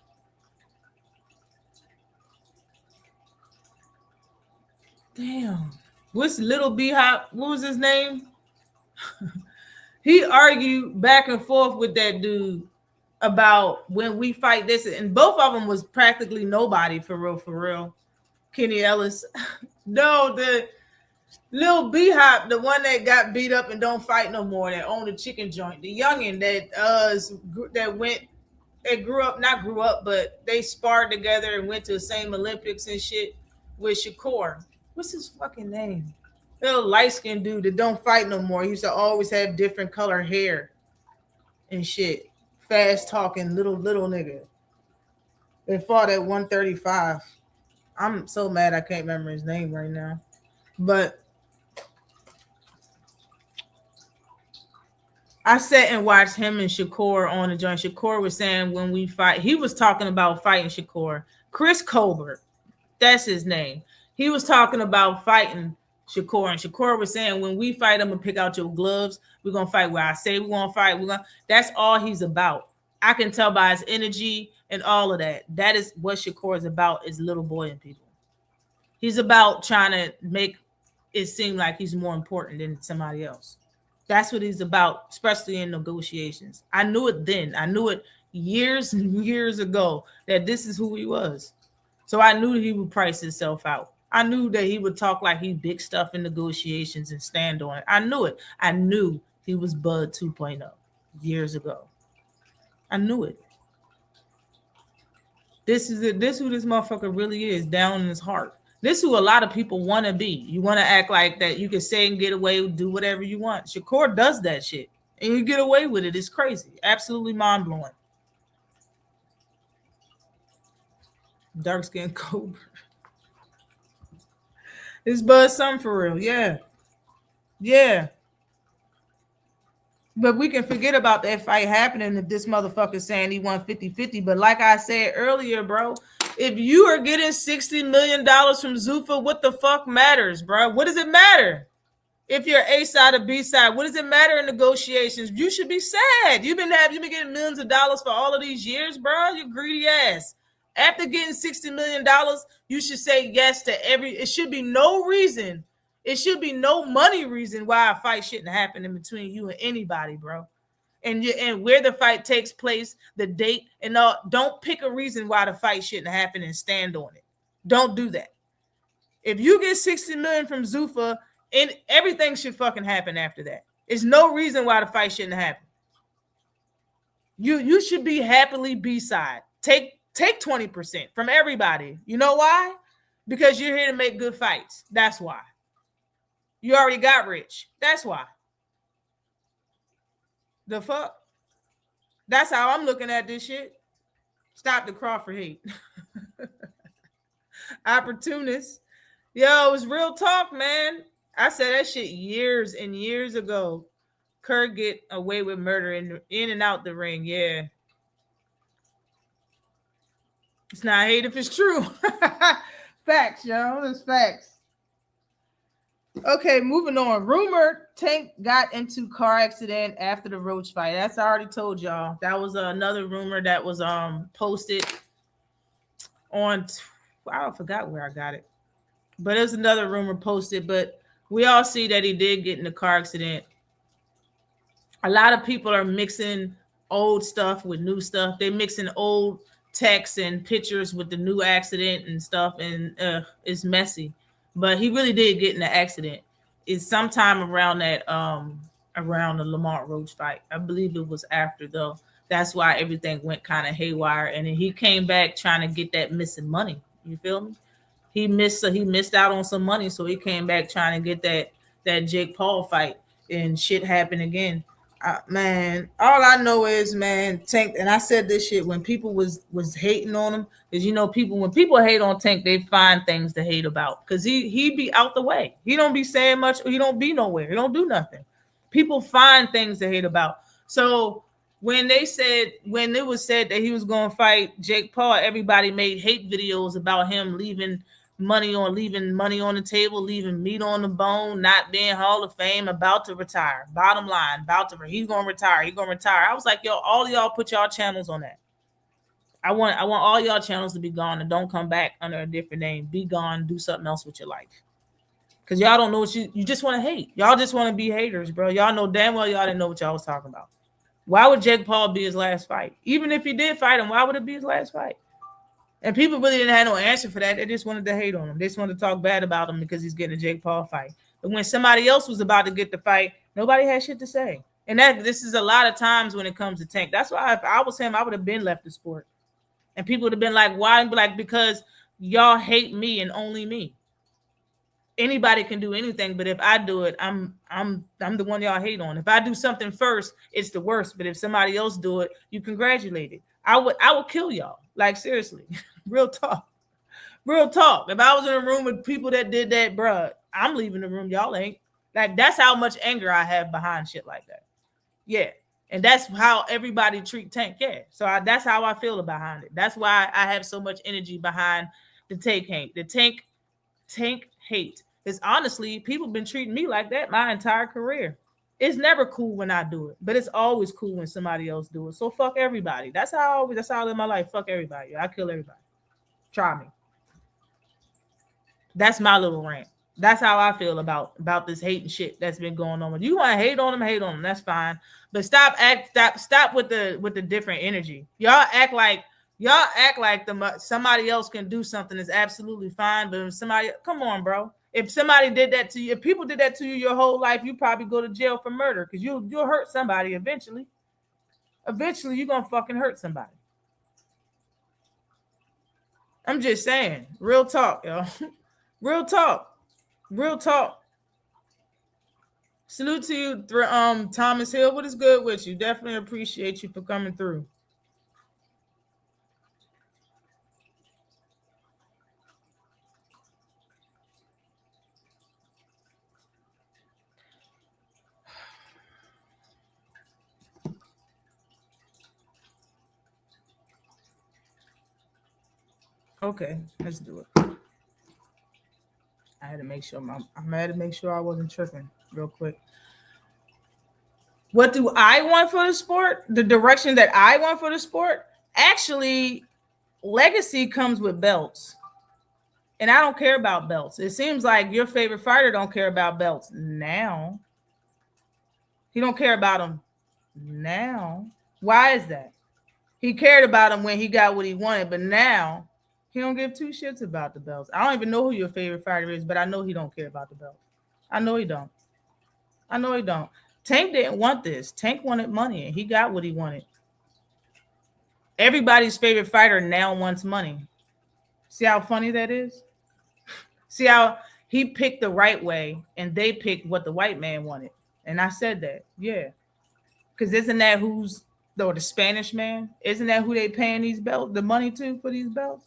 Damn. What's Little B-Hop? What was his name? He argued back and forth with that dude about when we fight this. And both of them was practically nobody for real. Kenny Ellis. No, the Lil B-Hop, the one that got beat up and don't fight no more, that owned a chicken joint. The youngin' that grew up, but they sparred together and went to the same Olympics and shit with Shakur. What's his fucking name? Little light-skinned dude that don't fight no more. He used to always have different color hair and shit. Fast talking little nigga. They fought at 135. I'm so mad I can't remember his name right now. But I sat and watched him and Shakur on the joint. Shakur was saying when we fight, he was talking about fighting Shakur. Chris Colbert, that's his name. He was talking about fighting Shakur, and Shakur was saying when we fight, I'm gonna pick out your gloves. We're gonna fight where I say we're gonna fight. That's all he's about. I can tell by his energy and all of that. That is what Shakur is about, is little boy and people. He's about trying to make it seem like he's more important than somebody else. That's what he's about, especially in negotiations. I knew it then. I knew it years and years ago that this is who he was. So I knew he would price himself out. I knew that he would talk like he big stuff in negotiations and stand on it. I knew it. I knew he was Bud 2.0 years ago. I knew it. This is it. This is who this motherfucker really is, down in his heart. This is who a lot of people want to be. You want to act like that you can say and get away, do whatever you want. Shakur does that shit, and you get away with it. It's crazy. Absolutely mind-blowing. Dark-skinned Cobra. It's Bud something for real. Yeah. Yeah. But we can forget about that fight happening if this motherfucker saying he won 50-50. But like I said earlier, bro, if you are getting $60 million from Zuffa, what the fuck matters, bro? What does it matter? If you're A side or B side, what does it matter in negotiations? You should be sad. You've been getting millions of dollars for all of these years, bro. You greedy ass. After getting $60 million, you should say yes to it should be no reason. It should be no money reason why a fight shouldn't happen in between you and anybody, bro. And where the fight takes place, the date, and all. Don't pick a reason why the fight shouldn't happen and stand on it. Don't do that. If you get $60 million from Zuffa, and everything should fucking happen after that. There's no reason why the fight shouldn't happen. You should be happily B-side. Take 20% from everybody. You know why? Because you're here to make good fights. That's why. You already got rich. That's why. The fuck? That's how I'm looking at this shit. Stop the Crawford hate. Opportunist. Yo, it was real talk, man. I said that shit years and years ago. Kurt get away with murder in and out the ring. Yeah. It's not hate if it's true. Facts, yo. It's facts. Okay, moving on. Rumor Tank got into car accident after the Roach fight. That's I already told y'all. That was another rumor that was posted on. I forgot where I got it, but there's another rumor posted. But we all see that he did get in a car accident. A lot of people are mixing old stuff with new stuff. They're mixing old texts and pictures with the new accident and stuff, and it's messy. But he really did get in the accident. It's sometime around that around the Lamont Roach fight. I believe it was after though. That's why everything went kind of haywire, and then he came back trying to get that missing money. You feel me? He missed out on some money, so he came back trying to get that Jake Paul fight, and shit happened again. Man, all I know is, man, Tank, and I said this shit when people was hating on him, is people when people hate on Tank, they find things to hate about because he be out the way. He don't be saying much. He don't be nowhere. He don't do nothing. People find things to hate about. So when it was said that he was going to fight Jake Paul, everybody made hate videos about him leaving money on the table, leaving meat on the bone, not being Hall of Fame, about to retire. Bottom line, he's gonna retire. He's gonna retire. I was like, yo, all y'all put y'all channels on that. I want all y'all channels to be gone and don't come back under a different name. Be gone, do something else with your life. Cause y'all don't know what you just want to hate. Y'all just want to be haters, bro. Y'all know damn well y'all didn't know what y'all was talking about. Why would Jake Paul be his last fight? Even if he did fight him, why would it be his last fight? And people really didn't have no answer for that. They just wanted to hate on him. They just wanted to talk bad about him because he's getting a Jake Paul fight. But when somebody else was about to get the fight, nobody had shit to say. And this is a lot of times when it comes to Tank. That's why if I was him, I would have been left the sport. And people would have been like, why? And be like, because y'all hate me and only me. Anybody can do anything, but if I do it, I'm the one y'all hate on. If I do something first, it's the worst. But if somebody else do it, you congratulate it. I would kill y'all. Like seriously. Real talk. If I was in a room with people that did that, bruh, I'm leaving the room. Y'all ain't. Like, that's how much anger I have behind shit like that. Yeah. And that's how everybody treat Tank. Yeah. So that's how I feel behind it. That's why I have so much energy behind the Tank hate. The Tank hate. Because honestly, people been treating me like that my entire career. It's never cool when I do it, but it's always cool when somebody else do it. So fuck everybody. That's how I live my life. Fuck everybody. I kill everybody. Try me. That's my little rant. That's how I feel about this hate and shit that's been going on. When you want to hate on them, that's fine. But stop with the different energy. Y'all act like somebody else can do something that's absolutely fine. But if somebody, come on, bro. If somebody did that to you, if people did that to you your whole life, you probably go to jail for murder because you'll hurt somebody eventually. Eventually, you're gonna fucking hurt somebody. I'm just saying, real talk, yo. Real talk. Salute to you, Thomas Hill. What is good with you? Definitely appreciate you for coming through. Okay, let's do it. I had to make sure I wasn't tripping real quick. What do I want for the sport? The direction that I want for the sport? Actually, legacy comes with belts. And I don't care about belts. It seems like your favorite fighter don't care about belts now. He don't care about them now. Why is that? He cared about them when he got what he wanted, but now he don't give two shits about the belts. I don't even know who your favorite fighter is, but I know he don't care about the belt. I know he don't. Tank didn't want this. Tank wanted money, and he got what he wanted. Everybody's favorite fighter now wants money. See how funny that is? See how he picked the right way, and they picked what the white man wanted. And I said that, yeah. Because isn't that the Spanish man? Isn't that who they paying the money to for these belts?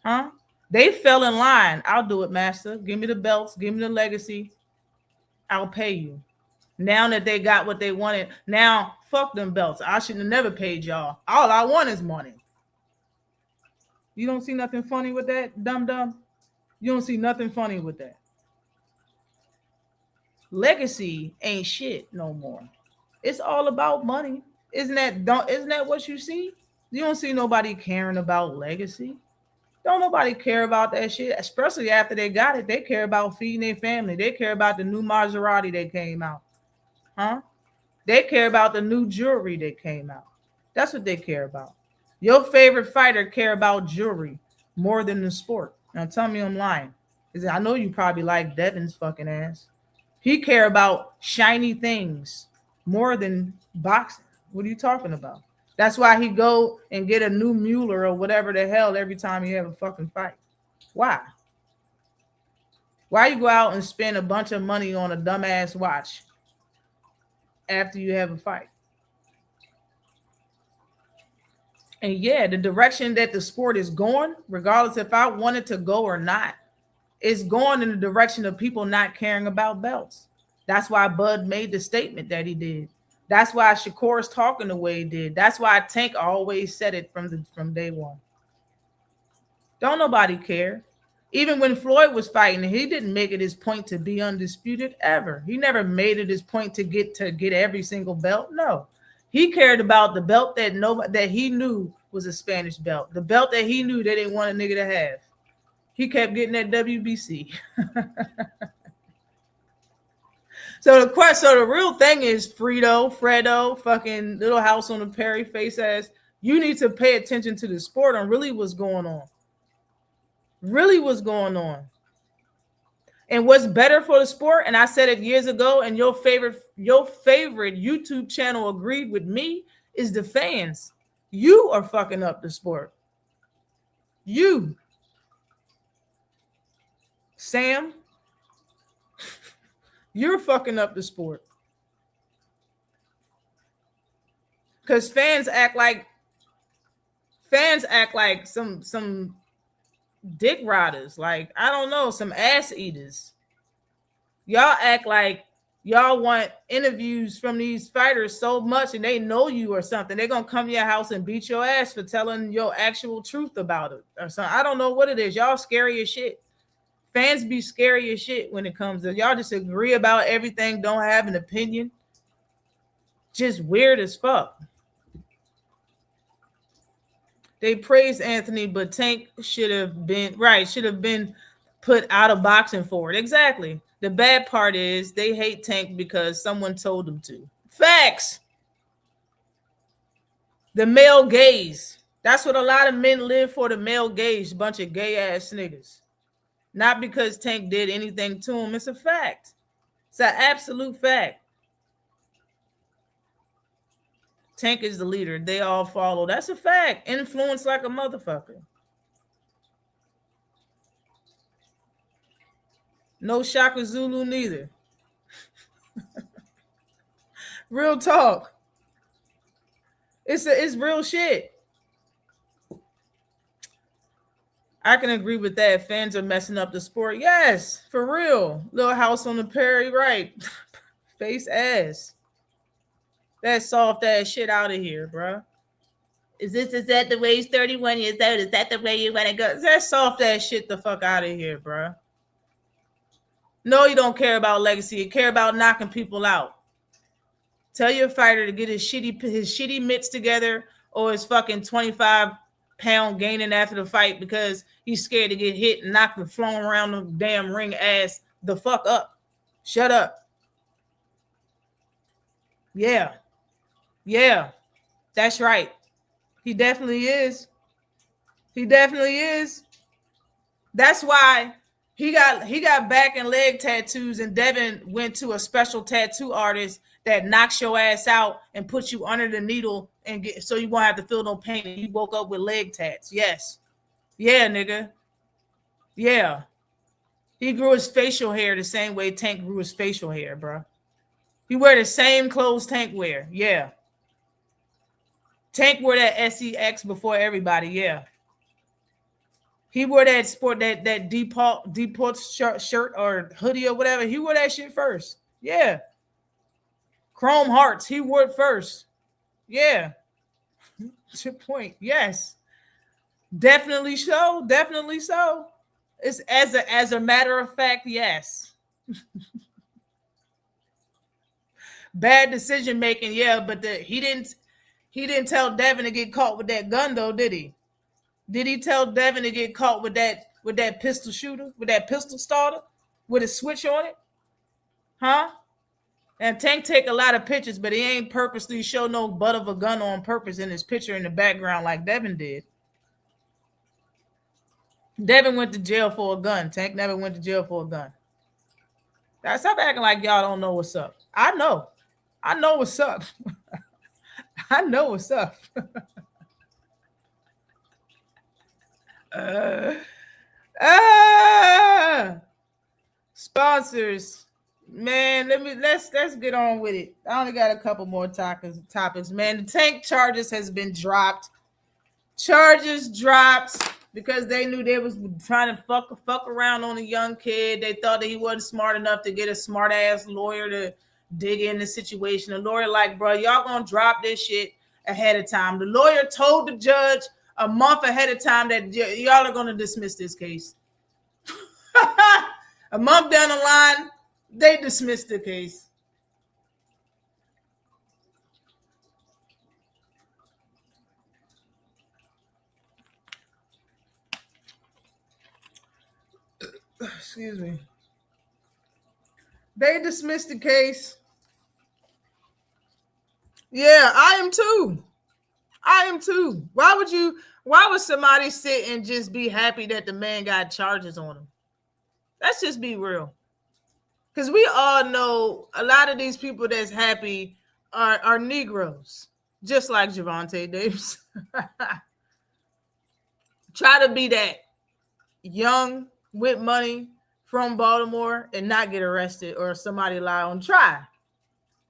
Huh? They fell in line. I'll do it, master. Give me the belts. Give me the legacy. I'll pay you. Now that they got what they wanted, now fuck them belts. I shouldn't have never paid y'all. All I want is money. You don't see nothing funny with that, dumb? You don't see nothing funny with that. Legacy ain't shit no more. It's all about money. Isn't that what you see? You don't see nobody caring about legacy. Don't nobody care about that shit, especially after they got it. They care about feeding their family. They care about the new Maserati that came out. Huh? They care about the new jewelry that came out. That's what they care about. Your favorite fighter care about jewelry more than the sport. Now tell me I'm lying. Because I know you probably like Devin's fucking ass. He care about shiny things more than boxing. What are you talking about? That's why he go and get a new Mueller or whatever the hell every time he have a fucking fight. Why? Why you go out and spend a bunch of money on a dumbass watch after you have a fight? And yeah, the direction that the sport is going, regardless if I wanted to go or not, is going in the direction of people not caring about belts. That's why Bud made the statement that he did. That's why Shakur's talking the way he did. That's why Tank always said it from day one. Don't nobody care. Even when Floyd was fighting, he didn't make it his point to be undisputed ever. He never made it his point to get every single belt. No, he cared about the belt that he knew was a Spanish belt, the belt that he knew they didn't want a nigga to have. He kept getting that WBC. So the real thing is Fredo, fucking Little House on the Prairie face ass. You need to pay attention to the sport and really what's going on. Really what's going on. And what's better for the sport, and I said it years ago, and your favorite YouTube channel agreed with me, is the fans. You are fucking up the sport. You. Sam. You're fucking up the sport. Because fans act like some dick riders. Like, I don't know, some ass eaters. Y'all act like y'all want interviews from these fighters so much and they know you or something. They're going to come to your house and beat your ass for telling your actual truth about it or something. I don't know what it is. Y'all scary as shit. Fans be scary as shit when it comes to y'all just agree about everything, don't have an opinion. Just weird as fuck. They praise Anthony, but Tank should have been put out of boxing for it. Exactly. The bad part is they hate Tank because someone told them to. Facts. The male gaze. That's what a lot of men live for, the male gaze. Bunch of gay ass niggas. Not because Tank did anything to him. It's a fact. It's an absolute fact. Tank is the leader. They all follow. That's a fact. Influence like a motherfucker. No Shaka Zulu neither. Real talk. It's real shit. I can agree with that. Fans are messing up the sport. Yes, for real. Little House on the Prairie, right? Face ass. That soft ass shit out of here, bro. Is that the way he's 31 years old? Is that the way you want to go? That soft ass shit the fuck out of here, bro. No, you don't care about legacy. You care about knocking people out. Tell your fighter to get his shitty mitts together or his fucking 25-pound gaining after the fight because he's scared to get hit and knocked and flown around the damn ring ass the fuck up. Shut up. Yeah. Yeah. That's right. He definitely is. He definitely is. That's why he got back and leg tattoos, and Devin went to a special tattoo artist that knocks your ass out and puts you under the needle and so you won't have to feel no pain. And you woke up with leg tats. Yes. Yeah, nigga. Yeah. He grew his facial hair the same way Tank grew his facial hair, bro. He wear the same clothes Tank wear. Yeah. Tank wore that SEX before everybody. Yeah. He wore that that deport shirt or hoodie or whatever. He wore that shit first. Yeah. Chrome Hearts. He wore it first. Yeah. That's your point. Yes. Definitely so. Definitely so. It's as a matter of fact, yes. bad decision making. Yeah, but he didn't tell Devin to get caught with that gun though, did he? Did he tell Devin to get caught with that pistol shooter, with that pistol starter, with a switch on it? Huh? And Tank take a lot of pictures, but he ain't purposely show no butt of a gun on purpose in his picture in the background like Devin did. Devin went to jail for a gun. Tank never went to jail for a gun. Now, stop acting like y'all don't know what's up. I know. I know what's up. I know what's up. Sponsors. Man, let's get on with it. I only got a couple more topics. Man, the Tank charges has been dropped. Charges dropped because they knew they was trying to fuck around on a young kid. They thought that he wasn't smart enough to get a smart ass lawyer to dig in the situation. The lawyer like, bro, y'all gonna drop this shit ahead of time. The lawyer told the judge a month ahead of time that y'all are gonna dismiss this case. A month down the line, they dismissed the case. Excuse me. They dismissed the case. Yeah, I am too. Why would somebody sit and just be happy that the man got charges on him? Let's just be real. Because we all know a lot of these people that's happy are Negroes, just like Gervonta Davis. Try to be that young with money from Baltimore and not get arrested or somebody lie on trial.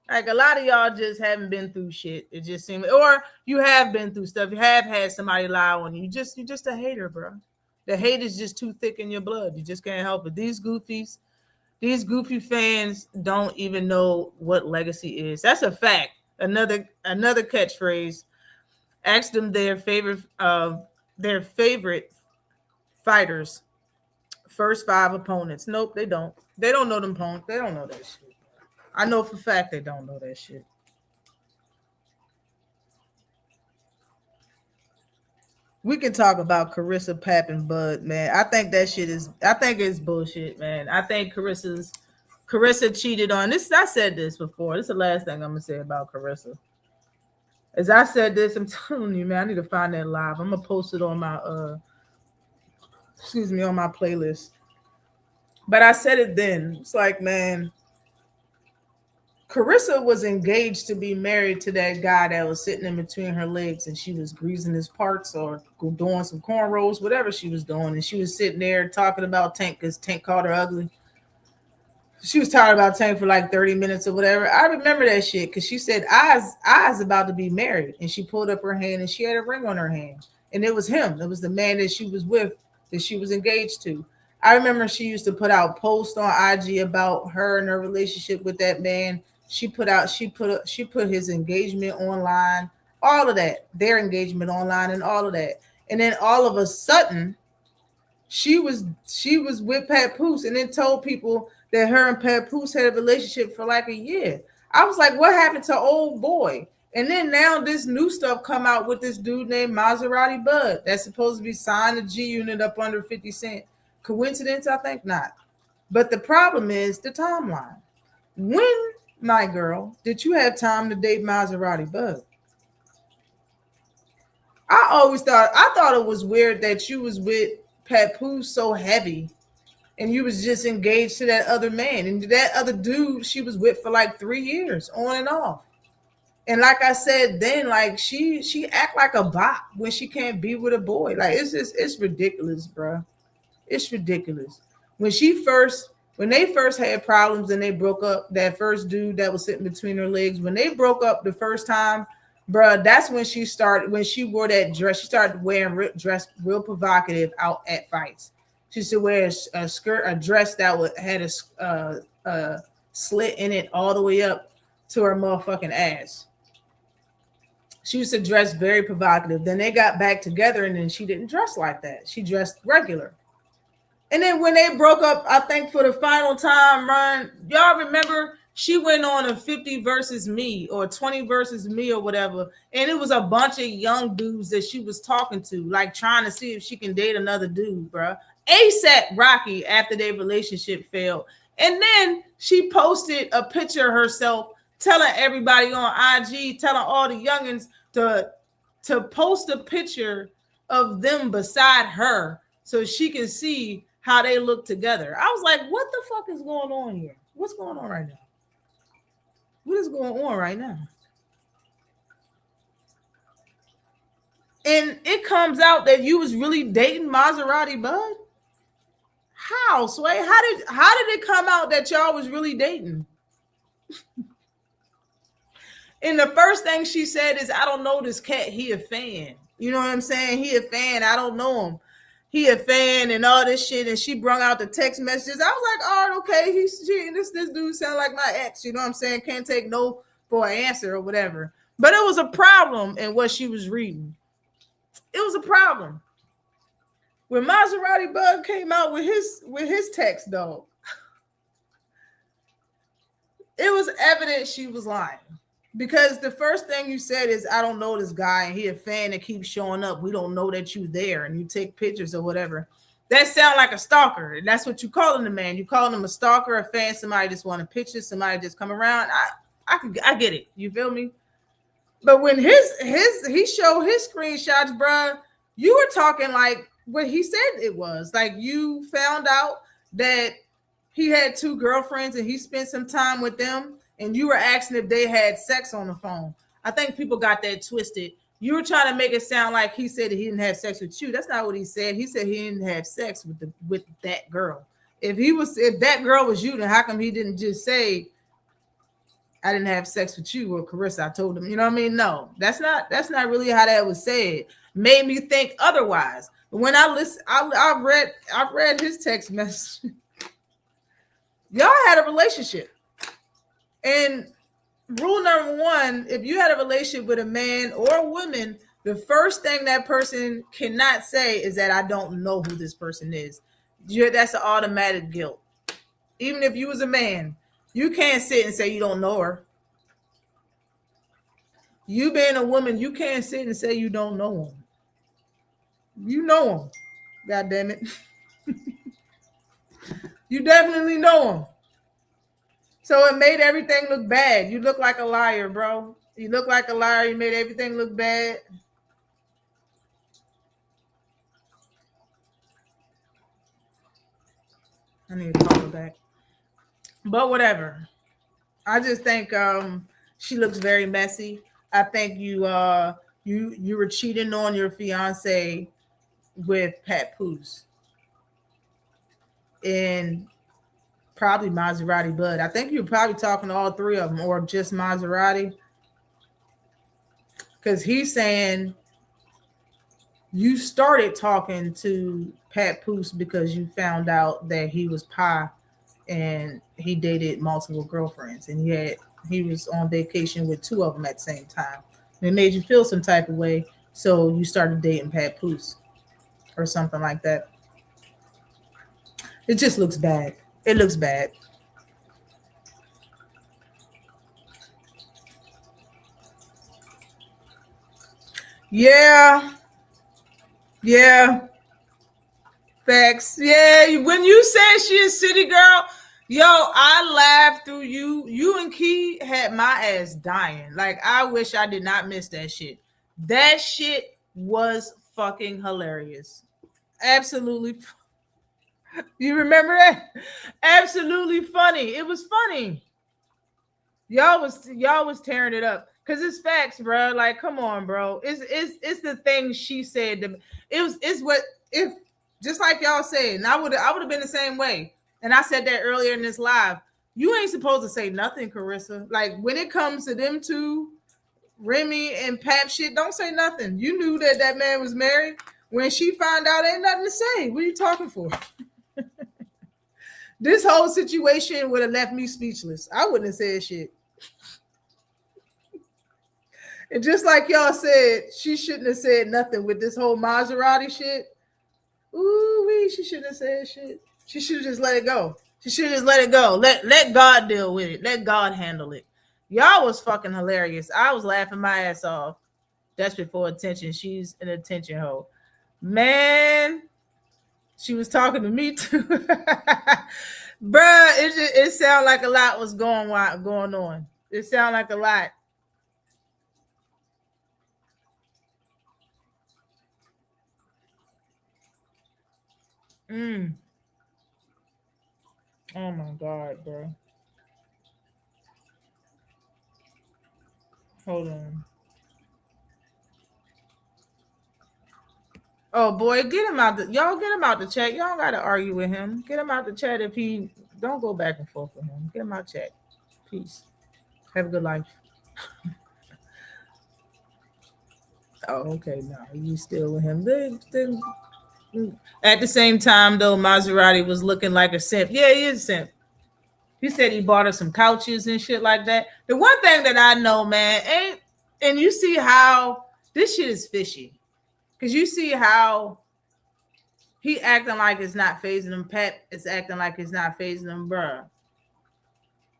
Like a lot of y'all just haven't been through shit. It just seems, or you have been through stuff. You have had somebody lie on you. You're just a hater, bro. The hate is just too thick in your blood. You just can't help it. These goofy fans don't even know what legacy is. That's a fact. Another catchphrase. Ask them their favorite fighters. First 5 opponents. Nope, they don't. They don't know them opponents. They don't know that shit. I know for a fact they don't know that shit. We can talk about Carissa Pappin, but man, I think it's bullshit, man. I think Carissa cheated on this. I said this before. This is the last thing I'm gonna say about Carissa. As I said this, I'm telling you, man, I need to find that live. I'm gonna post it on my on my playlist. But I said it then. It's like, man, Carissa was engaged to be married to that guy that was sitting in between her legs, and she was greasing his parts or doing some cornrows, whatever she was doing. And she was sitting there talking about Tank because Tank called her ugly. She was talking about Tank for like 30 minutes or whatever. I remember that shit because she said, I's about to be married. And she pulled up her hand and she had a ring on her hand. And it was him. It was the man that she was with, that she was engaged to. I remember she used to put out posts on IG about her and her relationship with that man. She put his engagement online, all of that, their engagement online and all of that. And then all of a sudden, she was with Papoose and then told people that her and Papoose had a relationship for like a year. I was like, what happened to old boy? And then now this new stuff come out with this dude named Maserati Bud that's supposed to be signed to G Unit up under 50 Cent. Coincidence? I think not. But the problem is the timeline. When, my girl, did you have time to date Maserati Bud? I thought it was weird that you was with Papoose so heavy and you was just engaged to that other man. And that other dude she was with for like 3 years, on and off. And like I said then, like she act like a bot when she can't be with a boy. Like it's ridiculous, bro. It's ridiculous. When they first had problems and they broke up, that first dude that was sitting between her legs, when they broke up the first time, bruh, that's when she wore that dress. She started wearing dress real provocative out at fights. She used to wear a dress that had a slit in it all the way up to her motherfucking ass. She used to dress very provocative. Then they got back together and then she didn't dress like that. She dressed regular. And then when they broke up, I think for the final time, Ryan, y'all remember she went on a 50 versus me or 20 versus me or whatever. And it was a bunch of young dudes that she was talking to, like trying to see if she can date another dude, bro. ASAP Rocky after their relationship failed. And then she posted a picture of herself telling everybody on IG, telling all the youngins to post a picture of them beside her so she can see how they look together. I was like, what the fuck is going on here? What's going on right now? What is going on right now? And it comes out that you was really dating Maserati Bud? How, Sway? How did it come out that y'all was really dating? And the first thing she said is, I don't know this cat. He a fan. You know what I'm saying? He a fan. I don't know him. He a fan and all this shit. And she brung out the text messages. I was like, all right, okay. This dude sound like my ex. You know what I'm saying? Can't take no for an answer or whatever. But it was a problem in what she was reading. It was a problem. When Maserati Bud came out with his text, though, it was evident she was lying. Because the first thing you said is, I don't know this guy, and he a fan that keeps showing up. We don't know that you there, and you take pictures or whatever. That sound like a stalker, and that's what you calling the man. You calling him a stalker, a fan, somebody just want a picture, somebody just come around. I get it. You feel me? But when he showed his screenshots, bruh, you were talking like what he said it was. Like you found out that he had 2 girlfriends and he spent some time with them. And you were asking if they had sex on the phone. I think people got that twisted. You were trying to make it sound like he said that he didn't have sex with you. That's not what he said. He said he didn't have sex with that girl. If that girl was you, then how come he didn't just say, I didn't have sex with you or Carissa? I told him, you know what I mean? No, that's not really how that was said. Made me think otherwise. But when I listened, I read his text message. Y'all had a relationship. And rule number 1, if you had a relationship with a man or a woman, the first thing that person cannot say is that I don't know who this person is. That's an automatic guilt. Even if you was a man, you can't sit and say you don't know her. You being a woman, you can't sit and say you don't know him. You know him. God damn it. You definitely know him. So it made everything look bad. You look like a liar, bro. You look like a liar. You made everything look bad. I need to call her back. But whatever. I just think she looks very messy. I think you were cheating on your fiance with Papoose. And probably Maserati Bud. I think you're probably talking to all 3 of them or just Maserati. Because he's saying you started talking to Papoose because you found out that he was pi and he dated multiple girlfriends. And he was on vacation with 2 of them at the same time. And it made you feel some type of way. So you started dating Papoose or something like that. It just looks bad. It looks bad. Yeah. Facts. Yeah. When you said she a city girl, yo, I laughed through you. You and Key had my ass dying. Like, I wish I did not miss that shit. That shit was fucking hilarious. Absolutely. You remember that? Absolutely funny. It was funny. Y'all was tearing it up because it's facts, bro. Like, come on, bro. It's the thing she said. It's what if just like y'all said, and I would have been the same way. And I said that earlier in this live. You ain't supposed to say nothing, Carissa. Like when it comes to them 2, Remy and Pap shit, don't say nothing. You knew that man was married. When she found out, ain't nothing to say. What are you talking for? This whole situation would have left me speechless. I wouldn't have said shit. And just like y'all said, she shouldn't have said nothing with this whole Maserati shit. Ooh, she shouldn't have said shit. She should have just let it go. She should just let it go. Let God deal with it. Let God handle it. Y'all was fucking hilarious. I was laughing my ass off. Desperate for attention. She's an attention hoe. Man, she was talking to me too. Bruh, it sounded like a lot was going on. It sounded like a lot. Oh my God, bro. Hold on. Oh boy, get him out. Y'all get him out the chat. Y'all gotta argue with him. Get him out the chat if he don't go back and forth with him. Get him out chat. Peace. Have a good life. Oh, okay. No, you still with him. At the same time, though, Maserati was looking like a simp. Yeah, he is a simp. He said he bought her some couches and shit like that. The one thing that I know, man, and you see how this shit is fishy. Because you see how he acting like it's not phasing him. Pat is acting like it's not phasing him, bruh.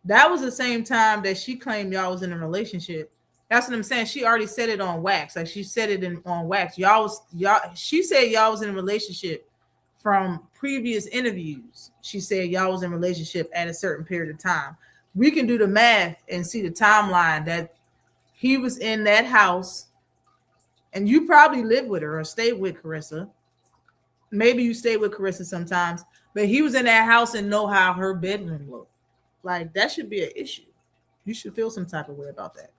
That was the same time that she claimed y'all was in a relationship. That's what I'm saying. She already said it on wax. Like she said it on wax. She said y'all was in a relationship from previous interviews. She said y'all was in a relationship at a certain period of time. We can do the math and see the timeline that he was in that house. And you probably live with her or stay with Carissa. Maybe you stay with Carissa sometimes, but he was in that house and know how her bedroom looked. Like that should be an issue. You should feel some type of way about that.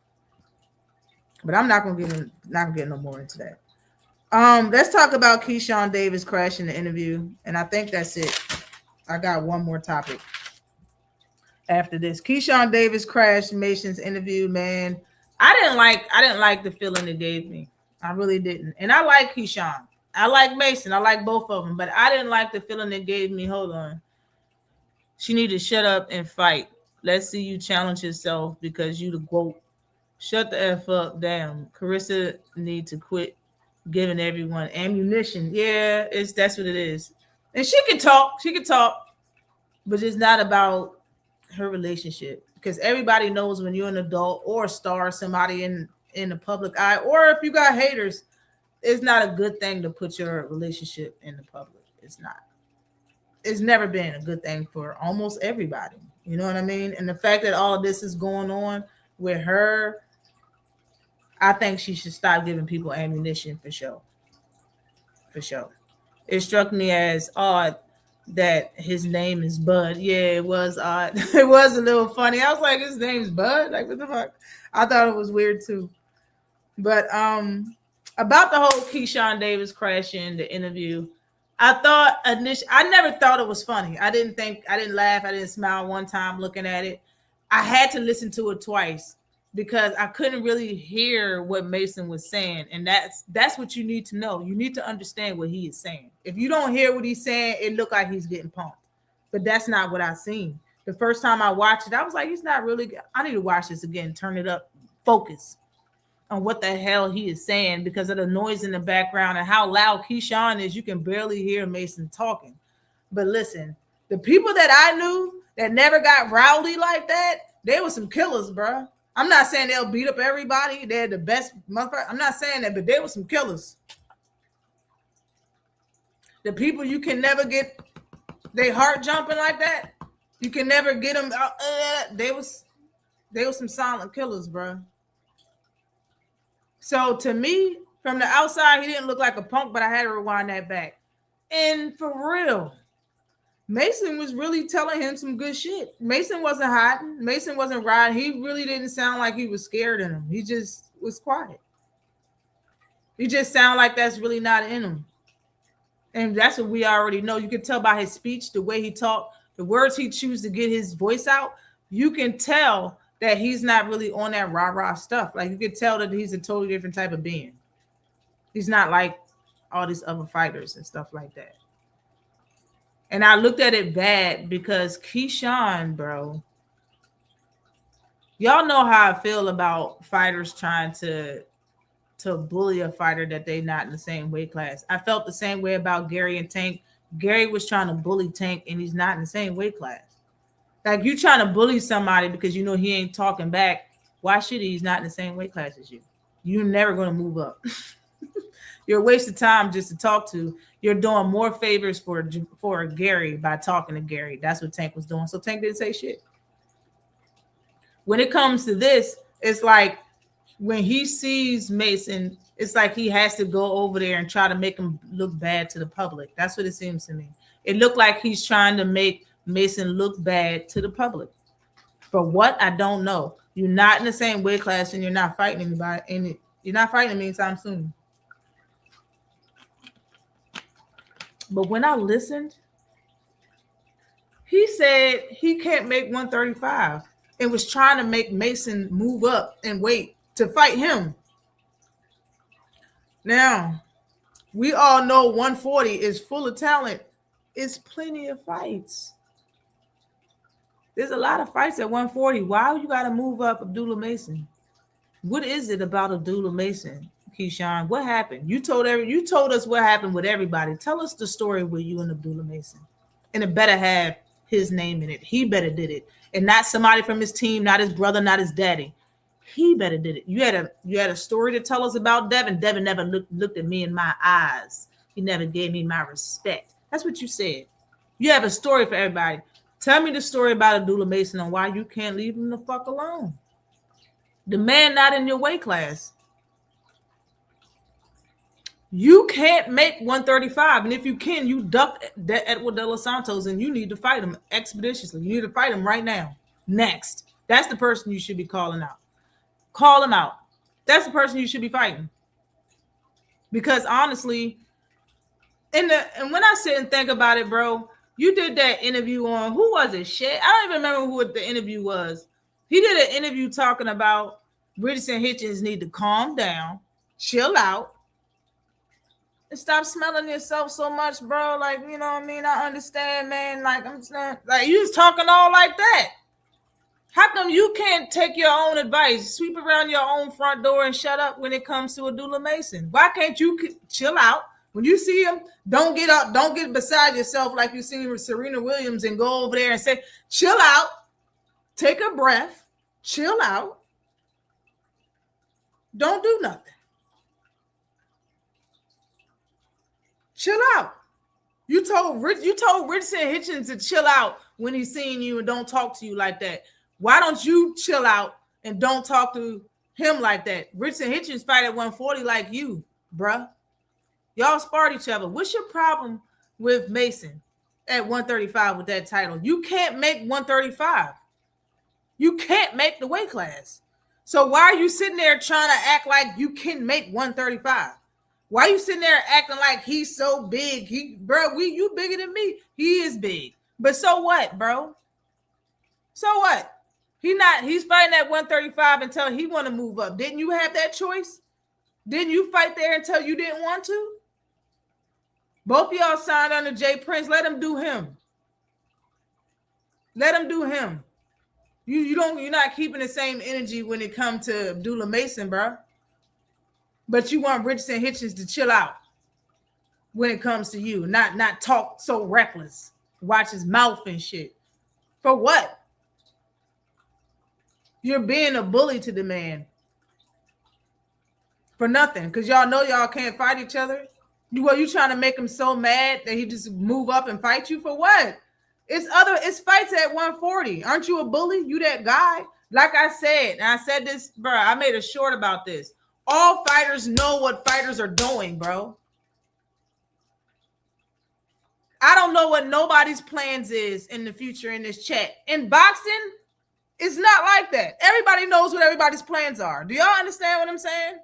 But I'm not gonna get no more into that. Let's talk about Keyshawn Davis crashing the interview, and I think that's it. I got one more topic after this. Keyshawn Davis crashed Mason's interview, man. I didn't like the feeling it gave me. I really didn't. And I like Keyshawn. I like Mason. I like both of them. But I didn't like the feeling it gave me. Hold on. She need to shut up and fight. Let's see you challenge yourself because you the GOAT. Shut the F up. Damn. Carissa need to quit giving everyone ammunition. Yeah, that's what it is. And she can talk. But it's not about her relationship. Because everybody knows when you're an adult or a star, somebody in the public eye, or if you got haters, it's not a good thing to put your relationship in the public. It's not. It's never been a good thing for almost everybody. You know what I mean? And the fact that all of this is going on with her, I think she should stop giving people ammunition for sure. For sure. It struck me as odd that his name is Bud. Yeah, it was odd. It was a little funny. I was like, his name's Bud? Like, what the fuck? I thought it was weird too. But about the whole Keyshawn Davis crashing the interview, I never thought it was funny. I didn't laugh. I didn't smile one time looking at it. I had to listen to it twice because I couldn't really hear what Mason was saying. And that's what you need to know. You need to understand what he is saying. If you don't hear what he's saying, it looked like he's getting pumped. But that's not what I seen. The first time I watched it, I was like, he's not really good. I need to watch this again, turn it up, focus on what the hell he is saying because of the noise in the background and how loud Keyshawn is. You can barely hear Mason talking. But listen, the people that I knew that never got rowdy like that, they were some killers, bro. I'm not saying they'll beat up everybody. They're the best motherfucker. I'm not saying that, but they were some killers. The people you can never get their heart jumping like that. You can never get them out. They was some silent killers, bro. So to me, from the outside, he didn't look like a punk, but I had to rewind that back. And for real, Mason was really telling him some good shit. Mason wasn't hiding. Mason wasn't riding. He really didn't sound like he was scared in him. He just was quiet. He just sounded like that's really not in him. And that's what we already know. You can tell by his speech, the way he talked, the words he chooses to get his voice out. You can tell that he's not really on that rah-rah stuff. Like you can tell that he's a totally different type of being. He's not like all these other fighters and stuff like that. And I looked at it bad because Keyshawn, bro, y'all know how I feel about fighters trying to bully a fighter that they not in the same weight class. I felt the same way about Gary and Tank. Gary was trying to bully Tank and he's not in the same weight class. Like you trying to bully somebody because you know he ain't talking back. Why should he? He's not in the same weight class as you. You're never going to move up. You're a waste of time just to talk to. You're doing more favors for Gary by talking to Gary. That's what Tank was doing. So Tank didn't say shit. When it comes to this, it's like when he sees Mason, it's like he has to go over there and try to make him look bad to the public. That's what it seems to me. It looked like he's trying to make Mason look bad to the public. For what? I don't know. You're not in the same weight class and you're not fighting anybody. And you're not fighting him anytime soon. But when I listened, he said he can't make 135 and was trying to make Mason move up and wait to fight him. Now, we all know 140 is full of talent. It's plenty of fights. There's a lot of fights at 140. Why you got to move up Abdullah Mason? What is it about Abdullah Mason, Keyshawn? What happened? You told us what happened with everybody. Tell us the story with you and Abdullah Mason. And it better have his name in it. He better did it. And not somebody from his team, not his brother, not his daddy. He better did it. You had a story to tell us about Devin. Devin never looked at me in my eyes. He never gave me my respect. That's what you said. You have a story for everybody. Tell me the story about Abdullah Mason and why you can't leave him the fuck alone. The man not in your weight class. You can't make 135. And if you can, you duck Edward De Los Santos and you need to fight him expeditiously. You need to fight him right now. Next. That's the person you should be calling out. Call him out. That's the person you should be fighting. Because honestly, and when I sit and think about it, bro, you did that interview on, who was it? Shit. I don't even remember who the interview was. He did an interview talking about Richardson Hitchens need to calm down, chill out, and stop smelling yourself so much, bro. Like, you know what I mean? I understand, man. Like, I'm saying, like, you was talking all like that. How come you can't take your own advice, sweep around your own front door and shut up when it comes to Abdullah Mason? Why can't you chill out? When you see him, don't get up, don't get beside yourself like you see with Serena Williams and go over there and say, chill out, take a breath, chill out. Don't do nothing. Chill out. You told Richardson Hitchens to chill out when he's seeing you and don't talk to you like that. Why don't you chill out and don't talk to him like that? Richardson Hitchens fight at 140 like you, bruh. Y'all sparred each other. What's your problem with Mason at 135 with that title? You can't make 135. You can't make the weight class. So why are you sitting there trying to act like you can make 135? Why are you sitting there acting like he's so big? You bigger than me. He is big. But so what, bro? So what? He's fighting at 135 until he want to move up. Didn't you have that choice? Didn't you fight there until you didn't want to? Both of y'all signed under Jay Prince. Let him do him. Let him do him. You're not keeping the same energy when it comes to Abdullah Mason, bro. But you want Richardson Hitchens to chill out when it comes to you, not talk so reckless. Watch his mouth and shit. For what? You're being a bully to the man. For nothing. Because y'all know y'all can't fight each other. You trying to make him so mad that he just move up and fight you for what? It's fights at 140. Aren't you a bully? You that guy? Like I said, and I said this, bro, I made a short about this. All fighters know what fighters are doing, bro. I don't know what nobody's plans is in the future in this chat. In boxing, it's not like that. Everybody knows what everybody's plans are. Do y'all understand what I'm saying?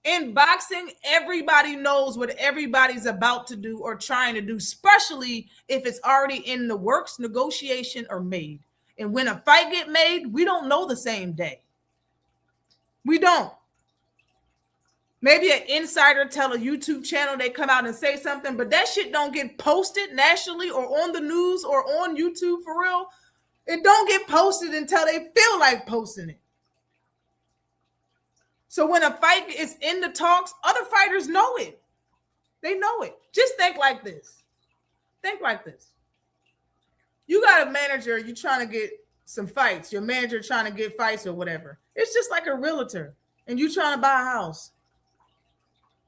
In boxing, everybody knows what everybody's about to do or trying to do, especially if it's already in the works, negotiation, or made. And when a fight get made, we don't know the same day. We don't. Maybe an insider tell a YouTube channel, they come out and say something, but that shit don't get posted nationally or on the news or on YouTube for real. It don't get posted until they feel like posting it. So when a fight is in the talks, other fighters know it. They know it. Just think like this. Think like this. You got a manager, you trying to get some fights. Your manager trying to get fights or whatever. It's just like a realtor, and you trying to buy a house.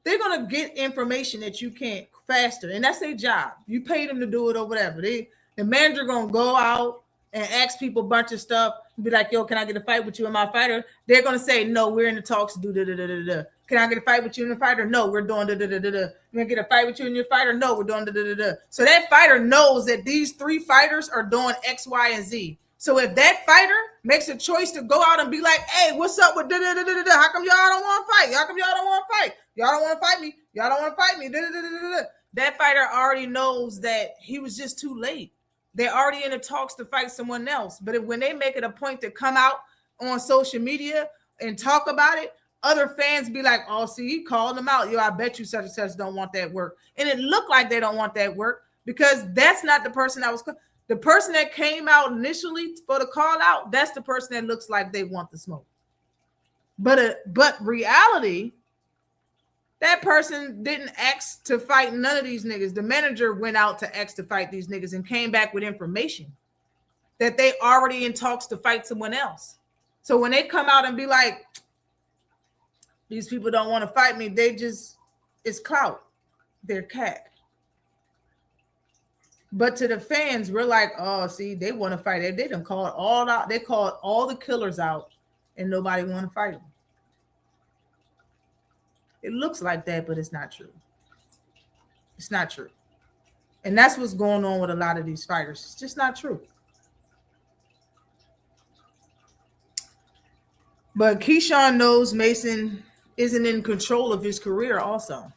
They're gonna get information that you can't faster, and that's their job. You pay them to do it or whatever. The manager gonna go out and ask people a bunch of stuff, be like, "Yo, can I get a fight with you and my fighter?" They're gonna say, "No, we're in the talks to do da da da da da." Can I get a fight with you and the fighter? No, we're doing da da da da da. You gonna get a fight with you and your fighter? No, we're doing da da da da. So that fighter knows that these 3 fighters are doing X, Y, and Z. So if that fighter makes a choice to go out and be like, "Hey, what's up with da da da da da? How come y'all don't want to fight? How come y'all don't want to fight? Y'all don't want to fight me. Y'all don't want to fight me." Da, da, da, da, da. That fighter already knows that he was just too late. They're already in the talks to fight someone else. But when they make it a point to come out on social media and talk about it, other fans be like, "Oh, see, he called them out. Yo, I bet you such and such don't want that work." And it looked like they don't want that work because that's not the person that was the person that came out initially for the call out. That's the person that looks like they want the smoke. But reality, that person didn't ask to fight none of these niggas. The manager went out to ask to fight these niggas and came back with information that they already in talks to fight someone else. So when they come out and be like, "These people don't want to fight me," they just, it's clout. They're cack. But to the fans, we're like, "Oh, see, they want to fight. They done called all out. They called all the killers out and nobody want to fight them." It looks like that, but it's not true. It's not true. And that's what's going on with a lot of these fighters. It's just not true. But Keyshawn knows Mason isn't in control of his career also.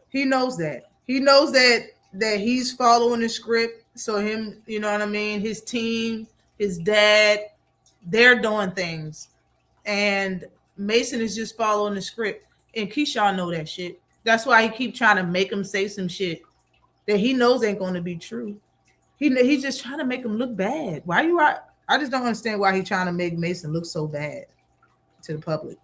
He knows that. He knows that he's following the script. So him, you know what I mean? His team, his dad, they're doing things. And Mason is just following the script, and Keyshawn know that shit. That's why he keep trying to make him say some shit that he knows ain't going to be true. He's just trying to make him look bad. Why you are? I just don't understand why he's trying to make Mason look so bad to the public.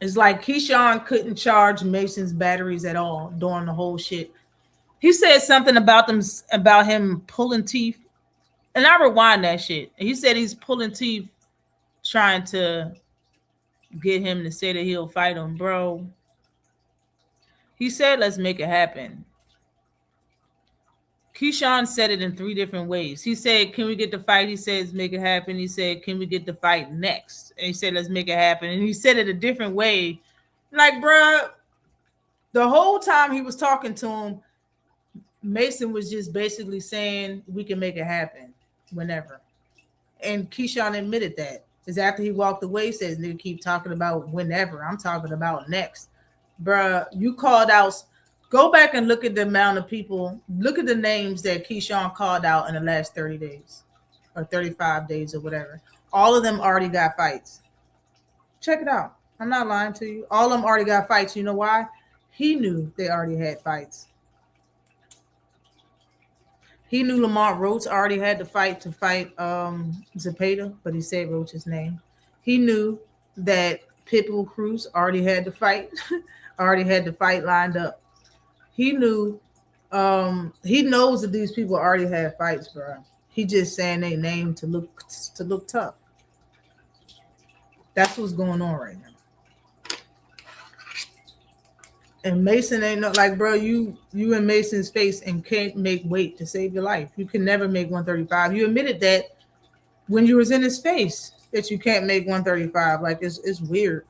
It's like Keyshawn couldn't charge Mason's batteries at all during the whole shit. He said something about him pulling teeth, and I rewind that shit. He said he's pulling teeth, trying to get him to say that he'll fight him, bro. He said, "Let's make it happen." Keyshawn said it in 3 different ways. He said, "Can we get the fight?" He says, "Make it happen." He said, "Can we get the fight next?" And he said, "Let's make it happen." And he said it a different way. Like, bro, the whole time he was talking to him, Mason was just basically saying, "We can make it happen whenever." And Keyshawn admitted that. Is after he walked away, he says, "Nigga, keep talking about whenever. I'm talking about next." Bruh, you called out. Go back and look at the amount of people. Look at the names that Keyshawn called out in the last 30 days or 35 days or whatever. All of them already got fights. Check it out. I'm not lying to you. All of them already got fights. You know why? He knew they already had fights. He knew Lamont Roach already had to fight Zepeda, but he said Roach's name. He knew that Pitbull Cruz already had to fight, lined up. He knew, he knows that these people already had fights, bro. He just saying their name to look tough. That's what's going on right now. And Mason ain't no like, bro, you in Mason's face and can't make weight to save your life. You can never make 135. You admitted that when you was in his face that you can't make 135. Like it's weird.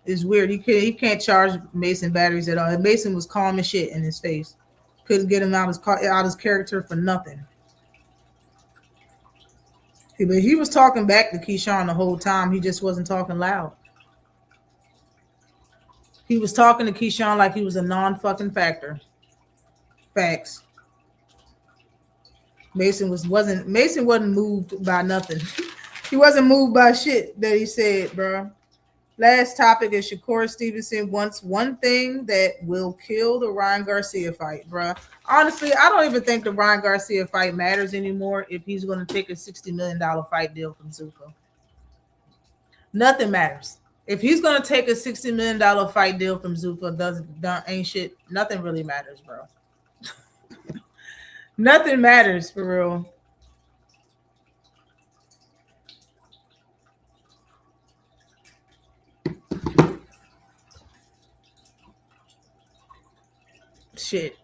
It's weird. He can't charge Mason batteries at all. Mason was calm as shit in his face. Couldn't get him out his character for nothing. But he was talking back to Keyshawn the whole time. He just wasn't talking loud. He was talking to Keyshawn like he was a non-fucking factor. Facts. Mason wasn't moved by nothing. He wasn't moved by shit that he said, bro. Last topic is Shakur Stevenson wants one thing that will kill the Ryan Garcia fight, bro. Honestly, I don't even think the Ryan Garcia fight matters anymore if he's going to take a $60 million fight deal from Zuffa. Nothing matters. If he's going to take a $60 million fight deal from Zuffa, ain't shit. Nothing really matters, bro. Nothing matters for real. Shit.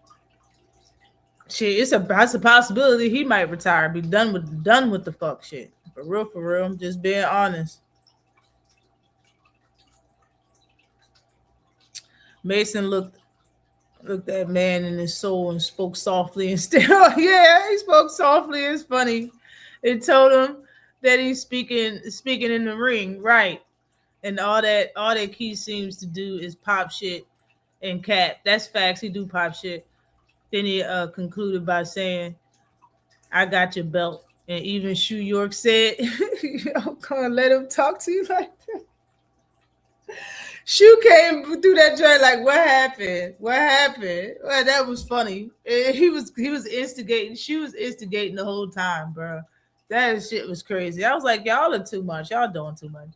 It's a possibility he might retire, be done with the fuck shit. For real. I'm just being honest. Mason looked that man in his soul and spoke softly and still. Yeah, he spoke softly. It's funny. It told him that he's speaking in the ring, right? And all that Key seems to do is pop shit and cap. That's facts. He do pop shit. Then he concluded by saying, "I got your belt." And even Shu York said, "I'm gonna let him talk to you like that." Shu came through that joint like, "What happened? What happened?" Well, that was funny. He was instigating. She was instigating the whole time, bro. That shit was crazy. I was like, y'all are too much. Y'all doing too much.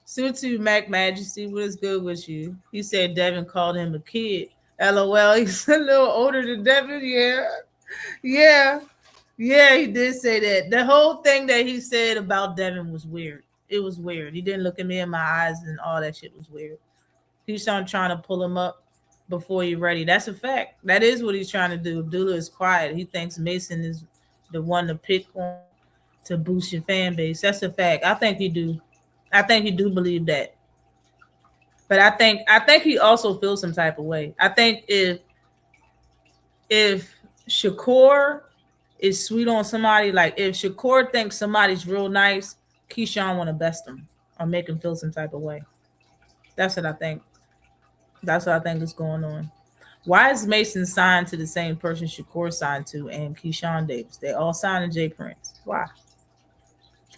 Sutu Mac Majesty, what is good with you? He said Devin called him a kid. LOL. He's a little older than Devin. Yeah, he did say that. The whole thing that he said about Devin was weird. It was weird. He didn't look at me in my eyes and all that shit was weird. He's trying to pull him up before you're ready. That's a fact. That is what he's trying to do. Abdullah is quiet. He thinks Mason is the one to pick on to boost your fan base. That's a fact. I think he do believe that. But I think he also feels some type of way. I think if Shakur is sweet on somebody, like if Shakur thinks somebody's real nice, Keyshawn want to best him or make him feel some type of way. That's what I think. That's what I think is going on. Why is Mason signed to the same person Shakur signed to and Keyshawn Davis? They all signed to Jay Prince. Why?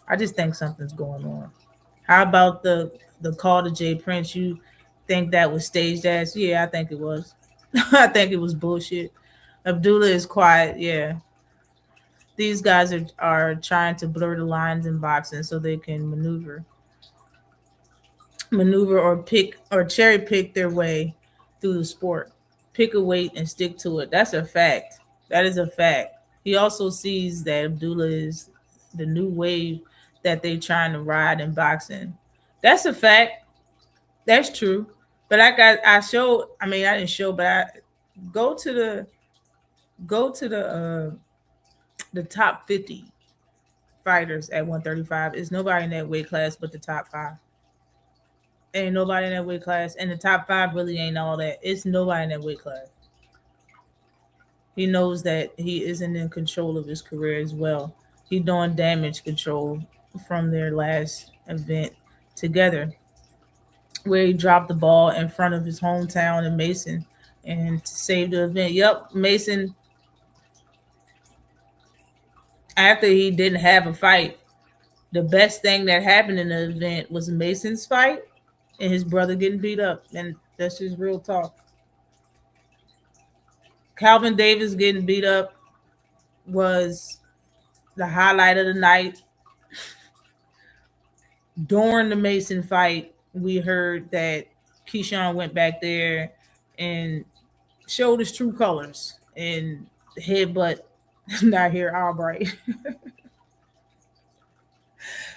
I just think something's going on. How about the call to Jay Prince? You think that was staged as? Yeah, I think it was. I think it was bullshit. Abdullah is quiet. Yeah. These guys are trying to blur the lines in boxing so they can maneuver or cherry pick their way through the sport. Pick a weight and stick to it. That's a fact. That is a fact. He also sees that Abdullah is the new wave that they're trying to ride in boxing. That's a fact. That's true. But I didn't show, but I go to the top 50 fighters at 135. There's nobody in that weight class but the top 5. Ain't nobody in that weight class. And the top 5 really ain't all that. It's nobody in that weight class. He knows that he isn't in control of his career as well. He's doing damage control from their last event together, where he dropped the ball in front of his hometown in Mason and saved the event. Yep, Mason, after he didn't have a fight, the best thing that happened in the event was Mason's fight and his brother getting beat up. And that's just real talk. Calvin Davis getting beat up was the highlight of the night. During the Mason fight, we heard that Keyshawn went back there and showed his true colors and headbutt not here Albright.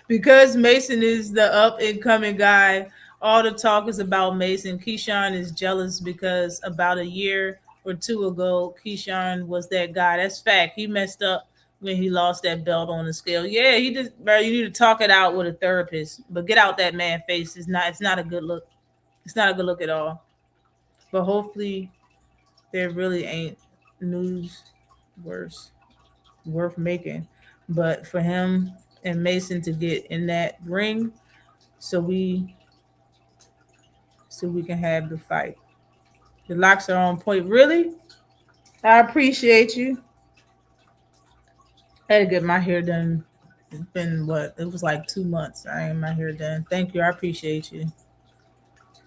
Because Mason is the up and coming guy, all the talk is about Mason. Keyshawn is jealous because about a year or two ago, Keyshawn was that guy. That's fact. He messed up when he lost that belt on the scale. Yeah, he just, bro, you need to talk it out with a therapist. But get out that man face. It's not a good look. It's not a good look at all. But hopefully there really ain't news worth making. But for him and Mason to get in that ring so we can have the fight. The locks are on point. Really? I appreciate you. I had to get my hair done. It's been it was like 2 months. I ain't my hair done. Thank you. I appreciate you.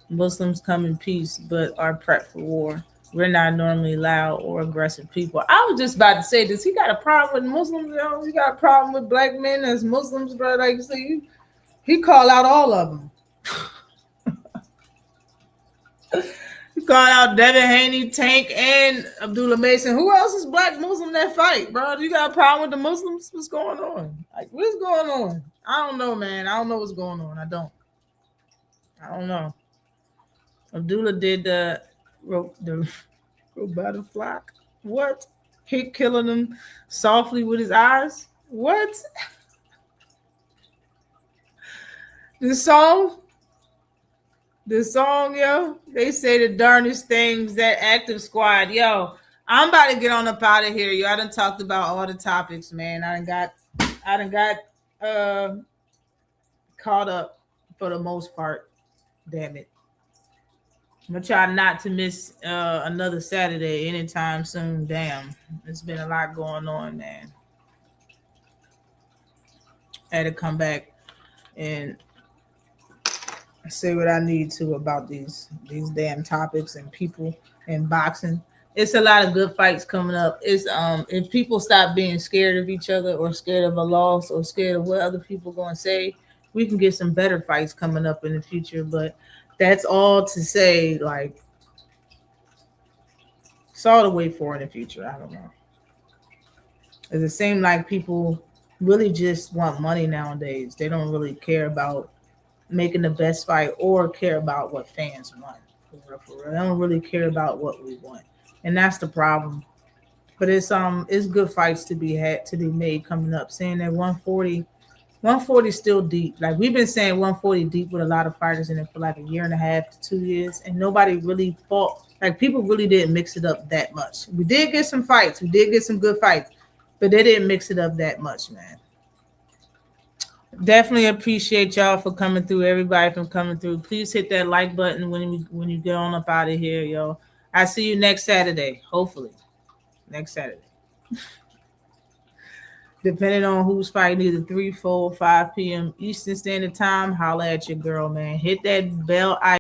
Muslims come in peace, but are prepped for war. We're not normally loud or aggressive people. I was just about to say this. He got a problem with Muslims. He got a problem with black men as Muslims, bro. Like, see, he call out all of them. Called out Devin Haney, Tank, and Abdullah Mason. Who else is black Muslim that fight, bro? You got a problem with the Muslims? What's going on? Like, what's going on? I don't know, man. I don't know what's going on. I don't know. Abdullah did the robotic flock. What? He killing them softly with his eyes. What? This song, yo, they say the darndest things. That Active Squad, yo. I'm about to get on up out of here, yo. I done talked about all the topics, man. I done got caught up for the most part. Damn it. I'm gonna try not to miss another Saturday anytime soon. Damn, there's been a lot going on, man. I had to come back and say what I need to about these damn topics and people and boxing. It's a lot of good fights coming up. It's if people stop being scared of each other or scared of a loss or scared of what other people gonna say, we can get some better fights coming up in the future. But that's all to say, like, it's all to wait for in the future. I don't know. It seems like people really just want money nowadays. They don't really care about making the best fight or care about what fans want. For real. They don't really care about what we want. And that's the problem. But it's good fights to be made coming up. Saying that 140 is still deep. Like, we've been saying 140 deep with a lot of fighters in it for like a year and a half to 2 years, and nobody really fought. Like, people really didn't mix it up that much. We did get some fights. We did get some good fights, but they didn't mix it up that much, man. Definitely appreciate y'all for coming through. Everybody from coming through. Please hit that like button when you get on up out of here, yo. I see you next Saturday, hopefully. Next Saturday. Depending on who's fighting, either 3, 4, 5 p.m. Eastern Standard Time, holla at your girl, man. Hit that bell icon.